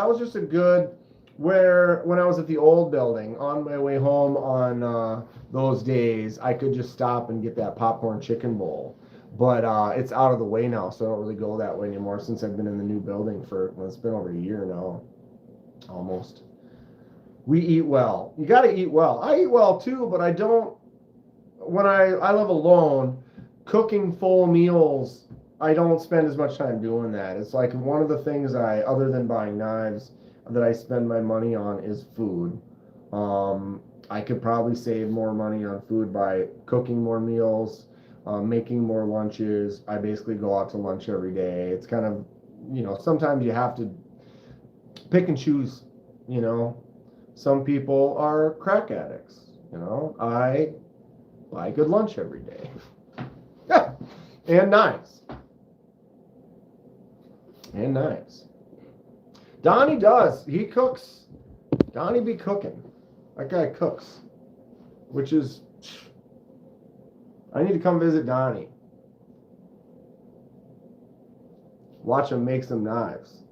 was just a good, when I was at the old building, on my way home on those days, I could just stop and get that popcorn chicken bowl. But it's out of the way now, so I don't really go that way anymore since I've been in the new building well, it's been over a year now, almost. We eat well. You got to eat well. I eat well too, but I don't. When I live alone, cooking full meals, I don't spend as much time doing that. It's like one of the things other than buying knives, that I spend my money on is food. I could probably save more money on food by cooking more meals, making more lunches. I basically go out to lunch every day. It's kind of, sometimes you have to pick and choose, you know. Some people are crack addicts, I buy good lunch every day. Yeah. And knives. Donnie does. He cooks. Donnie be cooking. That guy cooks. Which is... I need to come visit Donnie. Watch him make some knives.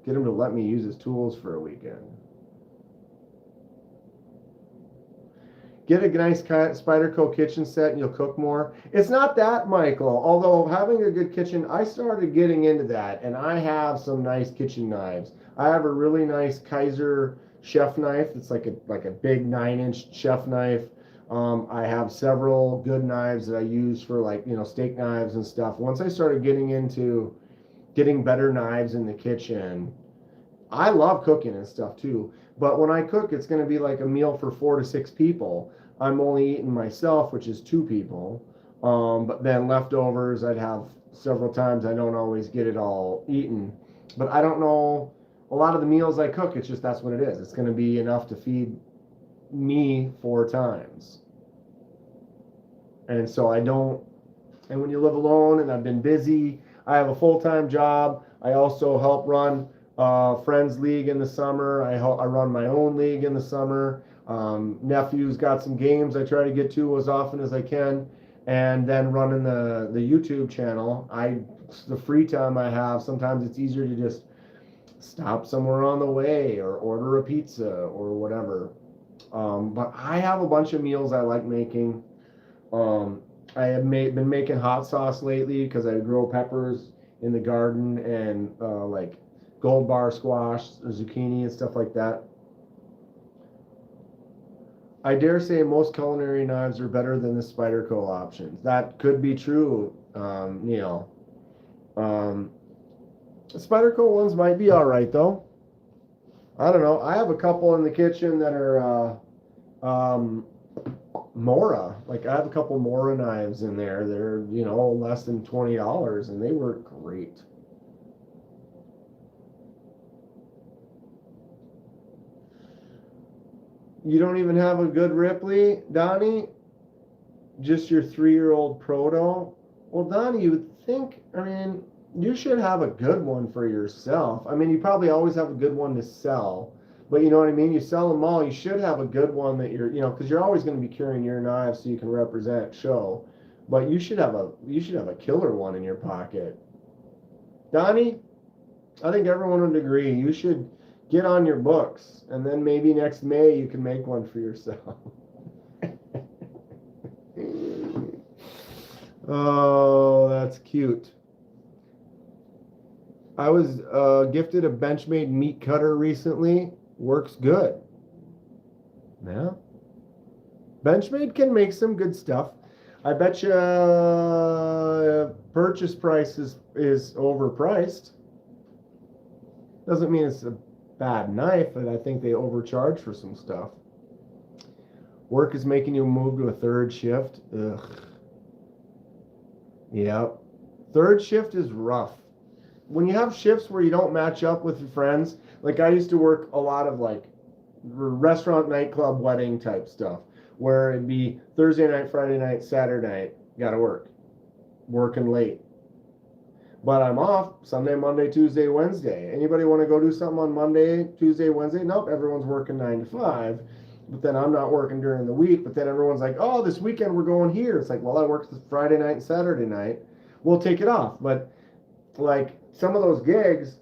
Get him to let me use his tools for a weekend. Get a nice Spyderco kitchen set and you'll cook more. It's not that, Michael. Although having a good kitchen, I started getting into that, and I have some nice kitchen knives. I have a really nice Kaiser chef knife. It's like a big 9-inch chef knife. I have several good knives that I use for steak knives and stuff. Once I started getting into getting better knives in the kitchen, I love cooking and stuff too. But when I cook, it's going to be like a meal for 4 to 6 people. I'm only eating myself, which is 2 people. But then leftovers, I'd have several times. I don't always get it all eaten. But I don't know. A lot of the meals I cook, it's just that's what it is. It's going to be enough to feed me 4 times. And so I don't. And when you live alone and I've been busy, I have a full-time job. I also help run Friends League in the summer. I run my own league in the summer. Nephew's got some games I try to get to as often as I can, and then running the YouTube channel. The free time I have, sometimes it's easier to just stop somewhere on the way or order a pizza or whatever. But I have a bunch of meals I like making. I have been making hot sauce lately because I grow peppers in the garden and like gold bar squash, zucchini, and stuff like that. I dare say most culinary knives are better than the Spyderco options. That could be true, Neil. The Spyderco ones might be all right, though. I don't know. I have a couple in the kitchen that are Mora. Like, I have a couple Mora knives in there. They're, less than $20, and they work great. You don't even have a good Ripley, Donnie? Just your 3-year-old Proto? Well, Donnie, you would think, you should have a good one for yourself. You probably always have a good one to sell. But you know what I mean? You sell them all. You should have a good one that because you're always going to be carrying your knives so you can represent show. But you should have a killer one in your pocket. Donnie, I think everyone would agree. You should get on your books, and then maybe next May you can make one for yourself. Oh, that's cute. I was gifted a Benchmade meat cutter recently. Works good. Yeah. Benchmade can make some good stuff. I bet you purchase price is overpriced. Doesn't mean it's a bad knife, but I think they overcharge for some stuff. Work is making you move to a 3rd shift. Ugh. Yep. 3rd shift is rough. When you have shifts where you don't match up with your friends, like I used to work a lot of like restaurant, nightclub, wedding type stuff, where it'd be Thursday night, Friday night, Saturday night, gotta work. Working late. But I'm off Sunday, Monday, Tuesday, Wednesday. Anybody want to go do something on Monday, Tuesday, Wednesday? Nope, everyone's working 9 to 5. But then I'm not working during the week. But then everyone's like, oh, this weekend we're going here. It's like, well, I worked Friday night and Saturday night. We'll take it off. But like some of those gigs,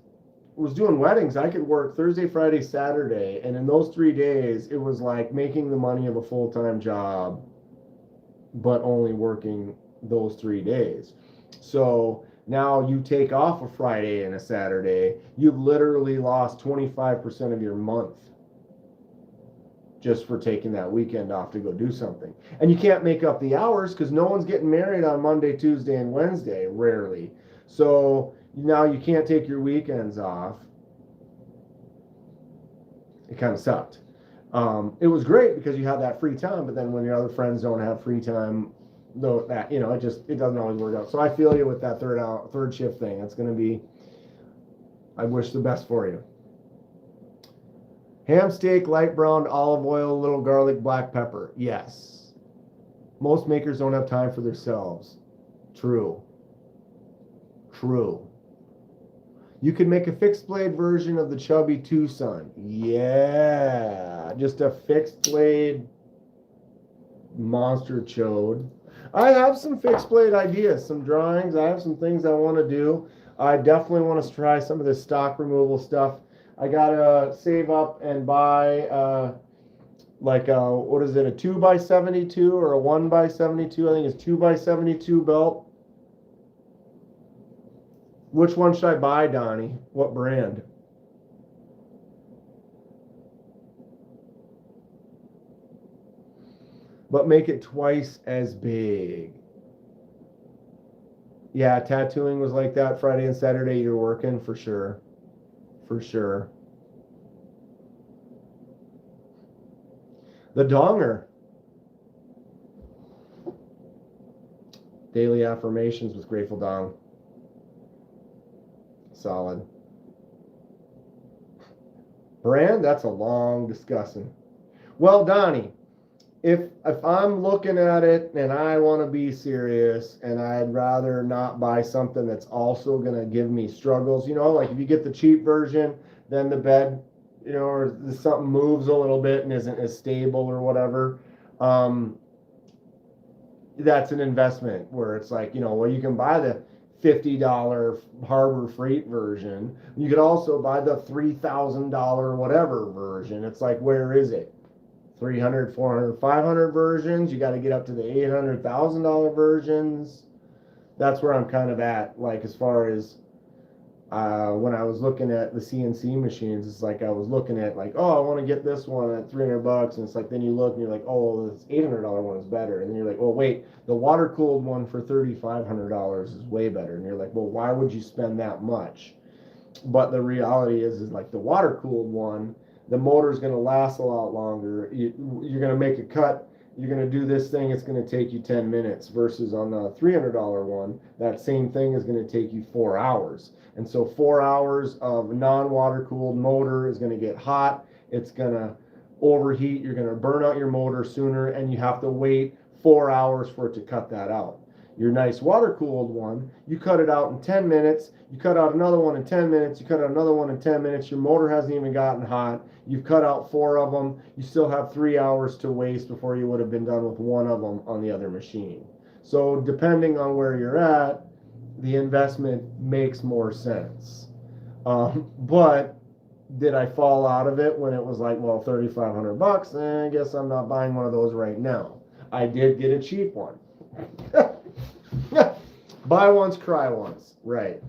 was doing weddings, I could work Thursday, Friday, Saturday. And in those 3 days, it was like making the money of a full-time job, but only working those 3 days. So now you take off a Friday and a Saturday, you've literally lost 25% of your month just for taking that weekend off to go do something. And you can't make up the hours because no one's getting married on Monday, Tuesday, and Wednesday, rarely. So now you can't take your weekends off. It kind of sucked. It was great because you had that free time, but then when your other friends don't have free time, though, that, it doesn't always work out. So I feel you with that third shift thing. It's going to be, I wish the best for you. Ham steak, light browned, olive oil, little garlic, black pepper. Yes. Most makers don't have time for themselves. True. You can make a fixed blade version of the chubby Tucson. Yeah. Just a fixed blade monster chode. I have some fixed blade ideas, some drawings. I have some things I want to do. I definitely want to try some of this stock removal stuff. I gotta save up and buy what is it, a 2x72 or a 1x72? I think it's 2x72 belt. Which one should I buy, Donnie? What brand? But make it twice as big. Yeah, tattooing was like that. Friday and Saturday you're working for sure. For sure. The Donger. Daily affirmations with Grateful Dong. Solid. Brand? That's a long discussing. Well, Donnie, if I'm looking at it and I want to be serious and I'd rather not buy something that's also going to give me struggles, like if you get the cheap version, then the bed, or something moves a little bit and isn't as stable or whatever, that's an investment where it's like, well, you can buy the $50 Harbor Freight version. You could also buy the $3,000 whatever version. It's like, where is it? 300, 400, 500 versions. You got to get up to the $800,000 versions. That's where I'm kind of at. Like as far as when I was looking at the CNC machines, it's like I was looking at like, oh, I want to get this one at $300, and it's like then you look and you're like, oh, this $800 one is better, and then you're like, oh wait, the water cooled one for $3,500 is way better, and you're like, well, why would you spend that much? But the reality is like the water cooled one, the motor is going to last a lot longer. You're going to make a cut. You're going to do this thing. It's going to take you 10 minutes versus on the $300 one, that same thing is going to take you 4 hours. And so 4 hours of non-water cooled motor is going to get hot. It's going to overheat. You're going to burn out your motor sooner, and you have to wait 4 hours for it to cut that out. Your nice water cooled one, you cut it out in 10 minutes. You cut out another one in 10 minutes. You cut out another one in 10 minutes. Your motor hasn't even gotten hot. You've cut out 4 of them. You still have 3 hours to waste before you would have been done with 1 of them on the other machine. So depending on where you're at, the investment makes more sense. But did I fall out of it when it was like, well, $3,500? I guess I'm not buying one of those right now. I did get a cheap one. Buy once, cry once. Right.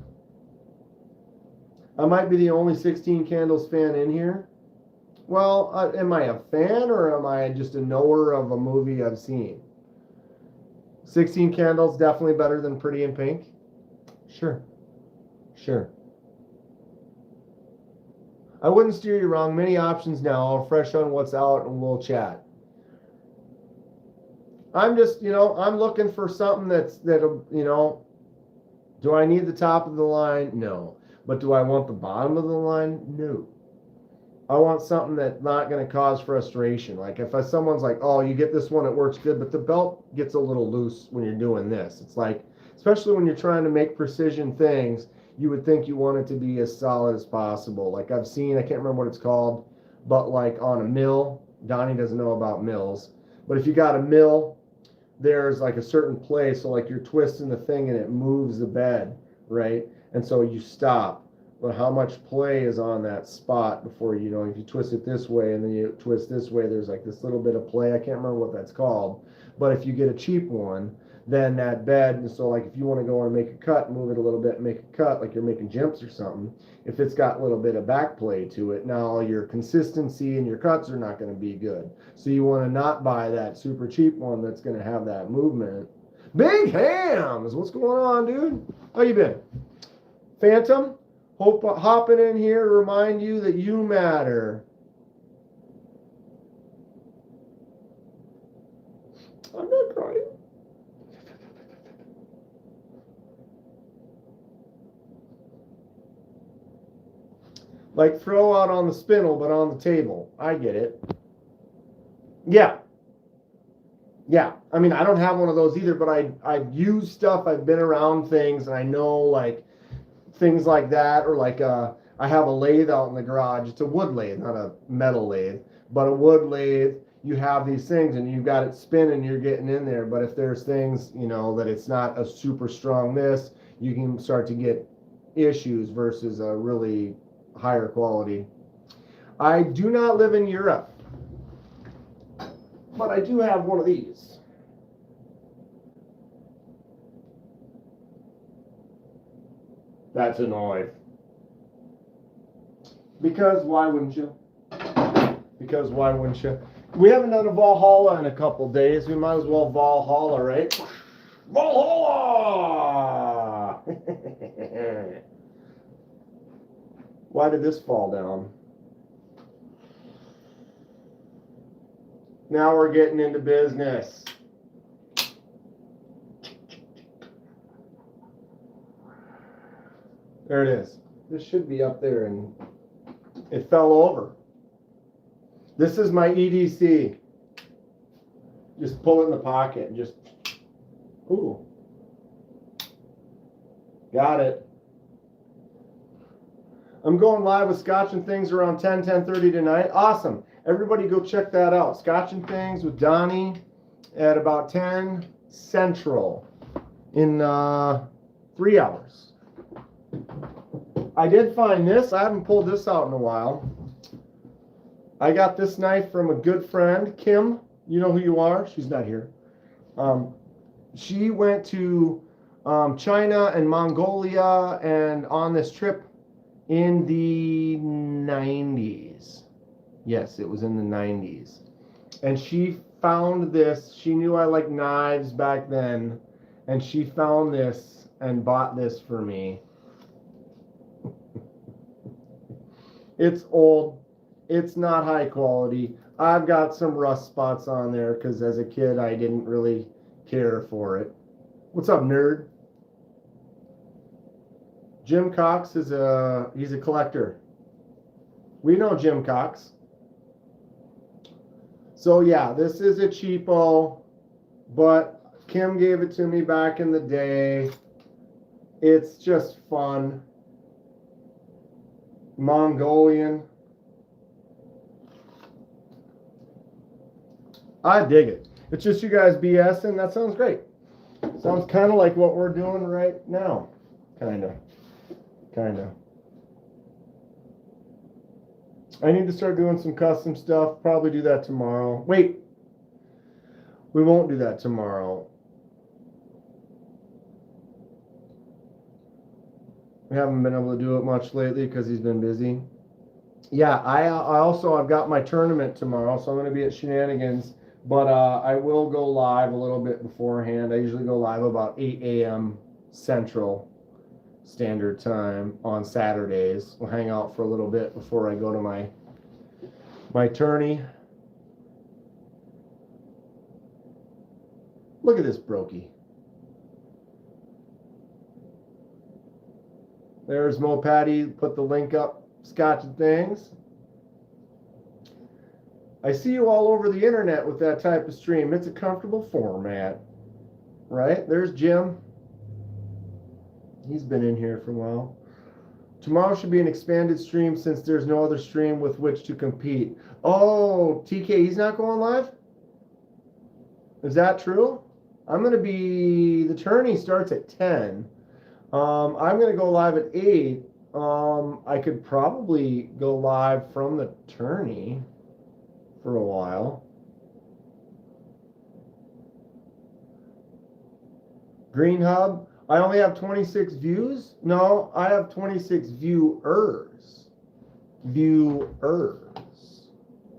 I might be the only 16 Candles fan in here. Well, am I a fan or am I just a knower of a movie I've seen? 16 Candles definitely better than Pretty in Pink. Sure. I wouldn't steer you wrong. Many options now. I'll fresh on what's out and we'll chat. I'm just, I'm looking for something that'll, do I need the top of the line? No. But do I want the bottom of the line? No. I want something that's not going to cause frustration. Like if someone's like, oh, you get this one, it works good, but the belt gets a little loose when you're doing this. It's like, especially when you're trying to make precision things, you would think you want it to be as solid as possible. Like I've seen, I can't remember what it's called, but like on a mill, Donnie doesn't know about mills, but if you got a mill, there's like a certain place, so like you're twisting the thing and it moves the bed, right? And so you stop. but how much play is on that spot before, you know, if you twist it this way and then you twist this way, there's like this little bit of play. I can't remember what that's called. But if you get a cheap one, then that bed, and so like if you want to go and make a cut, move it a little bit and make a cut, like you're making jimps or something, if it's got a little bit of back play to it, now your consistency and your cuts are not going to be good. So you want to not buy that super cheap one that's going to have that movement. Big Hams, what's going on, dude? How you been? Phantom, hopping in here to remind you that you matter. I'm not crying. Like throw out on the spindle, but on the table. I get it. Yeah. Yeah. I mean, I don't have one of those either, but I've used stuff. I've been around things, and I know like things like that, or like I have a lathe out in the garage. It's a wood lathe, not a metal lathe, but a wood lathe. You have these things, and you've got it spinning. You're getting in there. But if there's things, you know, that it's not a super strong this, you can start to get issues versus a really higher quality. I do not live in Europe, but I do have one of these. That's annoying. Because why wouldn't you? Because why wouldn't you? We haven't done a Valhalla in a couple days. We might as well Valhalla, right? Valhalla! Why did this fall down? Now we're getting into business. There it is. This should be up there, and it fell over. This is my EDC. Just pull it in the pocket and just, ooh. Got it. I'm going live with Scotch and Things around 10:30 tonight. Awesome. Everybody go check that out. Scotch and Things with Donnie at about 10 Central in 3 hours. I did find this. I haven't pulled this out in a while. I got this knife from a good friend, Kim. You know who you are? She's not here. She went to China and Mongolia and on this trip in the 90s. Yes, it was in the 90s. And she found this. She knew I liked knives back then. And she found this and bought this for me. It's old. It's not high quality. I've got some rust spots on there because as a kid I didn't really care for it. What's up, nerd? Jim Cox is he's a collector. We know Jim Cox. So yeah, this is a cheapo, but Kim gave it to me back in the day. It's just fun. Mongolian. I dig it. It's just you guys BSing. That sounds great. Sounds kind of like what we're doing right now. Kind of. I need to start doing some custom stuff. Probably do that tomorrow. Wait. We won't do that tomorrow. We haven't been able to do it much lately because he's been busy. Yeah, I've got my tournament tomorrow, so I'm going to be at Shenanigans. But I will go live a little bit beforehand. I usually go live about 8 a.m. Central Standard Time on Saturdays. We'll hang out for a little bit before I go to my tourney. Look at this brokey. There's Mo Patty. Put the link up. Scotch and Things. I see you all over the internet with that type of stream. It's a comfortable format, right? There's Jim. He's been in here for a while. Tomorrow should be an expanded stream since there's no other stream with which to compete. Oh, TK, he's not going live? Is that true? I'm going to be, the tourney starts at 10. I'm going to go live at 8. I could probably go live from the tourney for a while. Green Hub, I only have 26 views? No, I have 26 viewers. Viewers.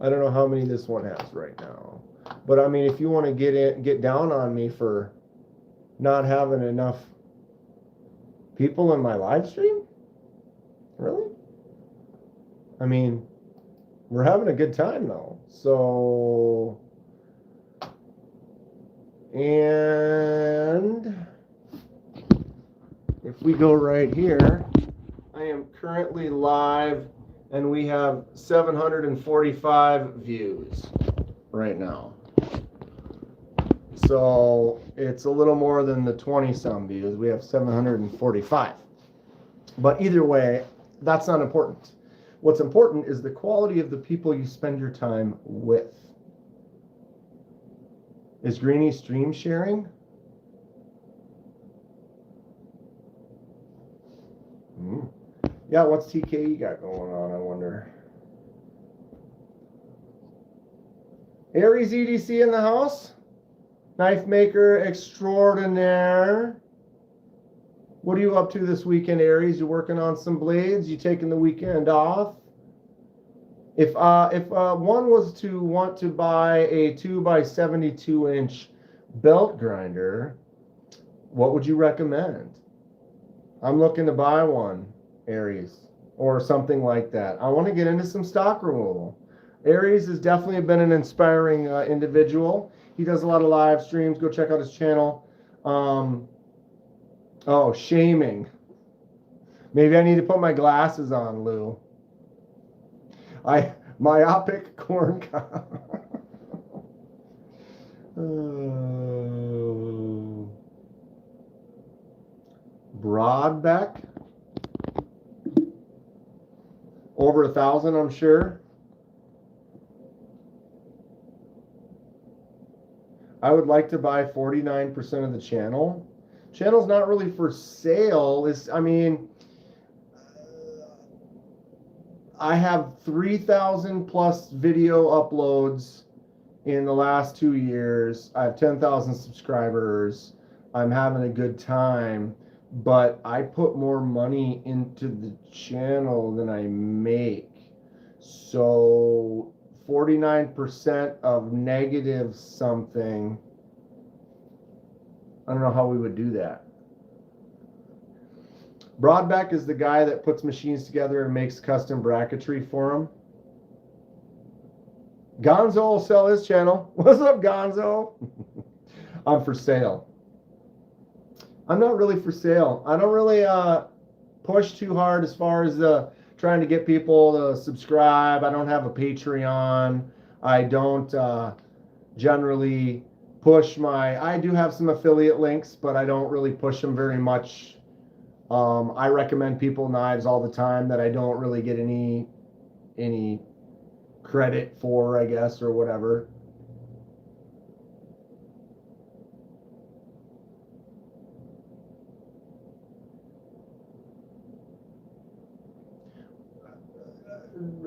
I don't know how many this one has right now. But I mean, if you want to get down on me for not having enough people in my live stream? Really? I mean, we're having a good time though. So, and if we go right here, I am currently live and we have 745 views right now. So it's a little more than the 20 some views. We have 745. But either way, that's not important. What's important is the quality of the people you spend your time with. Is Greenie stream sharing? Yeah, what's TKE got going on, I wonder? Aries EDC in the house? Knife maker extraordinaire. What are you up to this weekend, Aries? You working on some blades? You taking the weekend off? If one was to want to buy a 2x72-inch belt grinder, what would you recommend? I'm looking to buy one, Aries, or something like that. I want to get into some stock removal. Aries has definitely been an inspiring individual. He does a lot of live streams. Go check out his channel. Oh, shaming. Maybe I need to put my glasses on, Lou. Myopic corn cob. Broadback. Over 1,000, I'm sure. I would like to buy 49% of the channel. Channel's not really for sale. I have 3,000 plus video uploads in the last 2 years. I have 10,000 subscribers. I'm having a good time, but I put more money into the channel than I make. So 49% of negative something. I don't know how we would do that. Broadback is the guy that puts machines together and makes custom bracketry for them. Gonzo will sell his channel. What's up, Gonzo? I'm for sale. I'm not really for sale. I don't really push too hard as far as trying to get people to subscribe. I don't have a Patreon. I don't generally push I do have some affiliate links, but I don't really push them very much. I recommend people knives all the time that I don't really get any credit for, I guess, or whatever.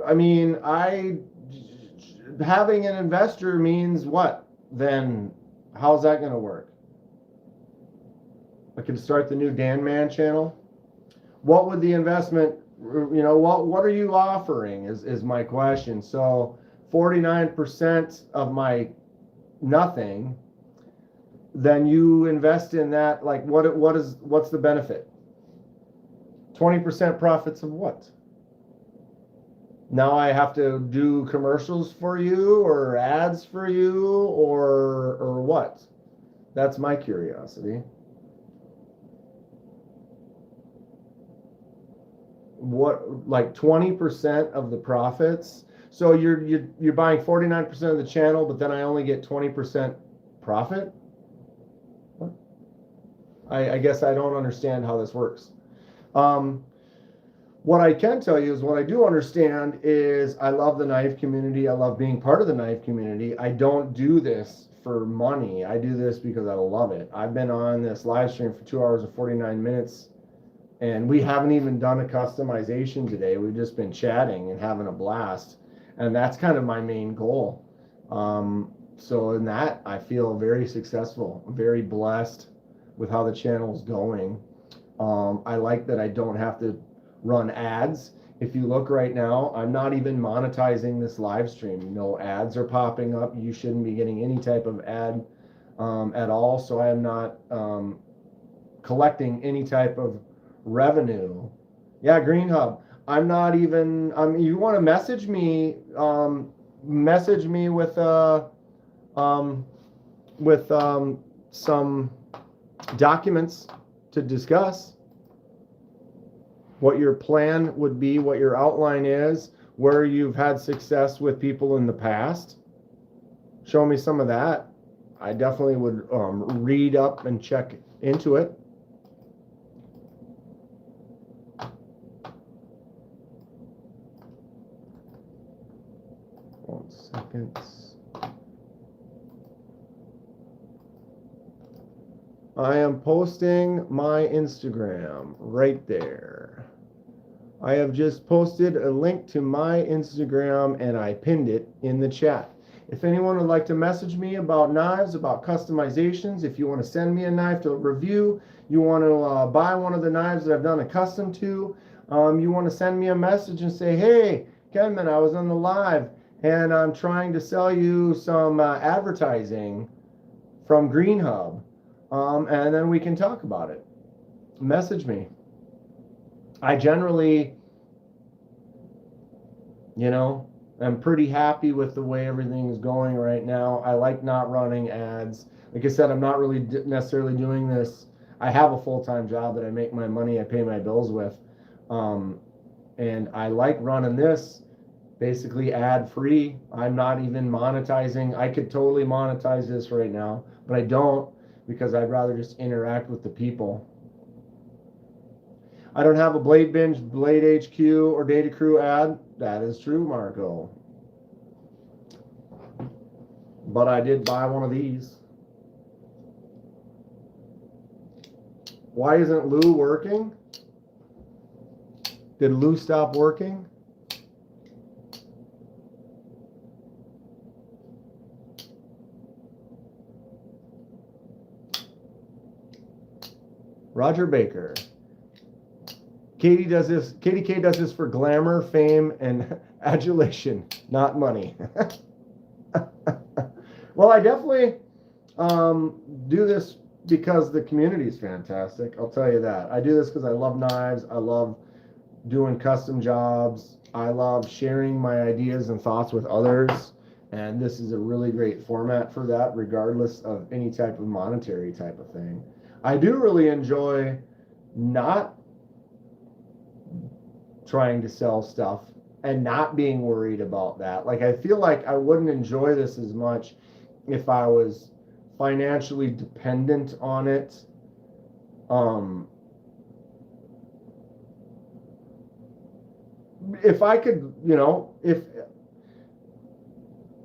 I mean, having an investor means what? Then how's that going to work? I could start the new Dan Man channel. What would the investment, what are you offering is my question. So 49% of my nothing, then you invest in that, like what's the benefit? 20% profits of what? Now I have to do commercials for you or ads for you or what? That's my curiosity. What, like 20% of the profits? So you're buying 49% of the channel, but then I only get 20% profit? What? I guess I don't understand how this works. What I can tell you is what I do understand is I love the knife community. I love being part of the knife community. I don't do this for money. I do this because I love it. I've been on this live stream for 2 hours and 49 minutes And we haven't even done a customization today. We've just been chatting and having a blast. And that's kind of my main goal. So in that, I feel very successful, very blessed with how the channel's going. I like that I don't have to run ads. If you look right now, I'm not even monetizing this live stream. No ads are popping up. You shouldn't be getting any type of ad at all. So I am not collecting any type of revenue. Yeah, Green Hub. I'm not even. You want to message me? Message me with some documents to discuss what your plan would be, what your outline is, where you've had success with people in the past. Show me some of that. I definitely would read up and check into it. One second. I am posting my Instagram right there. I have just posted a link to my Instagram and I pinned it in the chat. If anyone would like to message me about knives, about customizations, if you want to send me a knife to review, you want to buy one of the knives that I've done a custom to, you want to send me a message and say, hey, Kenman, I was on the live and I'm trying to sell you some advertising from Green Hub. And then we can talk about it. Message me. I generally, I'm pretty happy with the way everything is going right now. I like not running ads. Like I said, I'm not really necessarily doing this. I have a full-time job that I make my money, I pay my bills with. And I like running this basically ad-free. I'm not even monetizing. I could totally monetize this right now, but I don't, because I'd rather just interact with the people. I don't have a Blade Binge, Blade HQ, or Data Crew ad. That is true, Marco. But I did buy one of these. Why isn't Lou working? Did Lou stop working? Roger Baker. Katie K does this for glamour, fame, and adulation, not money. Well, I definitely do this because the community is fantastic. I'll tell you that. I do this because I love knives. I love doing custom jobs. I love sharing my ideas and thoughts with others. And this is a really great format for that, regardless of any type of monetary type of thing. I do really enjoy not trying to sell stuff and not being worried about that. Like, I feel like I wouldn't enjoy this as much if I was financially dependent on it. If I could, if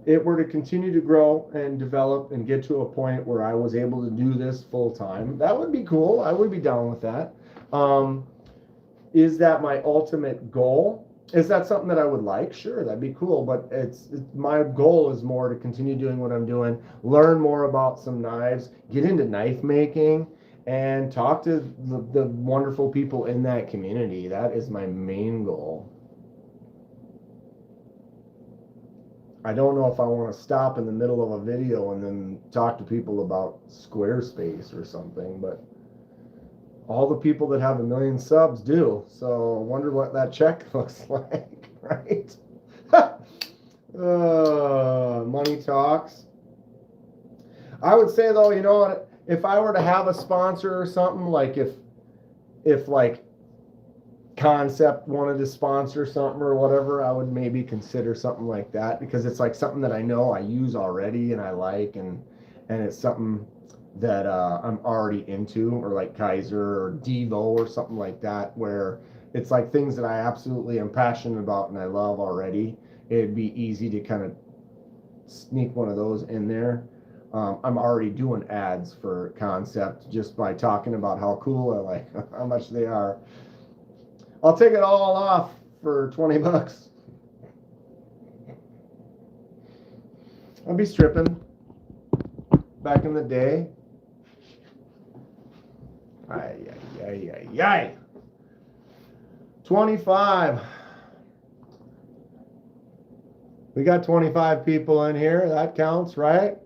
it were to continue to grow and develop and get to a point where I was able to do this full time, that would be cool. I would be down with that. Is that my ultimate goal? Is that something that I would like? Sure, that'd be cool. But it's my goal is more to continue doing what I'm doing, learn more about some knives, get into knife making, and talk to the wonderful people in that community. That is my main goal. I don't know if I want to stop in the middle of a video and then talk to people about Squarespace or something, but all the people that have 1 million subs do. So I wonder what that check looks like, right? Money talks. I would say though, if I were to have a sponsor or something, like if like Concept wanted to sponsor something or whatever, I would maybe consider something like that, because it's like something that I know I use already and I like, and it's something that I'm already into, or like Kaiser or Devo or something like that, where it's like things that I absolutely am passionate about and I love already. It'd be easy to kind of sneak one of those in there. I'm already doing ads for Concept just by talking about how cool I like, how much they are. I'll take it all off for 20 bucks. I'll be stripping back in the day. Ay, ay, ay, ay, ay. 25. We got 25 people in here. That counts, right?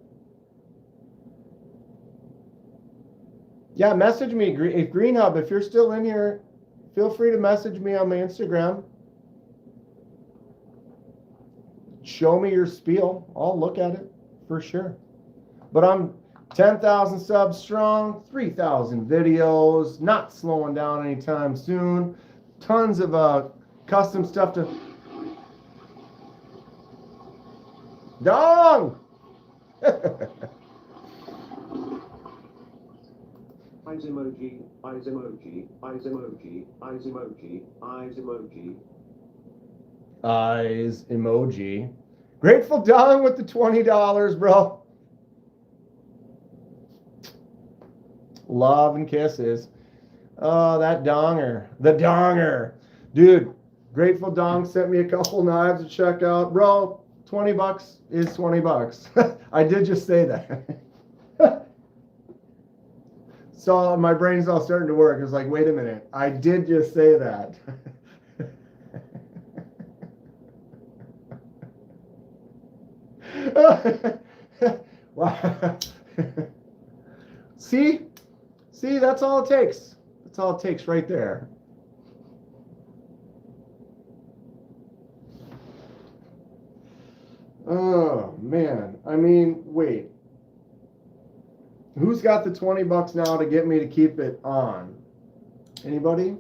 Yeah, message me, Green Hub. If you're still in here, feel free to message me on my Instagram. Show me your spiel. I'll look at it for sure. But I'm 10,000 subs strong, 3,000 videos, not slowing down anytime soon. Tons of custom stuff to... Dong! Eyes emoji, eyes emoji, eyes emoji, eyes emoji, eyes emoji. Eyes emoji. Grateful Dong with the $20, bro. Love and kisses. Oh, that donger. The donger. Dude, Grateful Dong sent me a couple knives to check out. Bro, 20 bucks is 20 bucks. I did just say that. So my brain's all starting to work. It's like, wait a minute. I did just say that. Wow. See, that's all it takes. That's all it takes right there. Oh man, I mean, wait. Who's got the 20 bucks now to get me to keep it on? Anybody?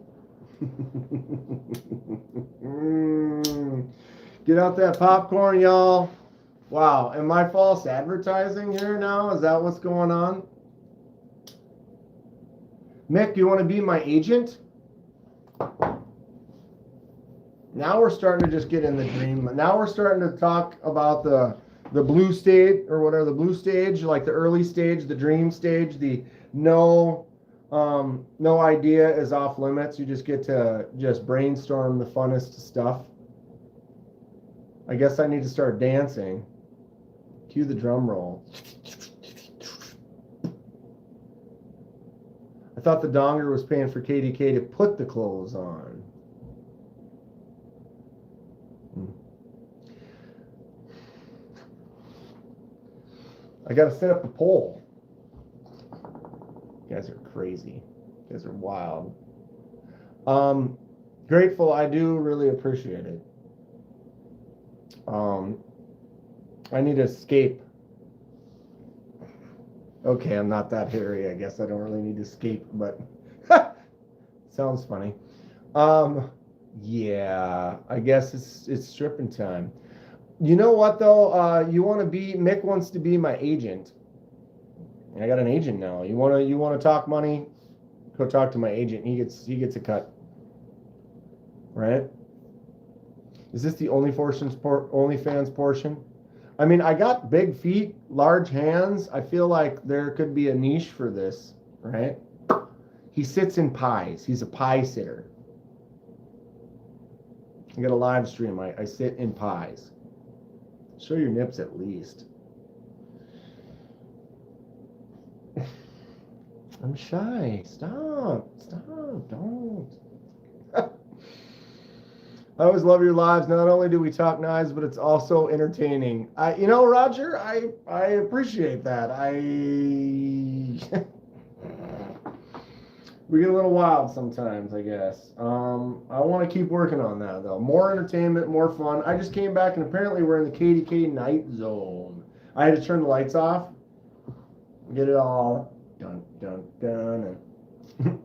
Get out that popcorn, y'all. Wow, am I false advertising here now? Is that what's going on? Mick, you want to be my agent? Now we're starting to just get in the dream. Now we're starting to talk about the blue stage, or whatever, the blue stage, like the early stage, the dream stage, the no idea is off limits. You just get to just brainstorm the funnest stuff. I guess I need to start dancing. Cue the drum roll. I thought the donger was paying for KDK to put the clothes on. I got to set up a poll. You guys are crazy. You guys are wild. Grateful. I do really appreciate it. I need to escape. Okay, I'm not that hairy. I guess I don't really need to escape, but sounds funny. Yeah, I guess it's stripping time. You know what though? You want to be, Mick wants to be my agent. I got an agent now. You want to talk money? Go talk to my agent. He gets a cut. Right? Is this the OnlyFans portion? I mean, I got big feet, large hands. I feel like there could be a niche for this, right? He sits in pies. He's a pie sitter. I got a live stream. I sit in pies. Show your nips at least. I'm shy. Stop. Don't. I always love your lives. Not only do we talk knives, but it's also entertaining. Roger, I appreciate that. We get a little wild sometimes, I guess. I want to keep working on that, though. More entertainment, more fun. I just came back, and apparently we're in the KDK night zone. I had to turn the lights off. Get it all dun, dun, dun. And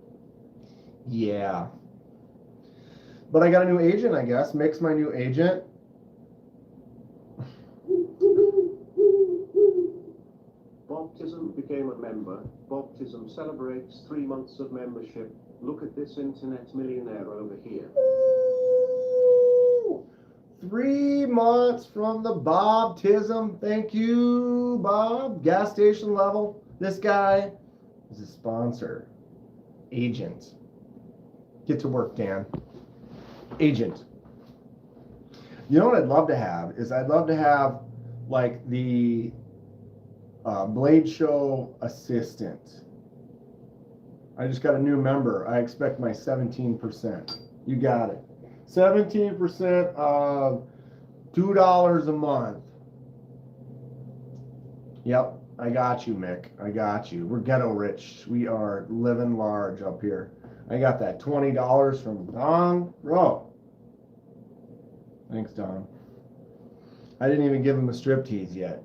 yeah. But I got a new agent, I guess. Mick's my new agent. Baptism became a member. Baptism celebrates 3 months of membership. Look at this internet millionaire over here. Ooh, 3 months from the baptism. Thank you, Bob. Gas station level. This guy is a sponsor. Agent. Get to work, Dan. Agent. You know what I'd love to have is I'd love to have like the Blade Show assistant. I just got a new member. I expect my 17%. You got it. 17% of $2 a month. Yep, I got you, Mick. I got you. We're ghetto rich. We are living large up here. I got that $20 from Don. Bro. Thanks, Don. I didn't even give him a striptease yet.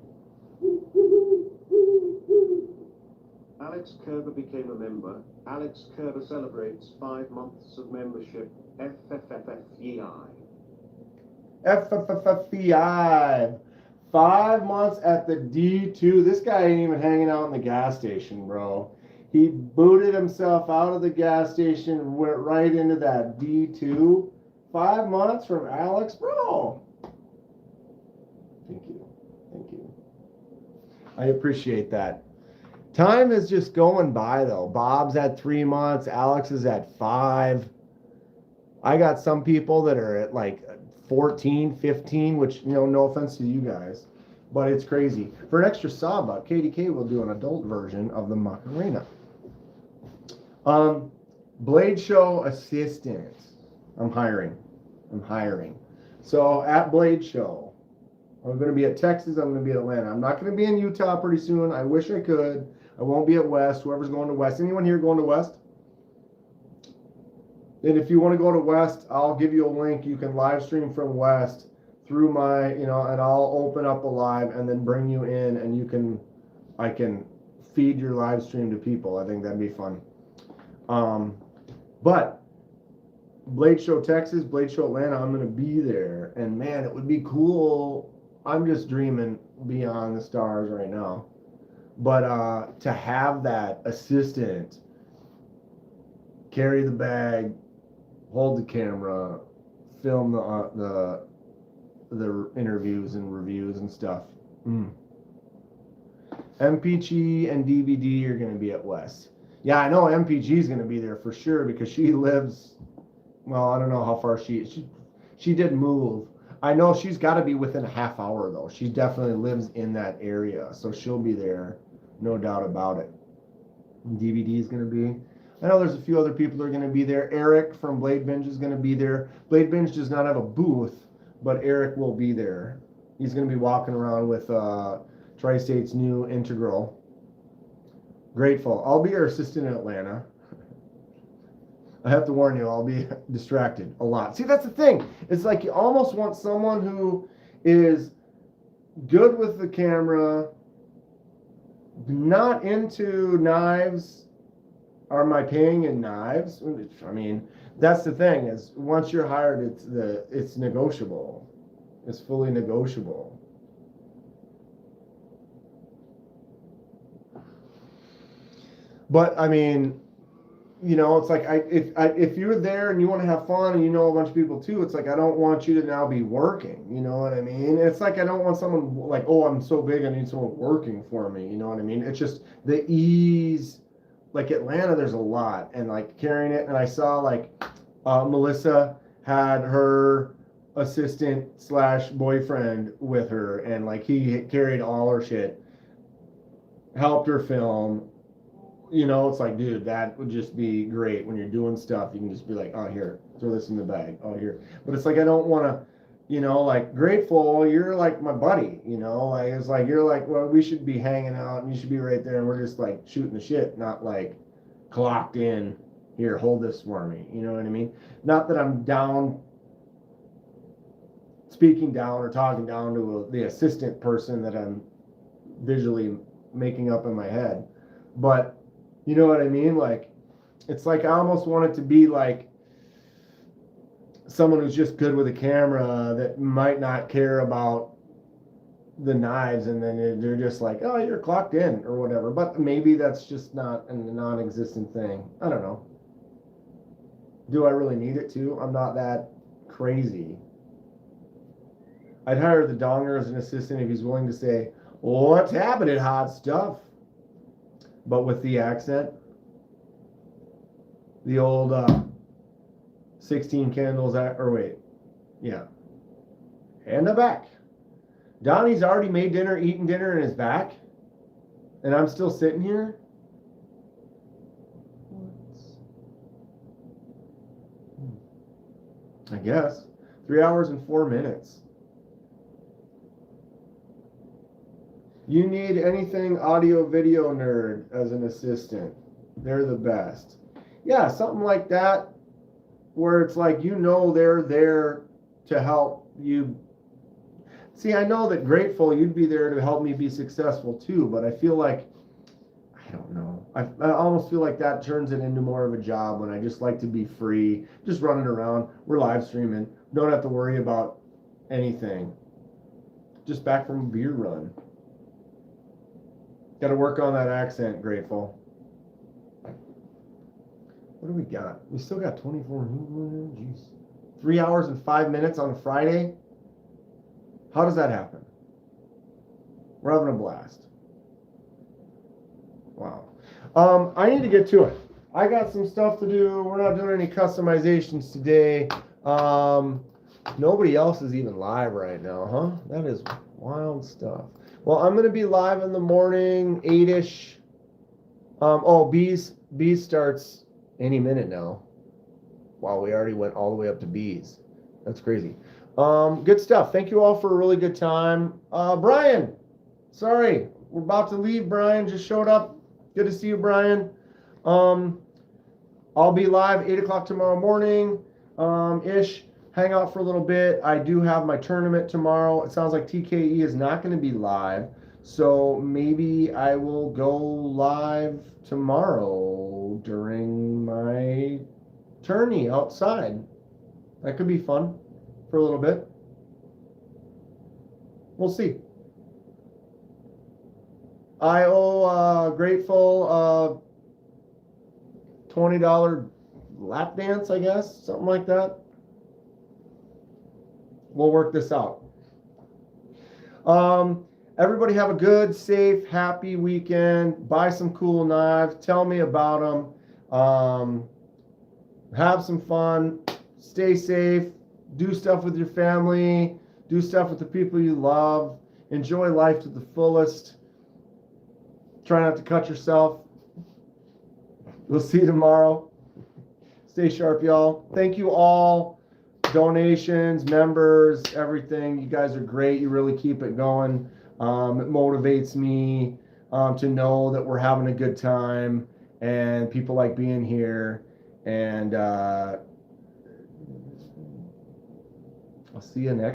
Alex Kerber became a member. Alex Kerber celebrates 5 months of membership. FFFFEI. FFFFEI. 5 months at the D2. This guy ain't even hanging out in the gas station, bro. He booted himself out of the gas station and went right into that D2. 5 months from Alex, bro. Thank you. Thank you. I appreciate that. Time is just going by, though. Bob's at 3 months. Alex is at 5. I got some people that are at like 14, 15, which, you know, no offense to you guys, but it's crazy. For an extra sawbuck, KDK will do an adult version of the Macarena. Blade Show assistant. I'm hiring. So at Blade Show, I'm going to be at Texas. I'm going to be at Atlanta. I'm not going to be in Utah pretty soon. I wish I could. I won't be at West. Whoever's going to West. Anyone here going to West? And if you want to go to West, I'll give you a link. You can live stream from West through my, you know, and I'll open up a live and then bring you in, and I can feed your live stream to people. I think that'd be fun. But Blade Show Texas, Blade Show Atlanta, I'm going to be there. And man, it would be cool. I'm just dreaming beyond the stars right now. But to have that assistant carry the bag, hold the camera, film the interviews and reviews and stuff. MPG and DVD are going to be at West. Yeah, I know MPG is going to be there for sure because she lives, well, I don't know how far she did move. I know she's got to be within a half hour though. She definitely lives in that area, so she'll be there, no doubt about it. DVD is going to be. I know there's a few other people that are going to be there. Eric from Blade Binge is going to be there. Blade Binge does not have a booth, but Eric will be there. He's going to be walking around with Tri-State's new Integral. Grateful. I'll be your assistant in Atlanta. I have to warn you, I'll be distracted a lot. See, that's the thing. It's like you almost want someone who is good with the camera, not into knives. Or am I paying in knives? I mean, that's the thing is once you're hired, it's negotiable. It's fully negotiable. But I mean, you know, it's like if you're there and you want to have fun and you know a bunch of people too, it's like I don't want you to now be working. You know what I mean? It's like I don't want someone like, oh, I'm so big, I need someone working for me. You know what I mean? It's just the ease. Like Atlanta, there's a lot, and like carrying it. And I saw like Melissa had her assistant / boyfriend with her, and like he carried all her shit, helped her film. You know, it's like, dude, that would just be great when you're doing stuff. You can just be like, oh, here, throw this in the bag. Oh, here. But it's like, I don't want to, you know, like grateful. You're like my buddy, you know, like it's like, you're like, well, we should be hanging out and you should be right there. And we're just like shooting the shit, not like clocked in here, hold this for me. You know what I mean? Not that I'm down, speaking down or talking down to the assistant person that I'm visually making up in my head. But you know what I mean? Like, it's like I almost want it to be like someone who's just good with a camera that might not care about the knives, and then they're just like, oh, you're clocked in or whatever. But maybe that's just not a non-existent thing. I don't know. Do I really need it to? I'm not that crazy. I'd hire the donger as an assistant if he's willing to say, "What's happening, hot stuff?" But with the accent, the old 16 candles, or wait, yeah. And the back. Donnie's already made dinner, eaten dinner, and is back. And I'm still sitting here. I guess. 3 hours and 4 minutes. You need anything audio video nerd as an assistant. They're the best. Yeah, something like that where it's like, they're there to help you. See, I know that grateful you'd be there to help me be successful too, but I feel like, I don't know. I almost feel like that turns it into more of a job when I just like to be free, just running around. We're live streaming. Don't have to worry about anything. Just back from a beer run. Got to work on that accent, grateful. What do we got? We still got 24. Jeez. 3 hours and 5 minutes on a Friday? How does that happen? We're having a blast. Wow. I need to get to it. I got some stuff to do. We're not doing any customizations today. Nobody else is even live right now, huh? That is wild stuff. Well, I'm going to be live in the morning, 8-ish. Bees starts any minute now. Wow, we already went all the way up to bees. That's crazy. Good stuff. Thank you all for a really good time. Brian, sorry, we're about to leave. Brian just showed up. Good to see you, Brian. I'll be live 8 o'clock tomorrow morning, ish. Hang out for a little bit. I do have my tournament tomorrow. It sounds like TKE is not going to be live, so maybe I will go live tomorrow during my tourney outside. That could be fun for a little bit. We'll see. I owe Grateful $20 lap dance, I guess, something like that. We'll work this out. Everybody have a good, safe, happy weekend. Buy some cool knives. Tell me about them. Have some fun. Stay safe. Do stuff with your family. Do stuff with the people you love. Enjoy life to the fullest. Try not to cut yourself. We'll see you tomorrow. Stay sharp, y'all. Thank you all. Donations, members, everything. You guys are great. You really keep it going. It motivates me to know that we're having a good time and people like being here. And I'll see you next.